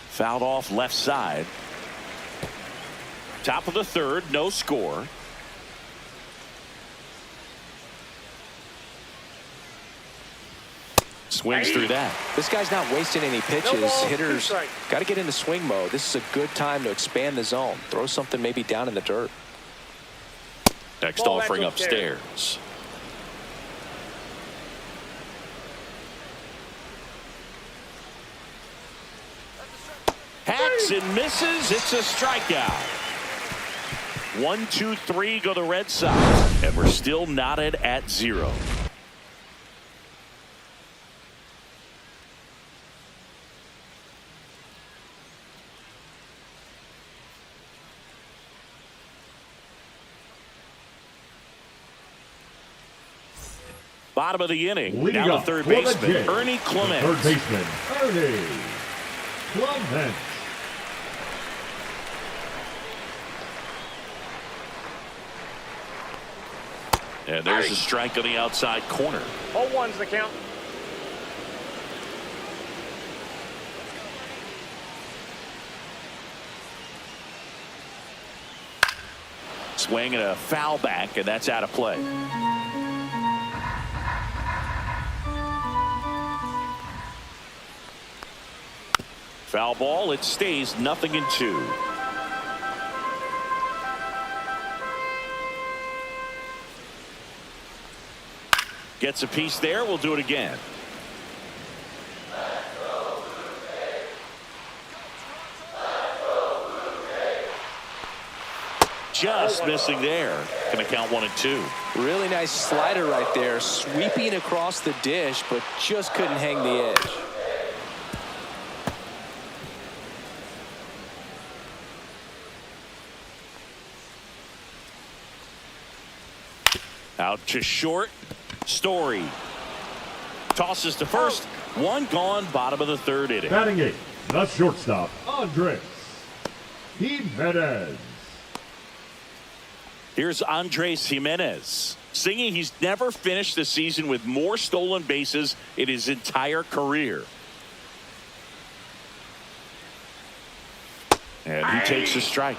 Fouled off left side. Top of the 3rd, no score. Swings through that. This guy's not wasting any pitches. Hitters got to get into swing mode. This is a good time to expand the zone. Throw something maybe down in the dirt. Next offering upstairs. Hacks and misses. It's a strikeout. 1, 2, 3 go the Red Sox, and we're still knotted at 0. Bottom of the inning. Leading now up the 3rd for the baseman, Jays, Ernie Climax. 3rd baseman, Ernie Climax. And there's a strike on the outside corner. 0-1's the count. Swing and a foul back, and that's out of play. Foul ball. It stays 0-2. Gets a piece there. We'll do it again. Just missing there. Going to count 1 and 2. Really nice slider right there. Sweeping across the dish, but just couldn't hang the edge. Out to short. Story tosses to first. 1 gone. Bottom of the 3rd inning. Batting 8, the shortstop, Andres Jimenez. Here's Andres Jimenez. singing he's never finished the season with more stolen bases in his entire career. And he takes a strike.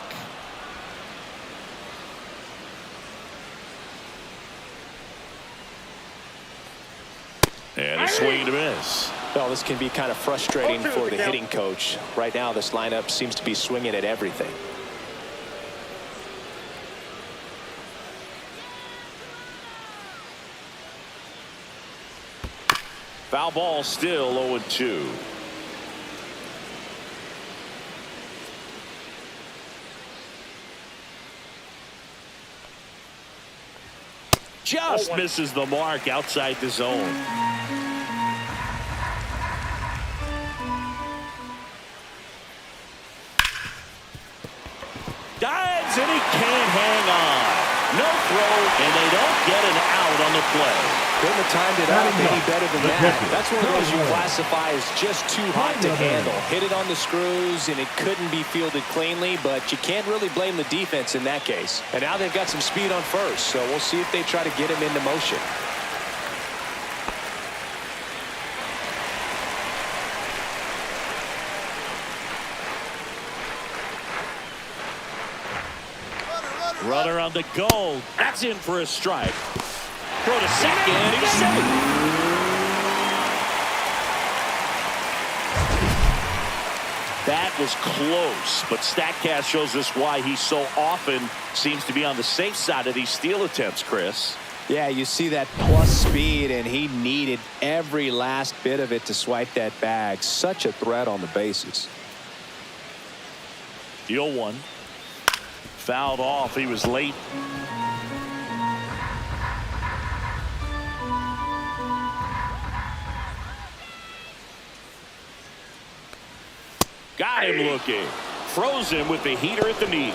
And a swing and a miss. Well, this can be kind of frustrating for the hitting coach. Right now, this lineup seems to be swinging at everything. Foul ball, still 0-2. Just misses the mark outside the zone. Dives and he can't hang on. No throw, and they don't get an out on the play. Couldn't have timed it out any better than that. That's one of those you classify as just too hot to handle. Hit it on the screws, and it couldn't be fielded cleanly, but you can't really blame the defense in that case. And now they've got some speed on first, so we'll see if they try to get him into motion. Runner on the go. That's in for a strike. Throw to second. He's safe. That was close, but StatCast shows us why he so often seems to be on the safe side of these steal attempts, Chris. Yeah, you see that plus speed, and he needed every last bit of it to swipe that bag. Such a threat on the bases. The 0-1. Fouled off. He was late. Got him looking. Froze him with the heater at the knees.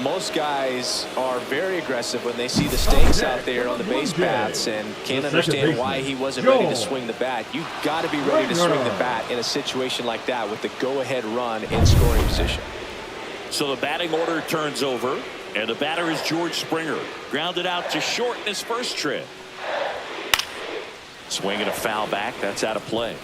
Most guys are very aggressive when they see the stakes out there on the base paths and can't understand why he wasn't ready to swing the bat. You've got to be ready to swing the bat in a situation like that with the go-ahead run in scoring position. So the batting order turns over, and the batter is George Springer. Grounded out to short in his first trip. Swinging a foul back. That's out of play.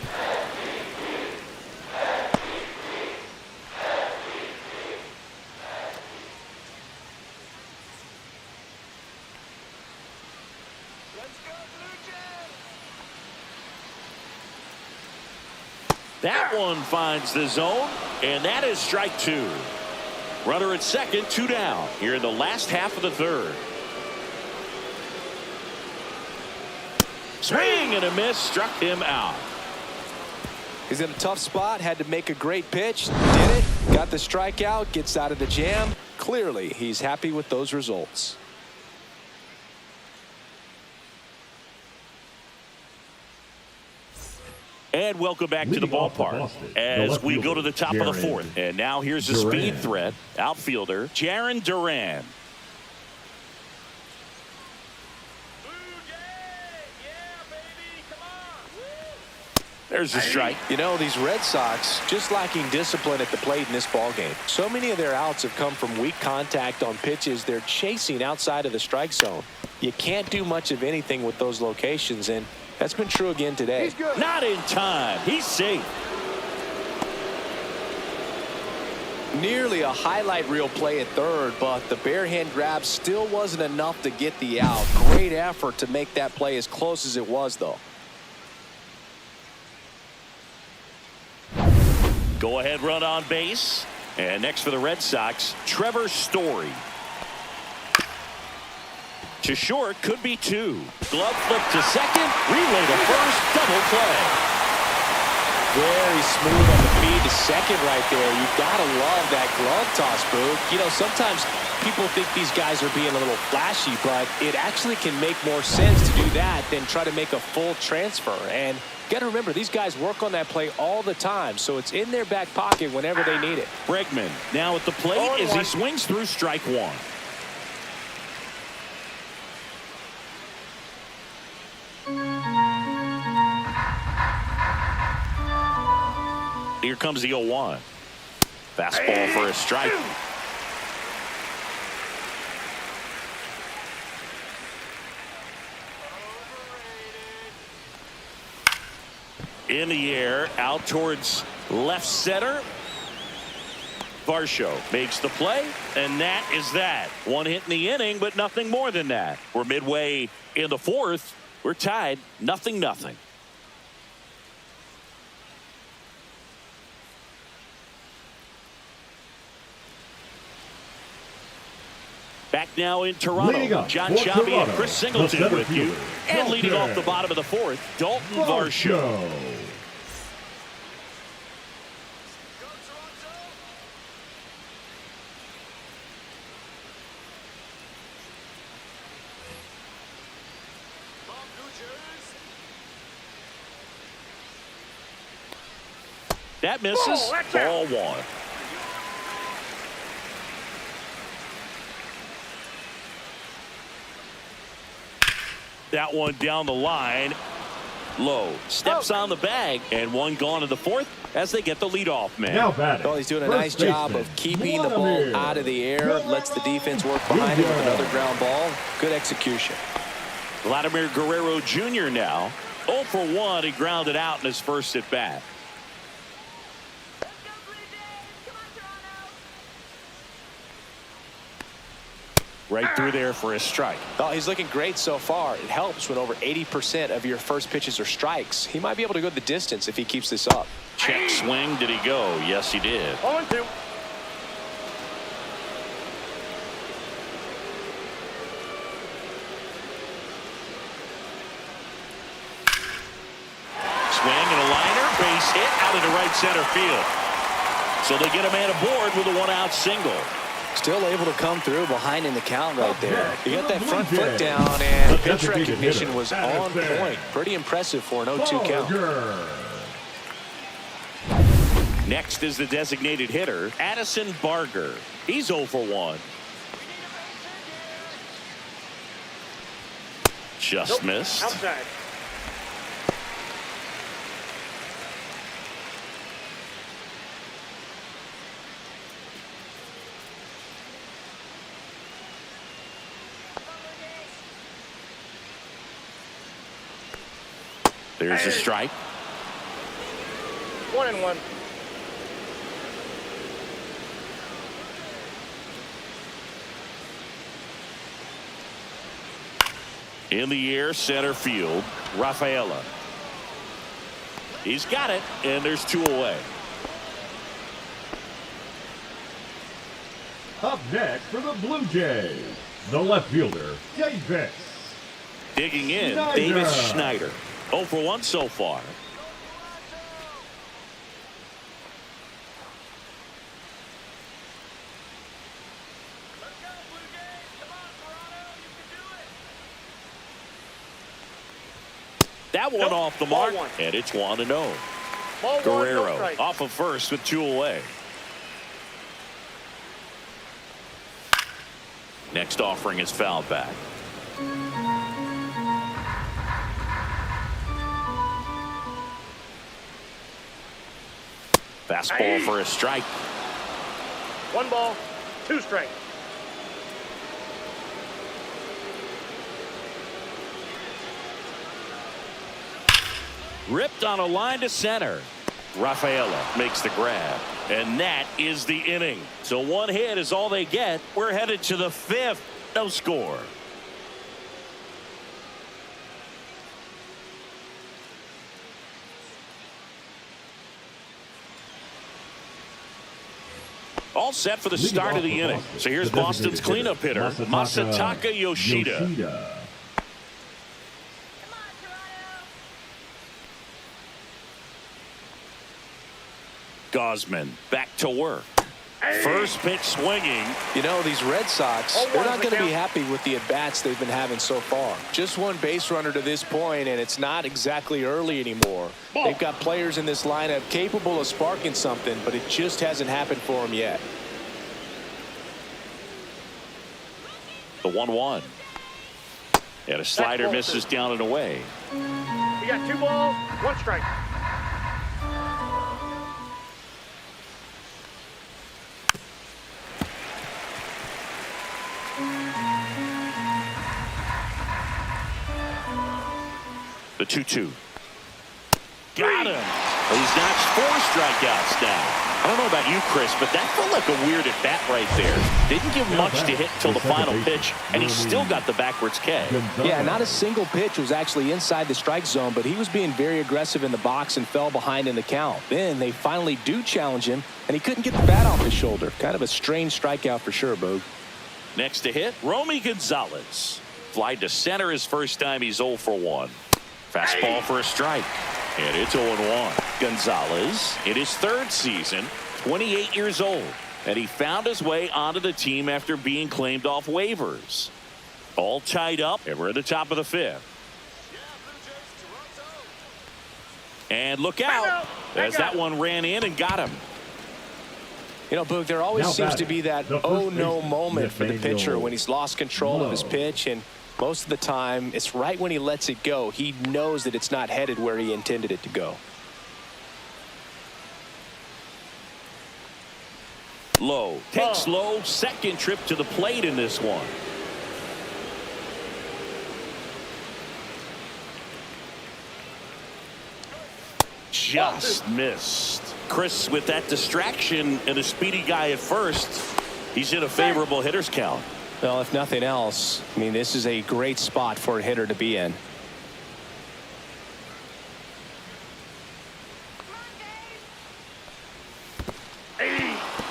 That one finds the zone, and that is strike two. Runner at second, 2 down here in the last half of the third. Swing and a miss, struck him out. He's in a tough spot, had to make a great pitch, did it, got the strikeout, gets out of the jam. Clearly, he's happy with those results. And welcome back to the ballpark as we go to the top of the fourth. And now here's the speed threat, outfielder Jarren Duran. There's the strike. You know, these Red Sox just lacking discipline at the plate in this ballgame. So many of their outs have come from weak contact on pitches they're chasing outside of the strike zone. You can't do much of anything with those locations, and that's been true again today. Not in time. He's safe. Nearly a highlight reel play at third, but the bare hand grab still wasn't enough to get the out. Great effort to make that play as close as it was, though. Go ahead run on base. And next for the Red Sox, Trevor Story. To short, could be 2. Glove flip to second, relay to first, double play. Very smooth on the feed to second right there. You've got to love that glove toss, Boog. You know, sometimes people think these guys are being a little flashy, but it actually can make more sense to do that than try to make a full transfer. And you got to remember, these guys work on that play all the time, so it's in their back pocket whenever they need it. Bregman now at the plate as he swings through strike one. Here comes the 0-1. Fastball for a strike. In the air, out towards left center. Varsho makes the play, and that is that. One hit in the inning, but nothing more than that. We're midway in the fourth. We're tied, 0-0. Back now in Toronto, John Shabby and Chris Singleton with you. And leading off the bottom of the fourth, Dalton Varsho. That misses. Ball one. That one down the line. Low steps on the bag, and one gone in the fourth as they get the leadoff man. Now batting. Well, he's doing a nice job of keeping the ball out of the air. Lets the defense work behind him with another ground ball. Good execution. Vladimir Guerrero Jr. now 0 for 1. He grounded out in his first at bat. Right through there for a strike. Oh, he's looking great so far. It helps when over 80% of your first pitches are strikes. He might be able to go the distance if he keeps this up. Check swing. Did he go? Yes, he did. 0-2. Swing and a liner. Base hit out into right center field. So they get a man aboard with a one-out single. Still able to come through behind in the count right there. He got that front foot down, and pitch recognition was on point. Pretty impressive for an 0-2 count. Next is the designated hitter, Addison Barger. He's 0 for 1. Just missed. Outside. There's a strike. 1-1. In the air, center field, Rafaela. He's got it, and there's 2 away. Up next for the Blue Jays, the left fielder, Davis. Digging in, Schneider. Davis Schneider. 0 for 1 so far. That one off the mark, and it's 1-0. Guerrero off of first with 2 away. Next offering is fouled back. Fastball for a strike. 1 ball, 2 strikes. Ripped on a line to center. Rafaela makes the grab, and that is the inning. So 1 hit is all they get. We're headed to the 5th. No score. All set for the start of the inning. So here's Boston's cleanup hitter, Masataka Yoshida. Gosman back to work. First pitch swinging. You know, these Red Sox, they're not going to be happy with the at-bats they've been having so far. Just 1 base runner to this point, and it's not exactly early anymore. They've got players in this lineup capable of sparking something, but it just hasn't happened for them yet. The 1-1. And a slider misses down and away. You got 2 balls, 1 strike. The 2-2. Got him. He's notched 4 strikeouts now. I don't know about you, Chris, but that felt like a weird at-bat right there. Didn't give much to hit till the final pitch, and he still got the backwards K. Yeah, not a single pitch was actually inside the strike zone, but he was being very aggressive in the box and fell behind in the count. Then they finally do challenge him, and he couldn't get the bat off his shoulder. Kind of a strange strikeout for sure, Boog. Next to hit, Romy Gonzalez. Fly to center his first time. He's 0 for 1. Fastball for a strike. And it's 0-1. Gonzalez in his 3rd season, 28 years old. And he found his way onto the team after being claimed off waivers. All tied up, and we're at the top of the 5th. And look out, as that one ran in and got him. You know, Boog, there always seems to be that oh no moment for the pitcher when he's lost control of his pitch, and most of the time it's right when he lets it go. He knows that it's not headed where he intended it to go. Low takes low, second trip to the plate in this one. Just missed. Chris, with that distraction and a speedy guy at first, he's in a favorable hitter's count. Well, if nothing else, I mean, this is a great spot for a hitter to be in.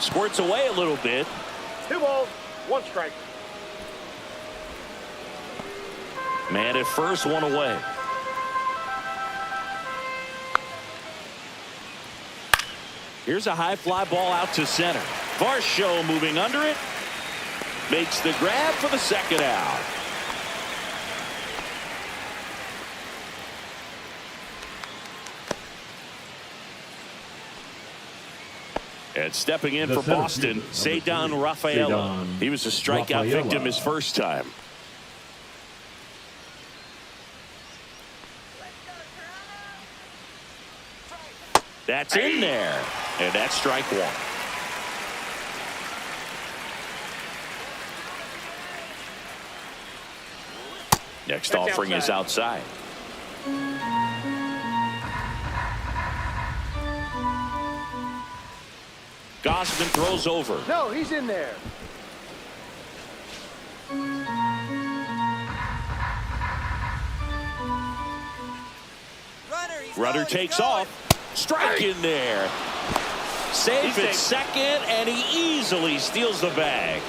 Squirts away a little bit. 2 balls, 1 strike. Man at first, 1 away. Here's a high fly ball out to center. Varsho moving under it. Makes the grab for the second out. And stepping in for Boston, Ceddanne Rafaela. He was a strikeout victim his first time. That's in there. And that's strike 1. Next offering is outside. Gausman throws over. No, he's in there. Runner takes off. Strike in there. Safe at second, and he easily steals the bag.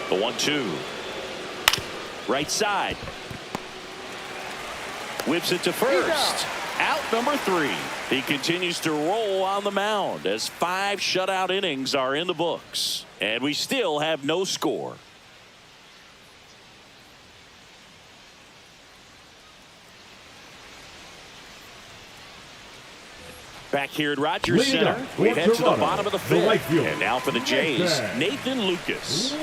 The 1-2. Right side. Whips it to first. Out number 3. He continues to roll on the mound as 5 shutout innings are in the books. And we still have no score. Back here at Rogers Center, we head to the bottom of the 5th. And now for the Jays, Nathan Lucas.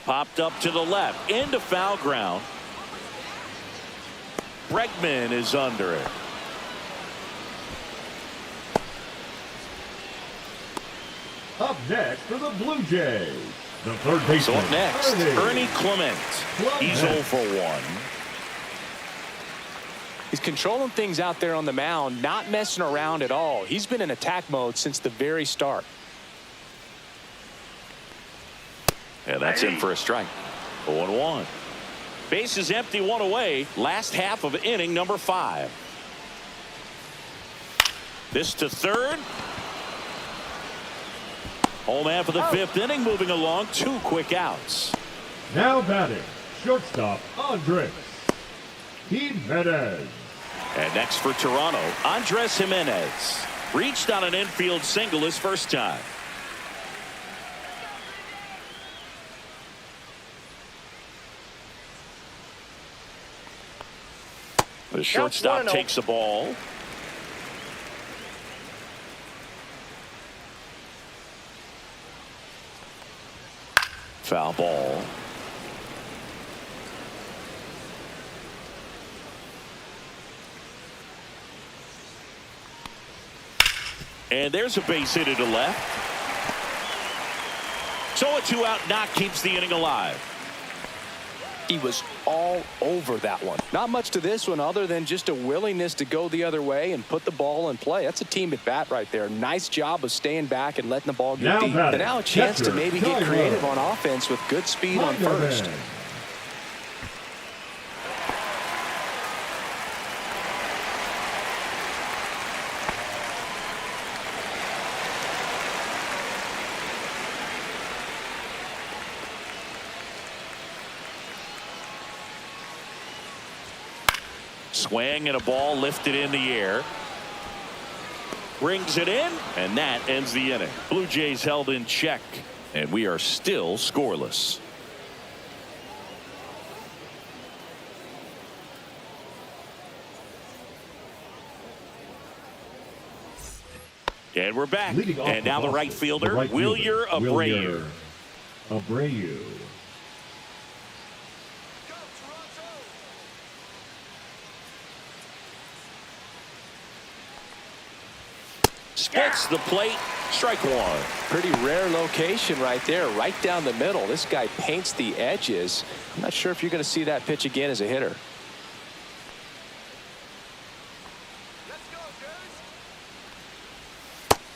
Popped up to the left, into foul ground. Bregman is under it. Up next for the Blue Jays, the third baseman. So up next, Ernie Clement. He's 0 for 1. He's controlling things out there on the mound, not messing around at all. He's been in attack mode since the very start. And that's in for a strike. 0-1. Base is empty, 1 away. Last half of inning number 5. This to third. Home half of the 5th inning, moving along. 2 quick outs. Now batting, shortstop Andres Jimenez. And next for Toronto, Andres Jimenez. Reached on an infield single his first time. The shortstop takes the ball. Foul ball. And there's a base hit to left. So a 2-out knock keeps the inning alive. He was all over that one. Not much to this one other than just a willingness to go the other way and put the ball in play. That's a team at bat right there. Nice job of staying back and letting the ball get deep. And now a chance to maybe get creative on offense with good speed on first. Swing and a ball lifted in the air. Brings it in, and that ends the inning. Blue Jays held in check, and we are still scoreless. And we're back. And now the right fielder, Wilyer Abreu. Splits the plate. Strike one. Pretty rare location right there, right down the middle. This guy paints the edges. I'm not sure if you're going to see that pitch again as a hitter.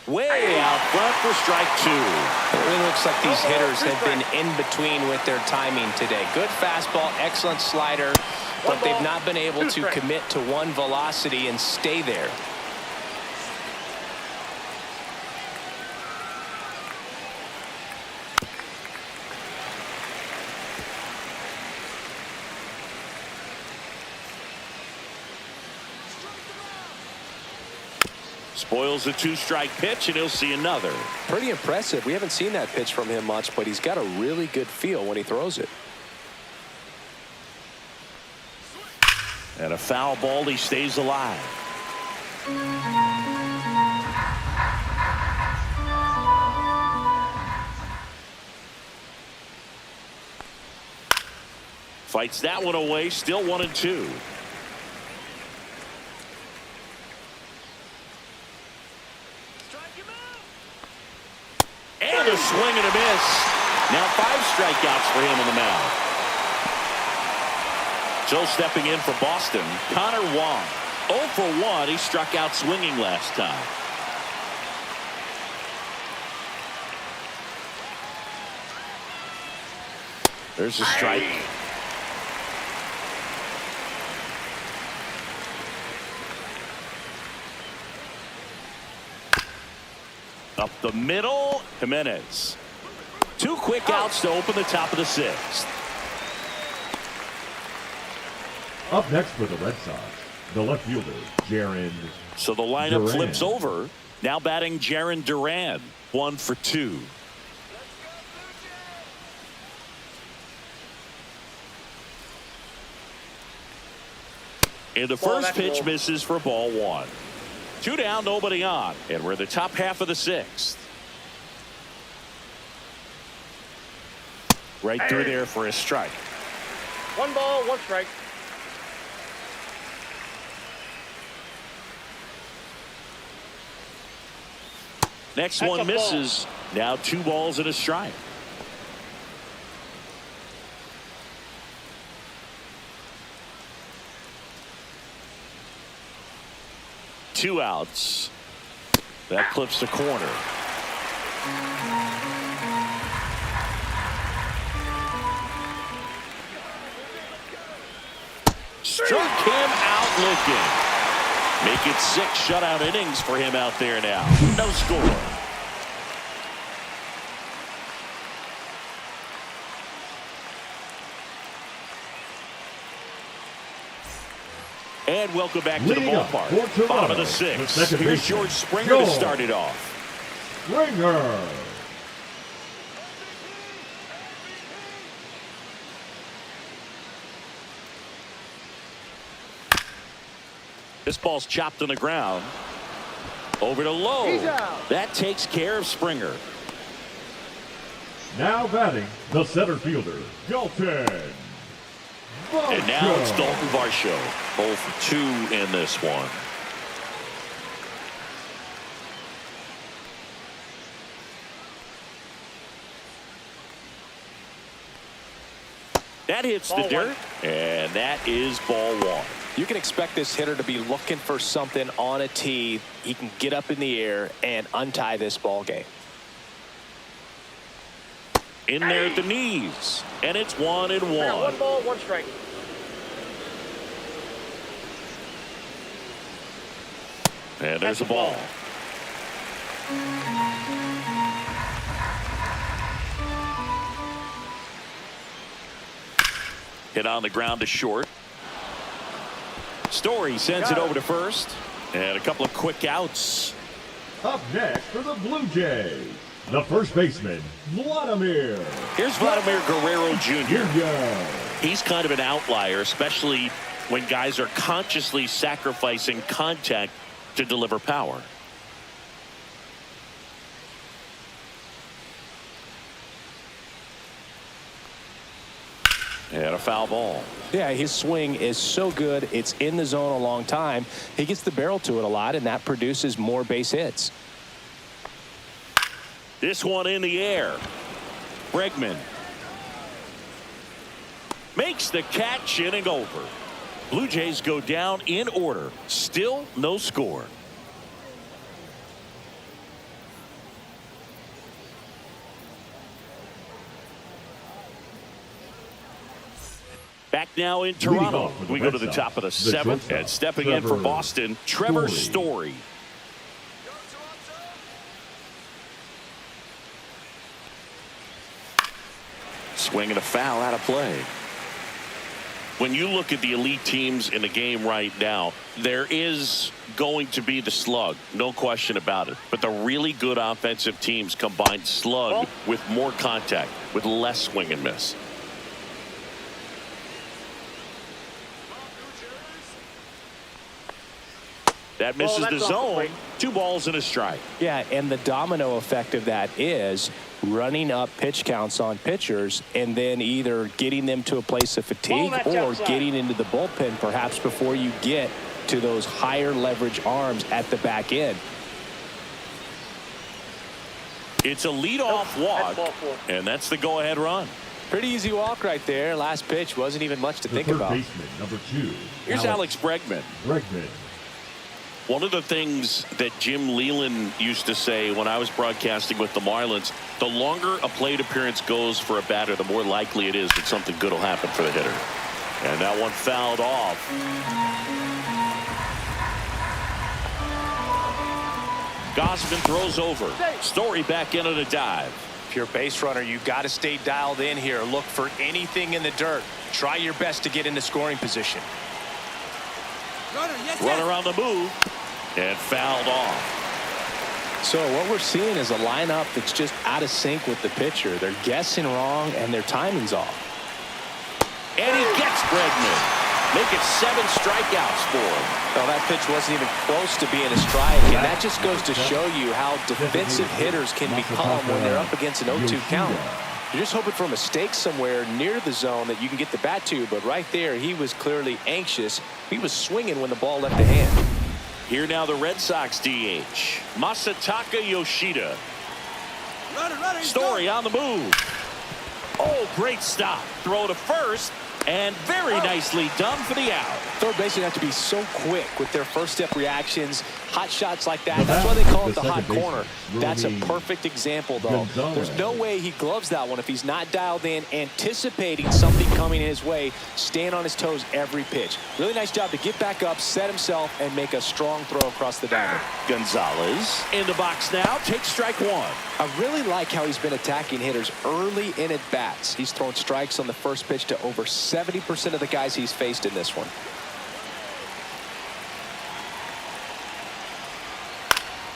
Way out front for strike two. It really looks like these hitters have been in between with their timing today. Good fastball, excellent slider, but they've not been able to commit to one velocity and stay there. Spoils a 2-strike pitch, and he'll see another. Pretty impressive. We haven't seen that pitch from him much, but he's got a really good feel when he throws it. And a foul ball, he stays alive. Fights that one away, still 1-2. And a swing and a miss. Now 5 strikeouts for him on the mound. So stepping in for Boston, Connor Wong. 0 for 1. He struck out swinging last time. There's a strike. Up the middle, Jimenez. 2 quick outs to open the top of the 6th. Up next for the Red Sox, the left fielder, Jarren. So the lineup flips over. Now batting Jarren Duran. 1 for 2. And the first pitch misses for ball 1. 2 down, nobody on. And we're in the top half of the 6th. Right through there for a strike. 1 ball, 1 strike. Next one misses. Now 2 balls and a strike. Two outs. That clips the corner. Struck him out looking. Make it 6 shutout innings for him out there now. No score. And welcome back to the ballpark. Bottom of the 6th. Here's George Springer to start it off. Springer. This ball's chopped on the ground. Over to Lowe. That takes care of Springer. Now batting the center fielder, Dalton. And now it's Dalton Varsho. 0 for 2 in this one. That hits the dirt, and that is ball one. You can expect this hitter to be looking for something on a tee. He can get up in the air and untie this ball game. In there at the knees, and it's 1-1. 1 ball, 1 strike. And there's a ball. Hit on the ground to short. Story sends it over to first. And a couple of quick outs. Up next for the Blue Jays, the first baseman, Vladimir. Here's Vladimir Guerrero Jr. Yeah. He's kind of an outlier, especially when guys are consciously sacrificing contact to deliver power. And a foul ball. Yeah, his swing is so good. It's in the zone a long time. He gets the barrel to it a lot, and that produces more base hits. This one in the air. Bregman makes the catch, inning over. Blue Jays go down in order. Still no score. Back now in Toronto. We go to the top of the 7th, and stepping in for Boston, Trevor Story. Swinging a foul out of play. When you look at the elite teams in the game right now, there is going to be the slug, no question about it. But the really good offensive teams combine slug with more contact, with less swing and miss. That misses the zone. 2 balls and a strike. Yeah, and the domino effect of that is running up pitch counts on pitchers and then either getting them to a place of fatigue or getting into the bullpen perhaps before you get to those higher leverage arms at the back end. It's a leadoff walk, and that's the go-ahead run. Pretty easy walk right there. Last pitch wasn't even much to think about. Baseman, number 2. Here's Alex Bregman. One of the things that Jim Leland used to say when I was broadcasting with the Marlins, the longer a plate appearance goes for a batter, the more likely it is that something good will happen for the hitter. And that one fouled off. Gausman throws over. Story back in on a dive. If you're a base runner, you've got to stay dialed in here. Look for anything in the dirt. Try your best to get into scoring position. Runner on the move and fouled off. So what we're seeing is a lineup that's just out of sync with the pitcher. They're guessing wrong and their timing's off. And he gets Bregman. Make it 7 strikeouts for him. Well, that pitch wasn't even close to being a strike, and that just goes to show you how defensive hitters can become when they're up against an 0-2 count. You're just hoping for a mistake somewhere near the zone that you can get the bat to, but right there, he was clearly anxious. He was swinging when the ball left the hand. Here now the Red Sox DH, Masataka Yoshida. Story on the move. Oh, great stop. Throw to first, and very nicely done for the out. Third basemen have to be so quick with their first step reactions. Hot shots like that. That's why they call it the hot corner. That's a perfect example, though. There's no way he gloves that one if he's not dialed in, anticipating something coming his way, staying on his toes every pitch. Really nice job to get back up, set himself, and make a strong throw across the diamond. Gonzalez in the box now. Takes strike 1. I really like how he's been attacking hitters early in at bats. He's thrown strikes on the first pitch to over 70% of the guys he's faced in this one.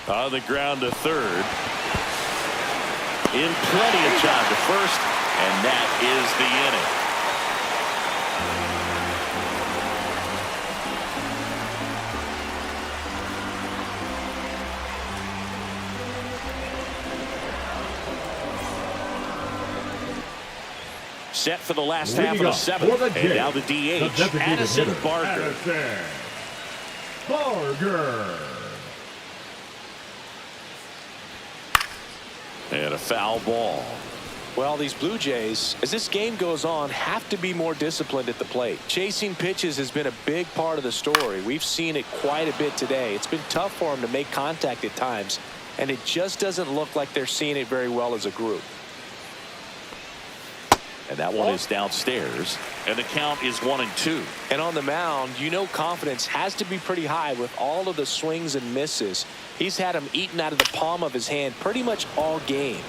On the ground to third. In plenty of time to first, and that is the inning. Set for the last half of the 7th, and now the DH, Addison Barger. And a foul ball. Well, these Blue Jays, as this game goes on, have to be more disciplined at the plate. Chasing pitches has been a big part of the story. We've seen it quite a bit today. It's been tough for them to make contact at times, and it just doesn't look like they're seeing it very well as a group. And that one is downstairs, and the count is 1-2. And on the mound, you know confidence has to be pretty high with all of the swings and misses. He's had them eaten out of the palm of his hand pretty much all game.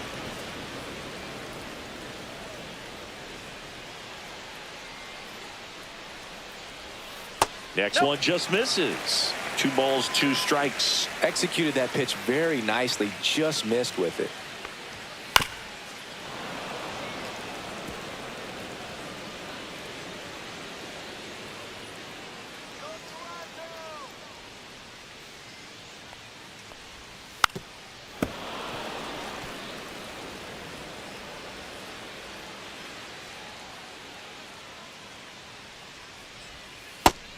Next one just misses. 2 balls, 2 strikes. Executed that pitch very nicely, just missed with it.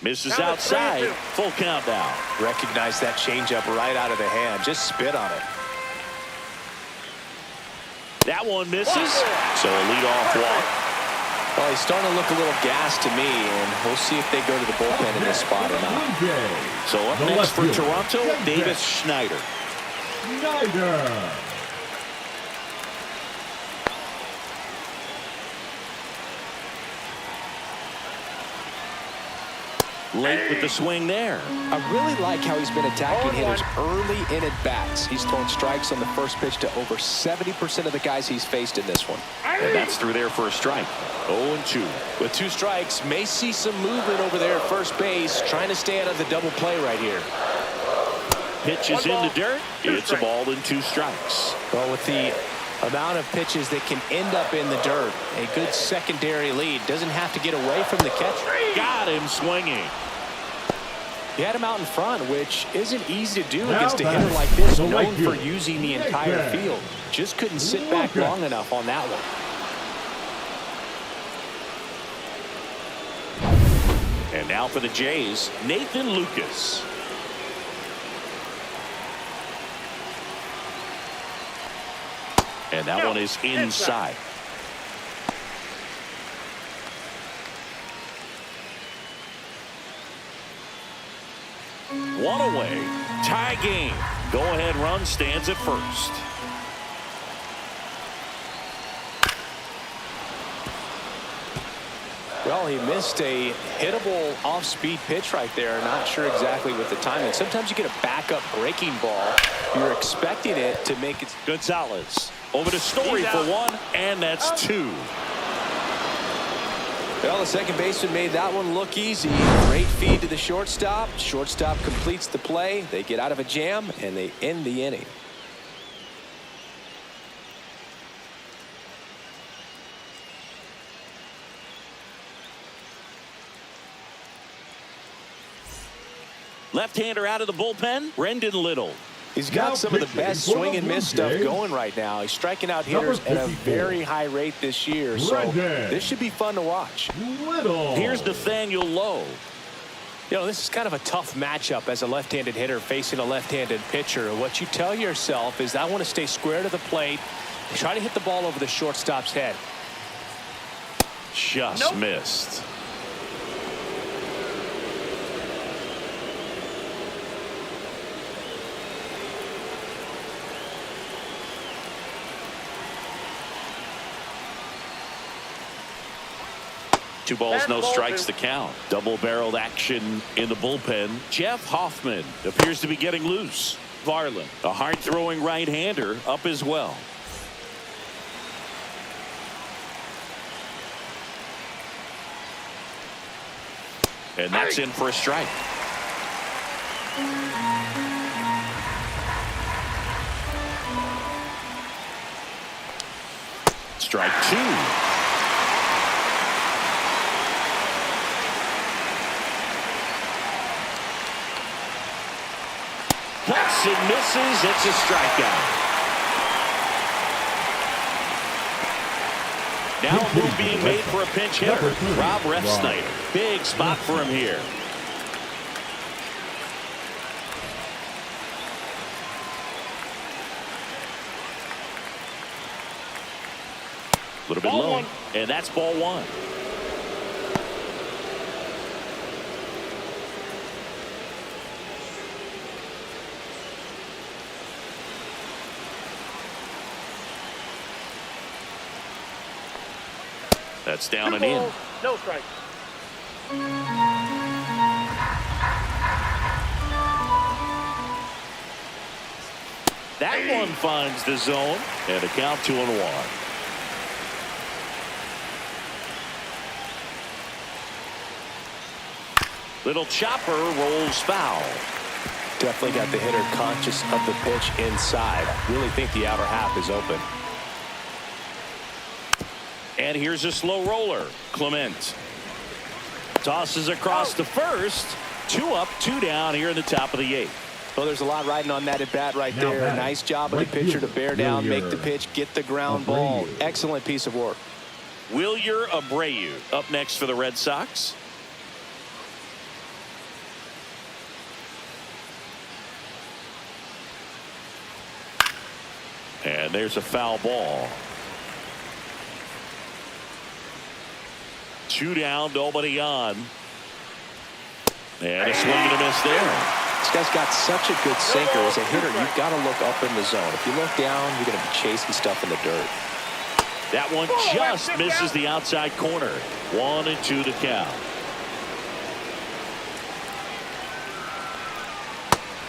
Misses outside. Full count now. Recognize that changeup right out of the hand. Just spit on it. That one misses. So a leadoff walk. Well, he's starting to look a little gassed to me, and we'll see if they go to the bullpen in this spot or not. So up next for Toronto, Davis Schneider. Late with the swing there. I really like how he's been attacking hitters early in at bats. He's thrown strikes on the first pitch to over 70% of the guys he's faced in this one. And that's through there for a strike. 0-2. With 2 strikes, may see some movement over there at first base, trying to stay out of the double play right here. Pitch is in the dirt. It's a ball and 2 strikes. Well, with the amount of pitches that can end up in the dirt, a good secondary lead. Doesn't have to get away from the catcher. Got him swinging. He had him out in front, which isn't easy to do against a hitter like this, known for using the entire field. Just couldn't sit back long enough on that one. And now for the Jays, Nathan Lucas. And that one is inside. One away. Tie game. Go-ahead run stands at first. Well, he missed a hittable off-speed pitch right there. Not sure exactly with the timing. Sometimes you get a backup breaking ball. You're expecting it to make it. Gonzalez over to Story for 1, and that's 2. Well, the second baseman made that one look easy. Great feed to the shortstop. Shortstop completes the play. They get out of a jam, and they end the inning. Left-hander out of the bullpen, Brendan Little. He's got some of the best swing and miss stuff going right now. He's striking out hitters at a very high rate this year, so this should be fun to watch. Here's Nathaniel Lowe. You know, this is kind of a tough matchup as a left-handed hitter facing a left-handed pitcher. What you tell yourself is I want to stay square to the plate, try to hit the ball over the shortstop's head. Just missed. Two balls, no strikes to count. Double-barreled action in the bullpen. Jeff Hoffman appears to be getting loose. Varland, a hard-throwing right-hander, up as well. And that's in for a strike. Strike 2. Cuts and misses. It's a strikeout. Now a move being made for a pinch hitter. Rob Refsnyder. Big spot for him here. little bit low. And that's ball one. That's down and in. No strike. That one finds the zone, and a count 2-1. Little chopper rolls foul. Definitely got the hitter conscious of the pitch inside. Really think the outer half is open. And here's a slow roller. Clement tosses across to first. 2 up, 2 down here in the top of the 8th. Well, there's a lot riding on that at bat right there. Nice job of the pitcher to bear down, make the pitch, get the ground ball. Excellent piece of work. Wilyer Abreu up next for the Red Sox. And there's a foul ball. 2 down, nobody on. And a swing and a miss there. This guy's got such a good sinker. As a hitter, you've got to look up in the zone. If you look down, you're going to be chasing stuff in the dirt. That one just misses the outside corner. 1-2 the count.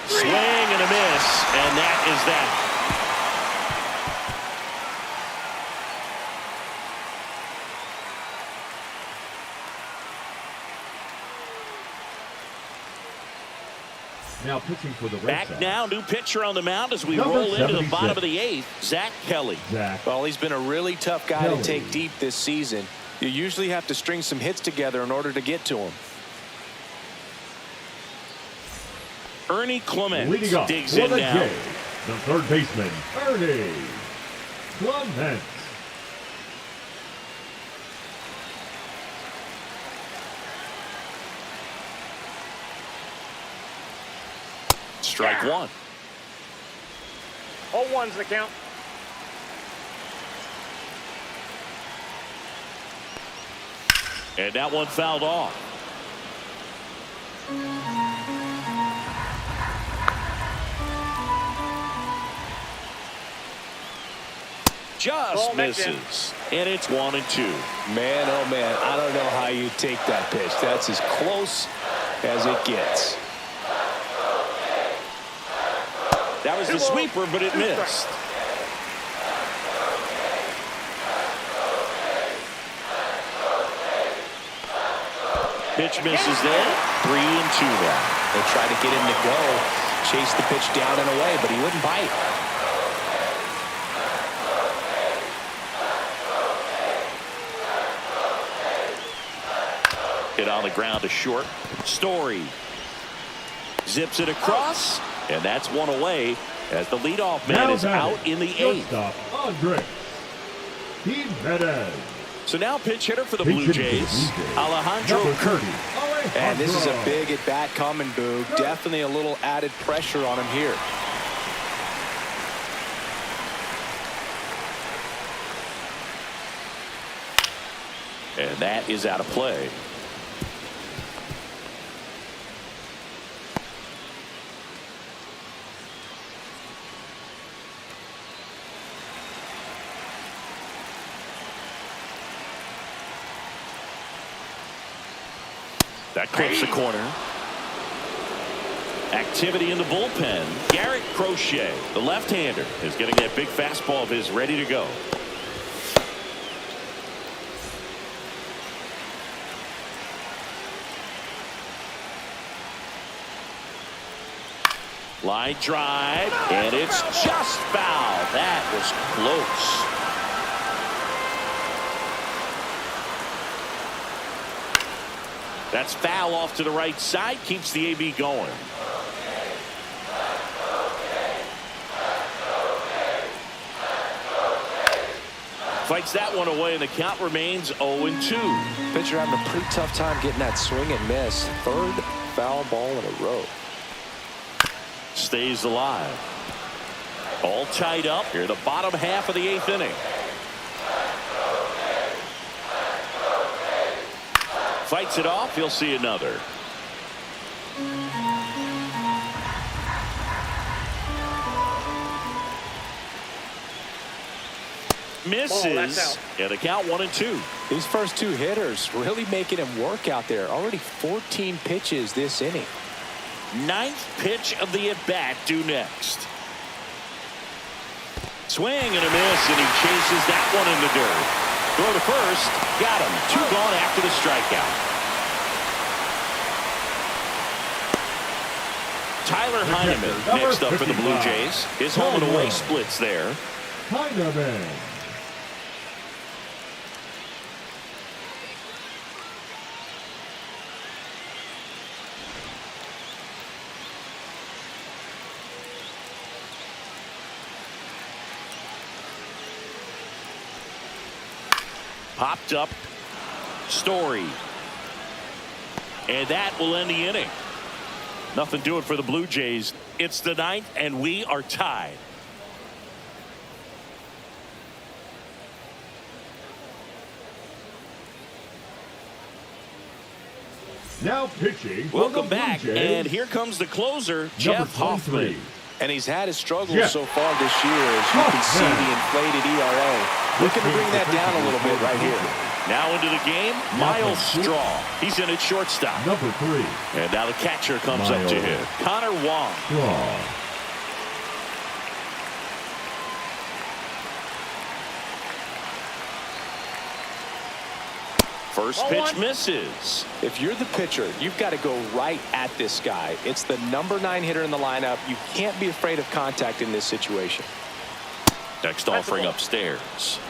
Swing and a miss, and that is that. Now pitching for the Red Back Sox. Now, new pitcher on the mound as we Number roll into the 76. bottom of the 8th, Zach Kelly. Well, he's been a really tough guy to take deep this season. You usually have to string some hits together in order to get to him. Ernie Clement Leading up digs for in the now. Jays, the third baseman, Ernie Clement. Strike one. 0-1's the count. And that one fouled off. Just misses. And it's 1-2. Man, oh man, I don't know how you take that pitch. That's as close as it gets. That was the sweeper, but it missed. Pitch misses there. 3-2 now. They tried to get him to go, chase the pitch down and away, but he wouldn't bite. Hit on the ground to short. Story zips it across, and that's one away as the leadoff man is out in the 8th. So now pitch hitter for the Blue Jays, Alejandro Kirk. And this is a big at bat coming, Boog. Definitely a little added pressure on him here. And that is out of play. That clips the corner. Activity in the bullpen. Garrett Crochet, the left-hander, is getting that big fastball of his ready to go. Line drive, and it's just foul. That was close. That's foul off to the right side, keeps the AB going. Fights that one away, and the count remains 0-2. Pitcher having a pretty tough time getting that swing and miss. Third foul ball in a row. Stays alive. All tied up here in the bottom half of the 8th inning. fights it off. He'll see another. Misses. And the count 1-2. These first two hitters really making him work out there. Already 14 pitches this inning. 9th pitch of the at-bat due next. Swing and a miss, and he chases that one in the dirt. Throw to first. Got him. 2 gone after the strikeout. Tyler Heineman next up for the Blue Jays. His home and away splits there. Heineman. Popped up. Story. And that will end the inning. Nothing doing for the Blue Jays. It's the 9th, and we are tied. Now pitching. Welcome back, and here comes the closer, Jeff Hoffman. And he's had his struggles so far this year, as you can see the inflated ERA. Looking to bring that down a little bit right here. Now into the game, Miles Straw. He's in at shortstop. Number 3. And now the catcher comes up to him. Connor Wong. First pitch misses. If you're the pitcher, you've got to go right at this guy. It's the number 9 hitter in the lineup. You can't be afraid of contact in this situation. Next offering upstairs.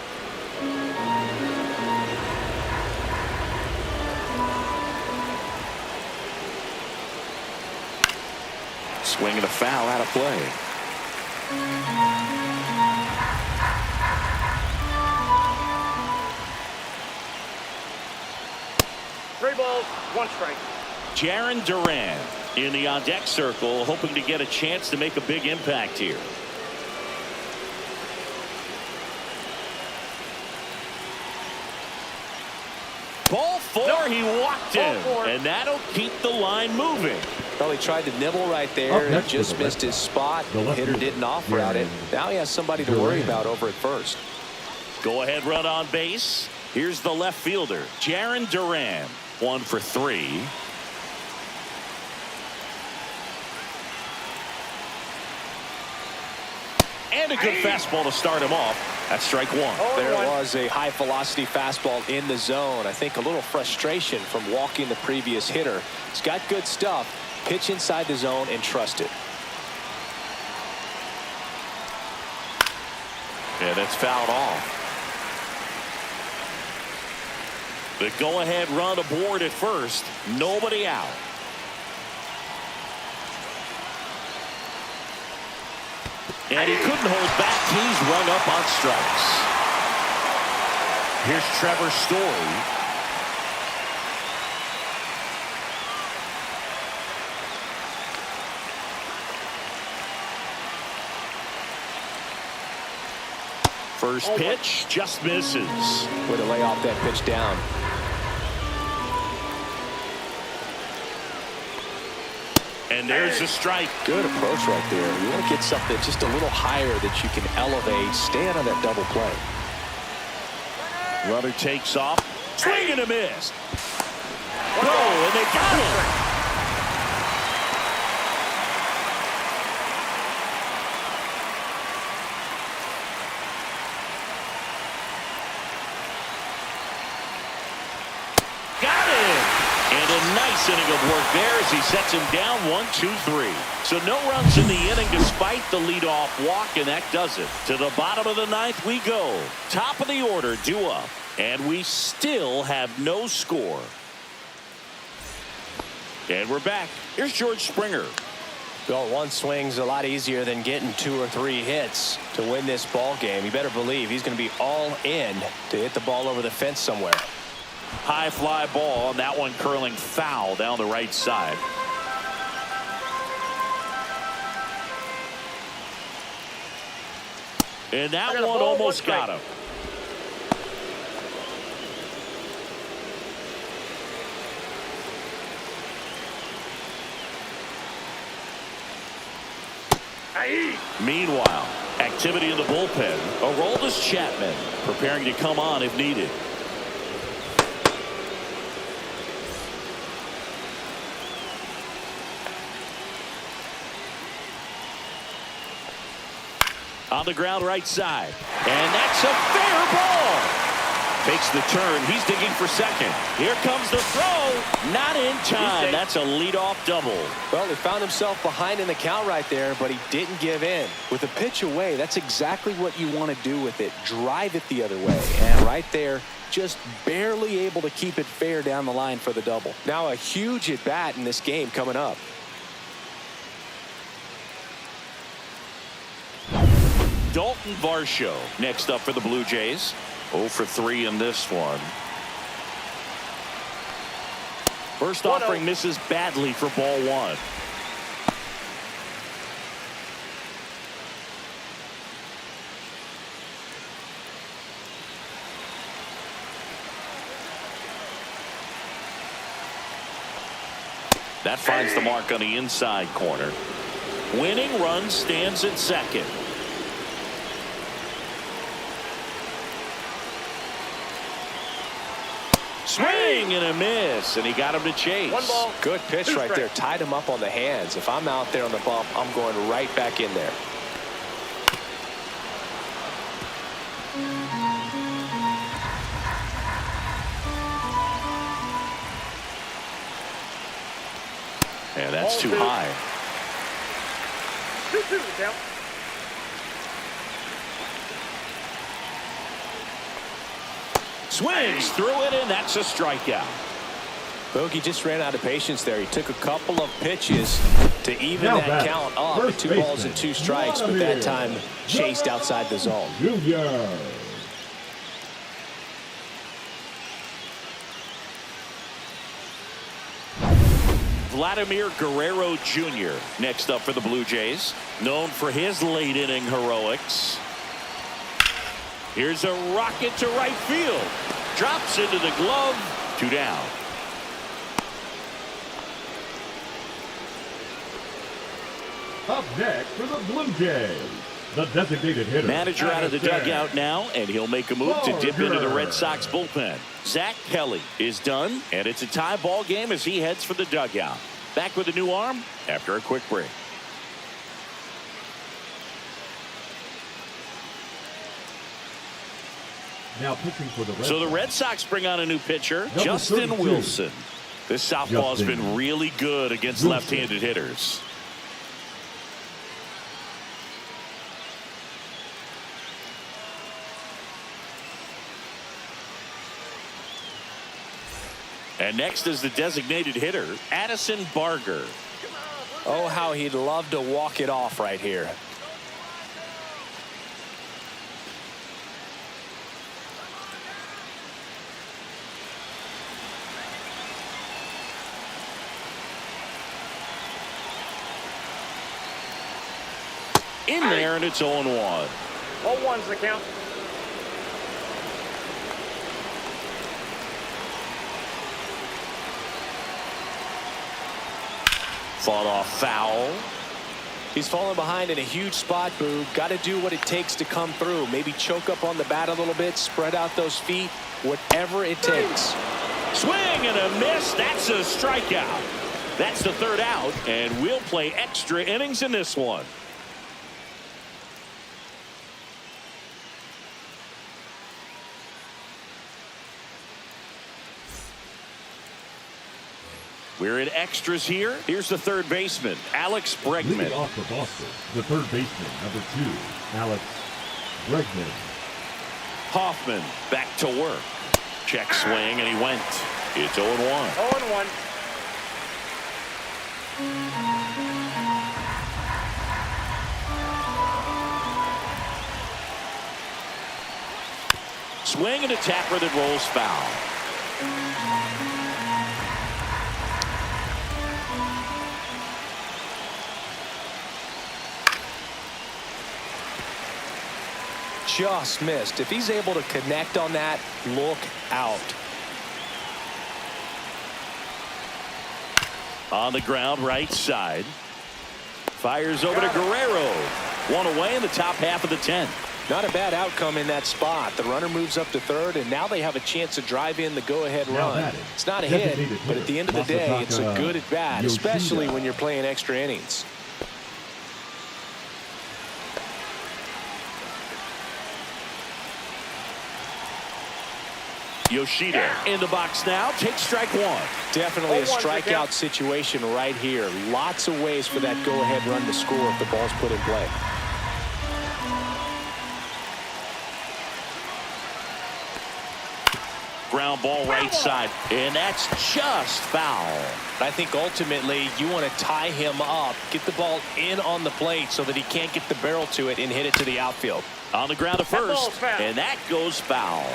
Swing and a foul out of play. 3 balls, 1 strike. Jarren Duran in the on-deck circle, hoping to get a chance to make a big impact here. Ball 4, he walked him, and that'll keep the line moving. Well, he tried to nibble right there and just missed his spot. The hitter didn't off-route it. Now he has somebody to worry about over at first. Go ahead run on base. Here's the left fielder, Jarren Duran. 1 for 3. And a good fastball to start him off. That's strike 1. There was a high velocity fastball in the zone. I think a little frustration from walking the previous hitter. He's got good stuff. Pitch inside the zone and trust it. And it's fouled off. The go-ahead run aboard at first. Nobody out. And he couldn't hold back. He's rung up on strikes. Here's Trevor Story. First pitch just misses. Way to lay off that pitch down. And there's a strike. Good approach right there. You want to get something just a little higher that you can elevate. Stay out of that double play. Runner takes off. Swing and a miss. Go, and they got him. Nice inning of work there as he sets him down 1-2-3. So no runs in the inning despite the leadoff walk, and that does it. To the bottom of the 9th we go. Top of the order due up, and we still have no score. And we're back. Here's George Springer. Well, 1 swing's a lot easier than getting 2 or 3 hits to win this ball game. You better believe he's going to be all in to hit the ball over the fence somewhere. High fly ball, and that one curling foul down the right side. And that one almost got him. Meanwhile, activity in the bullpen. Aroldis Chapman preparing to come on if needed. On the ground right side. And that's a fair ball. Takes the turn. He's digging for second. Here comes the throw. Not in time. That's a leadoff double. Well, he found himself behind in the count right there, but he didn't give in. With a pitch away, that's exactly what you want to do with it. Drive it the other way. And right there, just barely able to keep it fair down the line for the double. Now a huge at bat in this game coming up. Dalton Varsho next up for the Blue Jays. 0 for 3 in this one. First offering misses badly for ball 1. That finds the mark on the inside corner. Winning run stands at second. Swing and a miss, and he got him to chase. 1 ball. Good pitch right there. Tied him up on the hands. If I'm out there on the bump, I'm going right back in there. And that's too high. 2-2 count. Swings through it, and that's a strikeout. Bogey just ran out of patience there. He took a couple of pitches to even Now that back, count up. first 2 baseman, balls and 2 strikes, but that time chased outside the zone. Junior. Vladimir Guerrero Jr. next up for the Blue Jays. Known for his late inning heroics. Here's a rocket to right field. Drops into the glove. 2 down. Up next for the Blue Jays, the designated hitter. Manager out of the dugout now, and he'll make a move to dip into the Red Sox bullpen. Zach Kelly is done, and it's a tie ball game as he heads for the dugout. Back with a new arm after a quick break. Now pitching for the Red So the Sox. Red Sox bring on a new pitcher, Number Justin 32. Wilson. This southpaw's Justin been really good against Wilson. left-handed hitters. And next is the designated hitter, Addison Barger. Oh, how he'd love to walk it off right here. In there, and it's 0-1. All 1's the count. Fought off foul. He's fallen behind in a huge spot, Boo. Got to do what it takes to come through. Maybe choke up on the bat a little bit, spread out those feet, whatever it takes. Swing and a miss. That's a strikeout. That's the 3rd out, and we'll play extra innings in this one. We're in extras here. Here's the 3rd baseman, Alex Bregman. Leading off for Boston, the 3rd baseman, number 2, Alex Bregman. Hoffman back to work. Check swing, and he went. It's 0-1. 0-1. Swing and a tapper that rolls foul. Just missed. If he's able to connect on that, look out. On the ground right side. Fires over to Guerrero. One away in the top half of the 10th. Not a bad outcome in that spot. The runner moves up to third, and now they have a chance to drive in the go-ahead run. It's not a hit, but at the end of the day, it's a good at bat, especially when you're playing extra innings. Yoshida in the box now. Takes strike one. Definitely a strikeout situation right here. Lots of ways for that go-ahead run to score if the ball's put in play. Ground ball right side, and that's just foul. I think ultimately you want to tie him up, get the ball in on the plate so that he can't get the barrel to it and hit it to the outfield. On the ground to first, and that goes foul.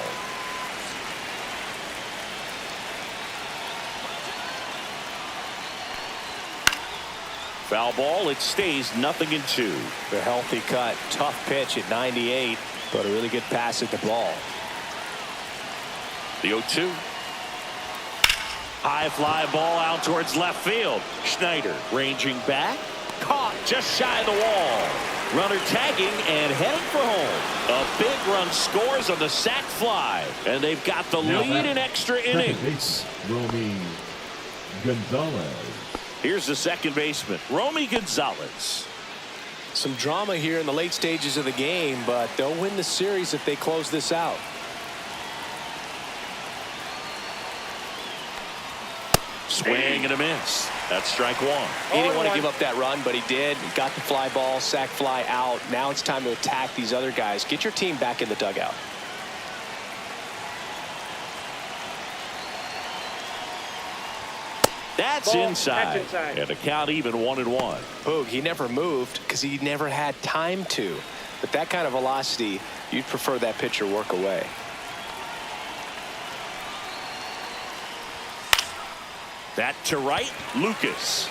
Foul ball, it stays 0-2. A healthy cut, tough pitch at 98, but a really good pass at the ball. The 0-2. High fly ball out towards left field. Schneider ranging back. Caught just shy of the wall. Runner tagging and heading for home. A big run scores on the sac fly. And they've got the lead in extra innings. Romy Gonzalez. Here's the second baseman, Romy Gonzalez. Some drama here in the late stages of the game, but they'll win the series if they close this out. Swing and a miss. That's strike one. He didn't want to give up that run, but he did. He got the fly ball, sac fly out. Now it's time to attack these other guys. Get your team back in the dugout. That's inside. And the count even 1-1. Boog, he never moved because he never had time to. But that kind of velocity, you'd prefer that pitcher work away. That to right, Lucas.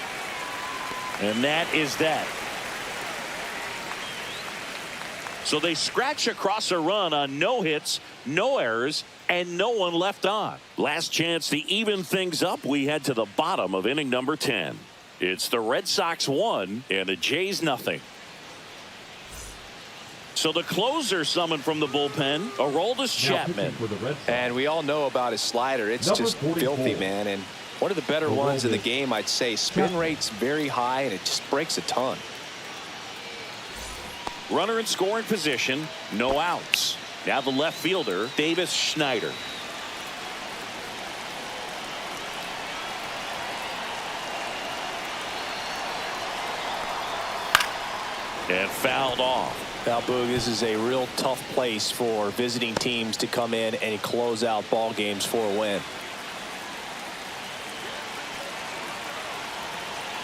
And that is that. So they scratch across a run on no hits, no errors, and no one left on. Last chance to even things up. We head to the bottom of inning number 10. It's the Red Sox 1 and the Jays 0. So the closer summoned from the bullpen, Aroldis Chapman. And we all know about his slider. It's just filthy, man. And one of the better ones in the game, I'd say. Spin rate's very high, and it just breaks a ton. Runner in scoring position, no outs. Now the left fielder, Davis Schneider. And fouled off. Now, Boog, this is a real tough place for visiting teams to come in and close out ball games for a win.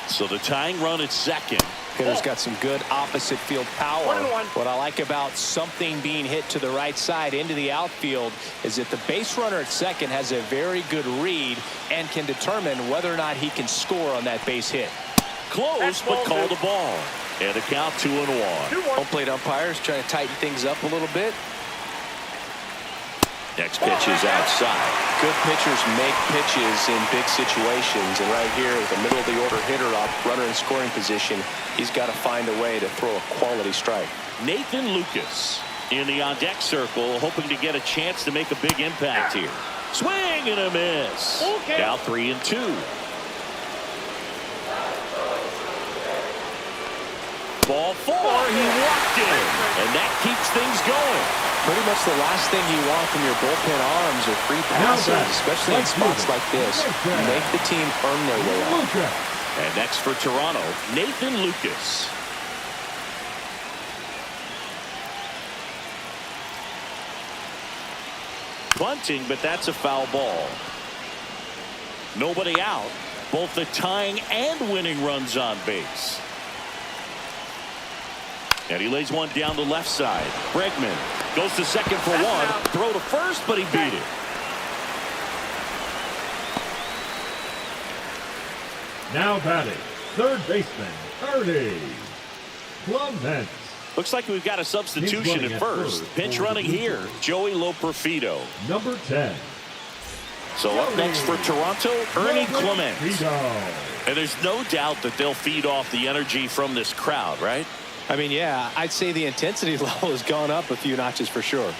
So the tying run at second. Hitter's got some good opposite field power. 1-1. What I like about something being hit to the right side into the outfield is that the base runner at second has a very good read and can determine whether or not he can score on that base hit. Close, but called the ball. And the count 2-1. Home plate umpires trying to tighten things up a little bit. Next pitch is outside. Good pitchers make pitches in big situations, and right here with a middle of the order hitter up, runner in scoring position, he's got to find a way to throw a quality strike. Nathan Lucas in the on deck circle, hoping to get a chance to make a big impact here. Swing and a miss. Now 3-2. Ball 4, he walked in, and that keeps things going. Pretty much the last thing you want from your bullpen arms are free passes, especially in spots like this. Make the team earn their way out. And next for Toronto, Nathan Lucas. Bunting, but that's a foul ball. Nobody out. Both the tying and winning runs on base. And he lays one down the left side. Bregman goes to second for one. Throw to first, but he beat it. Now batting, third baseman, Ernie Climax. Looks like we've got a substitution at first. Pinch running here, Joey Loperfido. Number 10. So up next for Toronto, Ernie Climax. And there's no doubt that they'll feed off the energy from this crowd, right? I mean, yeah, I'd say the intensity level has gone up a few notches for sure.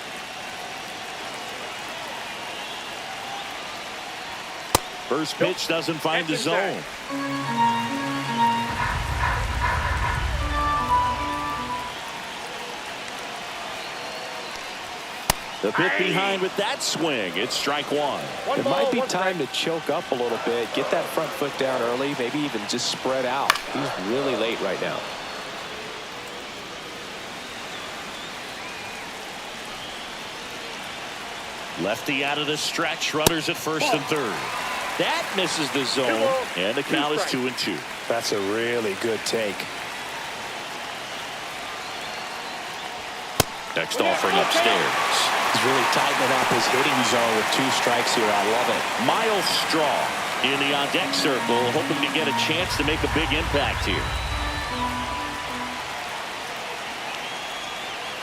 First pitch doesn't find the zone. The bit behind with that swing. It's strike one. It might be time to choke up a little bit, get that front foot down early, maybe even just spread out. He's really late right now. Lefty out of the stretch. Runners at first and third. That misses the zone, and the count is 2-2. That's a really good take. Next offering upstairs. He's really tightening up his hitting zone with 2 strikes here. I love it. Miles Straw in the on-deck circle, hoping to get a chance to make a big impact here.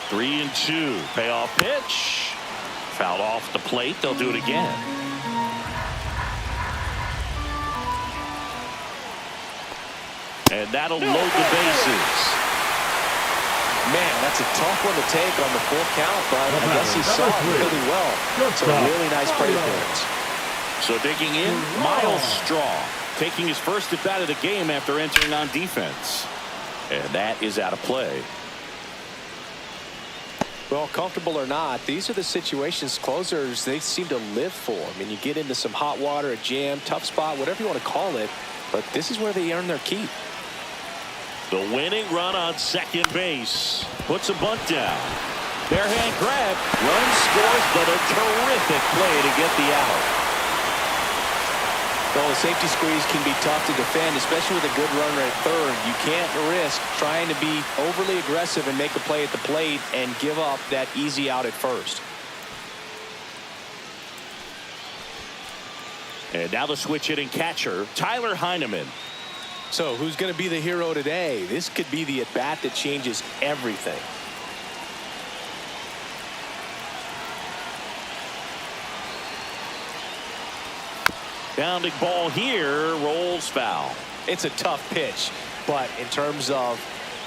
3-2. Payoff pitch. Fouled off the plate. They'll do it again. And that'll load the bases. Man, that's a tough one to take on the full count, but I guess he saw it really well. It's a really nice plate appearance. So digging in, Miles Straw taking his first at bat of the game after entering on defense. And that is out of play. Well, comfortable or not, these are the situations closers they seem to live for. I mean, you get into some hot water, a jam, tough spot, whatever you want to call it, but this is where they earn their keep. The winning run on second base puts a bunt down. Bare hand grab, run scores, but a terrific play to get the out. Well, the safety squeeze can be tough to defend, especially with a good runner at third. You can't risk trying to be overly aggressive and make a play at the plate and give up that easy out at first. And now the switch hitting catcher, Tyler Heineman. So who's going to be the hero today? This could be the at-bat that changes everything. Bounding ball here, rolls foul. It's a tough pitch, but in terms of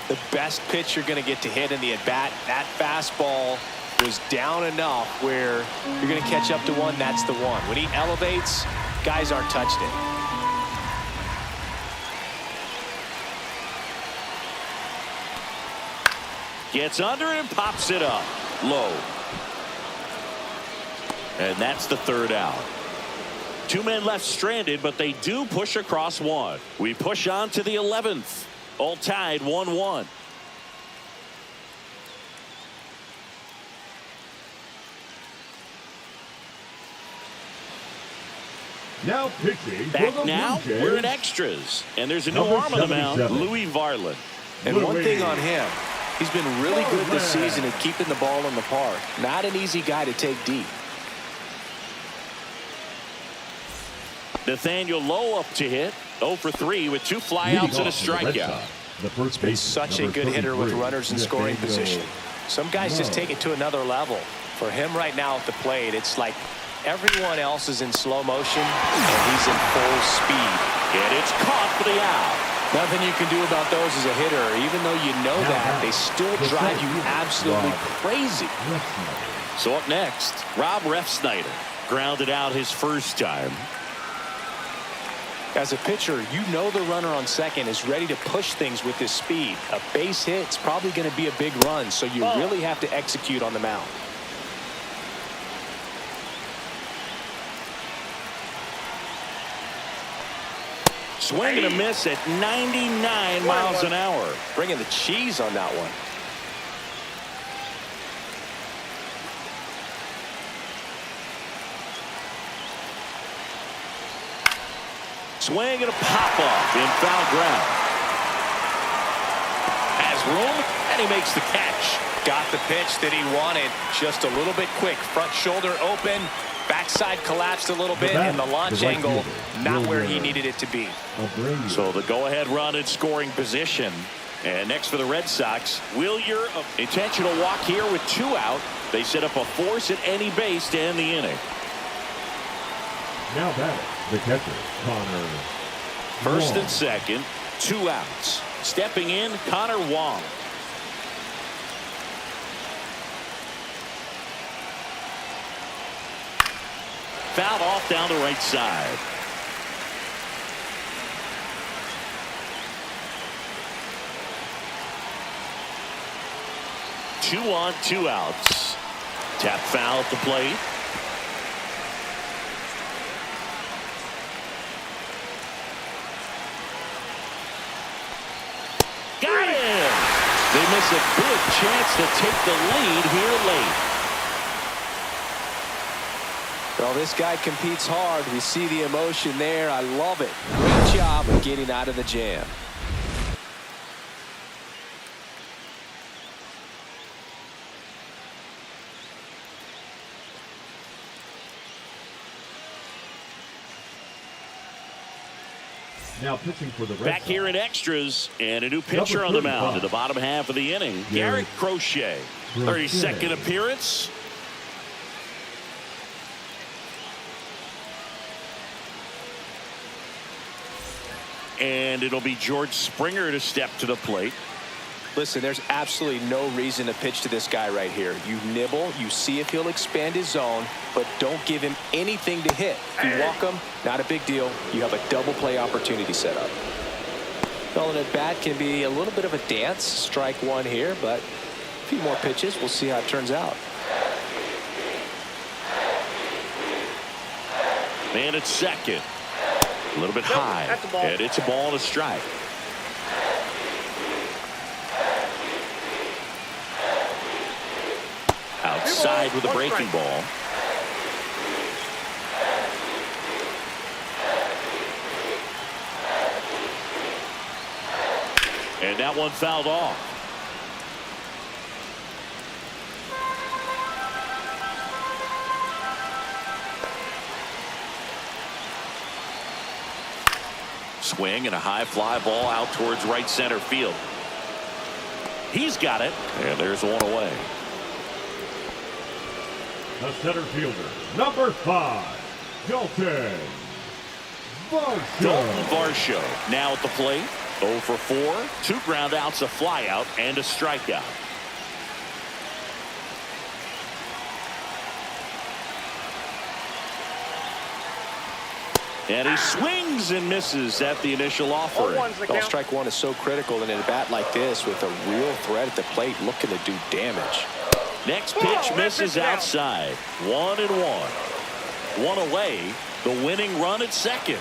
the best pitch you're going to get to hit in the at-bat, that fastball was down enough where you're going to catch up to one. That's the one. When he elevates, guys aren't touching it. Gets under it and pops it up low. And that's the third out. 2 men left stranded, but they do push across one. We push on to the 11th. All tied 1-1. Now pitching. Back now, we're in extras. And there's a new arm on the mound, Louis Varland. And one thing on him, he's been really good this season at keeping the ball in the park. Not an easy guy to take deep. Nathaniel Lowe up to hit. 0 for 3 with 2 flyouts and a strikeout. The first base, such a good hitter with runners in scoring position. Some guys just take it to another level. For him right now at the plate, it's like everyone else is in slow motion and he's in full speed. And it's caught for the out. Nothing you can do about those as a hitter. Even though you know that, they still drive you absolutely crazy. So up next, Rob Refsnyder grounded out his first time. As a pitcher, you know the runner on second is ready to push things with his speed. A base hit's probably going to be a big run, so you really have to execute on the mound. Swing and a miss at 99 miles an hour. Bringing the cheese on that one. Swing and a pop-off in foul ground. Has room, and he makes the catch. Got the pitch that he wanted. Just a little bit quick. Front shoulder open. Backside collapsed a little bit, and the launch angle not where he needed it to be. So the go-ahead run in scoring position. And next for the Red Sox, Wilyer, intentional walk here with 2 out. They set up a force at any base to end the inning. Now batting, the catcher, Connor First and second, 2 outs. Stepping in, Connor Wong. Fouled off down the right side. Two on, 2 outs. Tap foul at the plate. Got him! They miss a big chance to take the lead here late. Well, this guy competes hard. We see the emotion there. I love it. Great job of getting out of the jam. Now pitching for the Red Back Sox. here in extras, and a new pitcher on the mound in the bottom half of the inning. Garrett Crochet, 32nd appearance. And it'll be George Springer to step to the plate. Listen, there's absolutely no reason to pitch to this guy right here. You nibble, you see if he'll expand his zone, but don't give him anything to hit. If you walk him, not a big deal. You have a double play opportunity set up. Calling at bat can be a little bit of a dance. Strike one here, but a few more pitches. We'll see how it turns out. Man at second. A little bit high. That's a ball. And it's a ball and a strike. Outside with a breaking ball. And that one fouled off. Swing and a high fly ball out towards right center field. He's got it. And there's one away. The center fielder, number 5, Dalton Varsho now at the plate. 0 for 4, 2 ground outs, a fly out, and a strikeout. And he swings and misses at the initial offering. Well, strike one is so critical in a bat like this with a real threat at the plate looking to do damage. Next pitch misses outside. 1-1. One away. The winning run at second.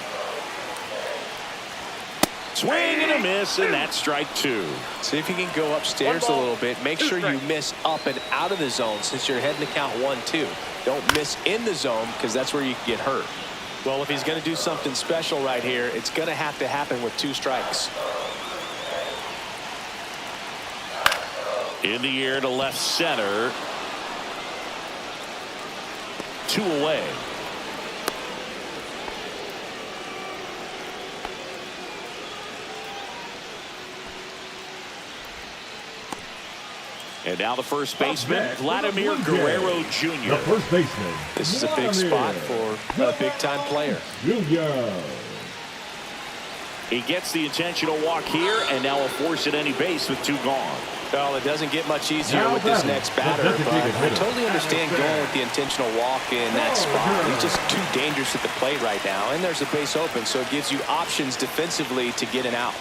Swing and a miss, and that's strike 2. See if you can go upstairs a little bit. Make sure you miss up and out of the zone since you're heading to count 1-2. Don't miss in the zone because that's where you can get hurt. Well, if he's going to do something special right here, it's going to have to happen with 2 strikes. In the air to left center. 2 away. And now the first baseman, Vladimir Guerrero Jr. The first baseman. This is a big spot for a big-time player. He gets the intentional walk here, and now will force at any base with 2 gone. Well, it doesn't get much easier with this next batter, but I totally understand going with the intentional walk in that spot. He's just too dangerous at the plate right now, and there's a base open, so it gives you options defensively to get an out.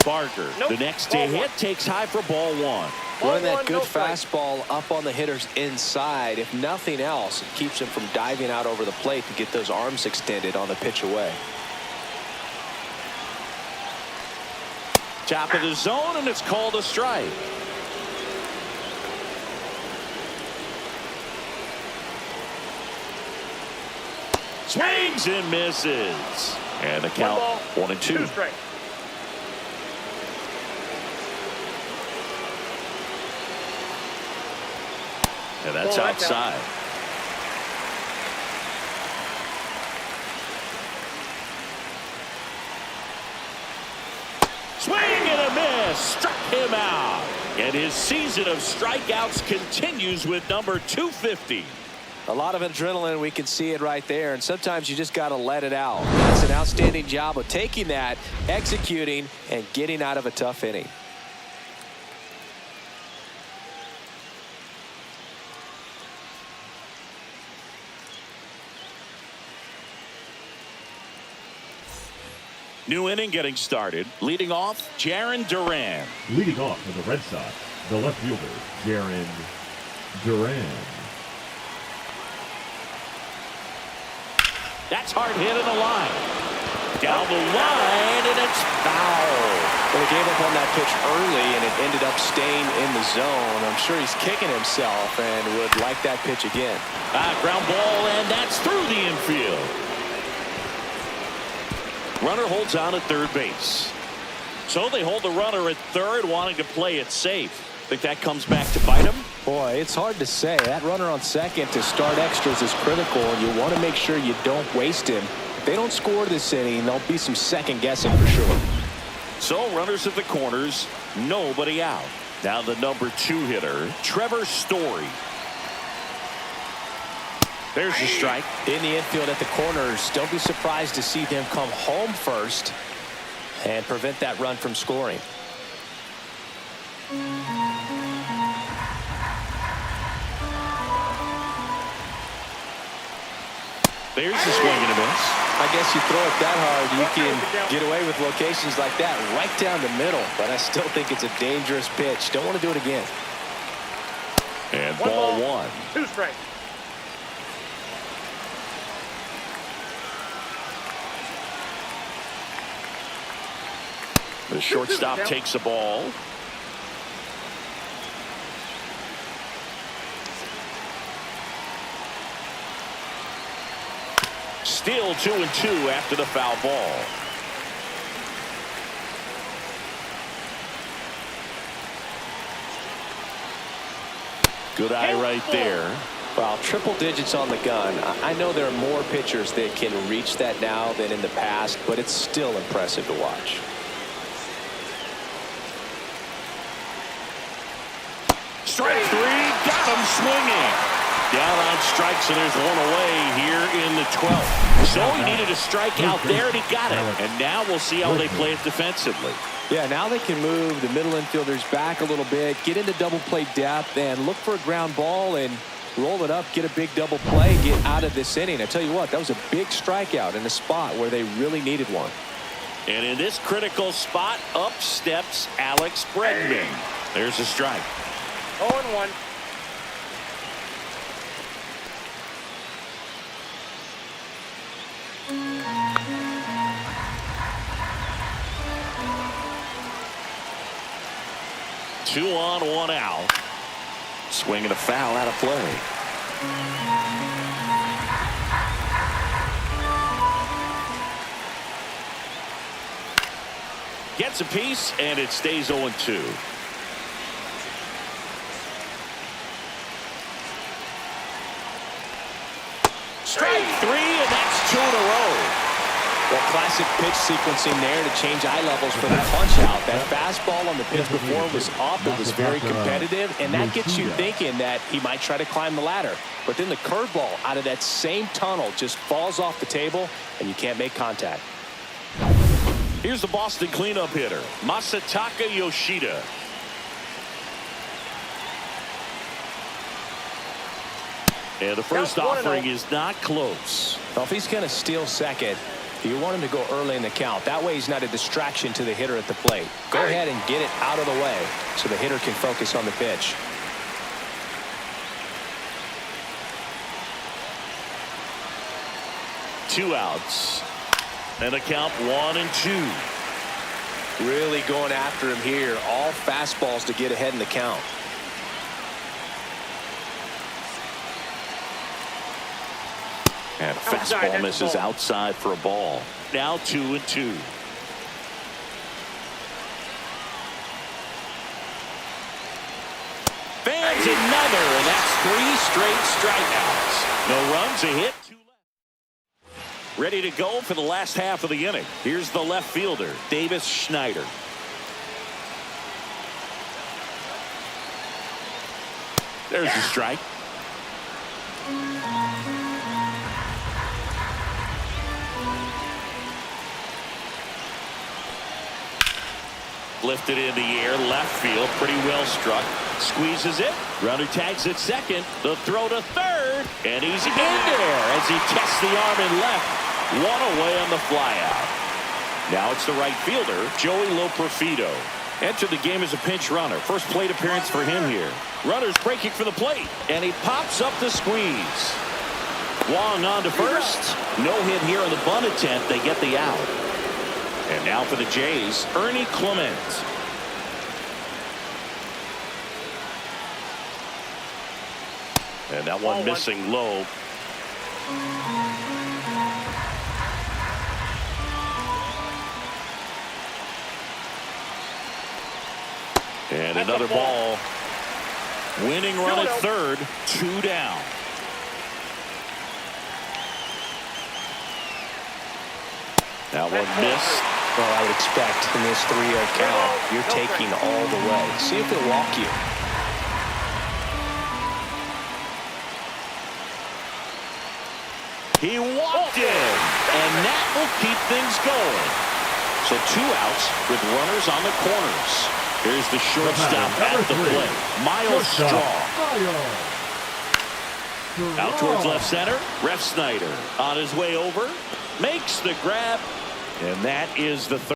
Barker, the next to hit, takes high for ball 1. Running that good fastball up on the hitter's inside. If nothing else, it keeps him from diving out over the plate to get those arms extended on the pitch away. Top of the zone, and it's called a strike. Swings and misses. And the count 1-2. And that's outside. Swing and a miss. Struck him out. And his season of strikeouts continues with number 250. A lot of adrenaline, we can see it right there, and sometimes you just got to let it out. That's an outstanding job of taking that, executing, and getting out of a tough inning. New inning getting started. Leading off, Jarren Duran. Leading off for the Red Sox, the left fielder, Jarren Duran. That's hard hit in the line. Down the line, and it's foul. Well, he gave up on that pitch early, and it ended up staying in the zone. I'm sure he's kicking himself and would like that pitch again. Ground ball, and that's through the infield. Runner holds on at third base. So they hold the runner at third, wanting to play it safe. Think that comes back to bite him? Boy, it's hard to say. That runner on second to start extras is critical, and you want to make sure you don't waste him. If they don't score this inning, there'll be some second guessing for sure. So runners at the corners, nobody out. Now the number 2 hitter, Trevor Story. There's the strike. In the infield at the corners, don't be surprised to see them come home first and prevent that run from scoring. There's the swing and a miss. I guess you throw it that hard, you can get away with locations like that right down the middle, but I still think it's a dangerous pitch. Don't want to do it again. And ball 1. 2 strikes. The shortstop takes the ball. Still 2-2 after the foul ball. Good eye right there. Well, triple digits on the gun. I know there are more pitchers that can reach that now than in the past, but it's still impressive to watch. Strike 3, got him swinging. Down on strikes, and there's one away here in the 12th. So he needed a strikeout there, and he got it. And now we'll see how they play it defensively. Yeah, now they can move the middle infielders back a little bit, get into double play depth, and look for a ground ball and roll it up, get a big double play, get out of this inning. I tell you what, that was a big strikeout in a spot where they really needed one. And in this critical spot, up steps Alex Bregman. There's a strike. 0-1. Two on, 1 out. Swing and a foul out of play. Gets a piece, and it stays 0-2. Strike 3, and that's 2 in a row. Well, classic pitch sequencing there to change eye levels for the punch-out. That fastball on the pitch before was up. It was very competitive, and that gets you thinking that he might try to climb the ladder. But then the curveball out of that same tunnel just falls off the table, and you can't make contact. Here's the Boston cleanup hitter, Masataka Yoshida. And the first offering is not close. Well, if he's going to steal second, you want him to go early in the count. That way he's not a distraction to the hitter at the plate. Go ahead and get it out of the way so the hitter can focus on the pitch. Two outs. And a count 1-2. Really going after him here. All fastballs to get ahead in the count. And a fastball misses outside for a ball. Now 2-2. Fans another, and that's 3 straight strikeouts. No runs, a hit, 2 left. Ready to go for the last half of the inning. Here's the left fielder, Davis Schneider. There's the strike. lifted in the air, left field, pretty well struck. Squeezes it. Runner tags at second. The throw to third, and he's in there as he tests the arm in left. One away on the flyout. Now it's the right fielder, Joey Loperfido. Entered the game as a pinch runner. First plate appearance for him here. Runner's breaking for the plate, and he pops up the squeeze. Wong on to first. No hit here on the bunt attempt. They get the out. And now for the Jays, Ernie Clement. And that one missing low. And another ball. Winning run at third. 2 down. That one missed. Well, I would expect in this 3-0 count, you're taking all the way. See if they'll walk you. He walked in, and that will keep things going. So 2 outs with runners on the corners. Here's the shortstop at the plate, Miles Straw. Out towards left center, Ref Snyder on his way over, makes the grab, and that is the third.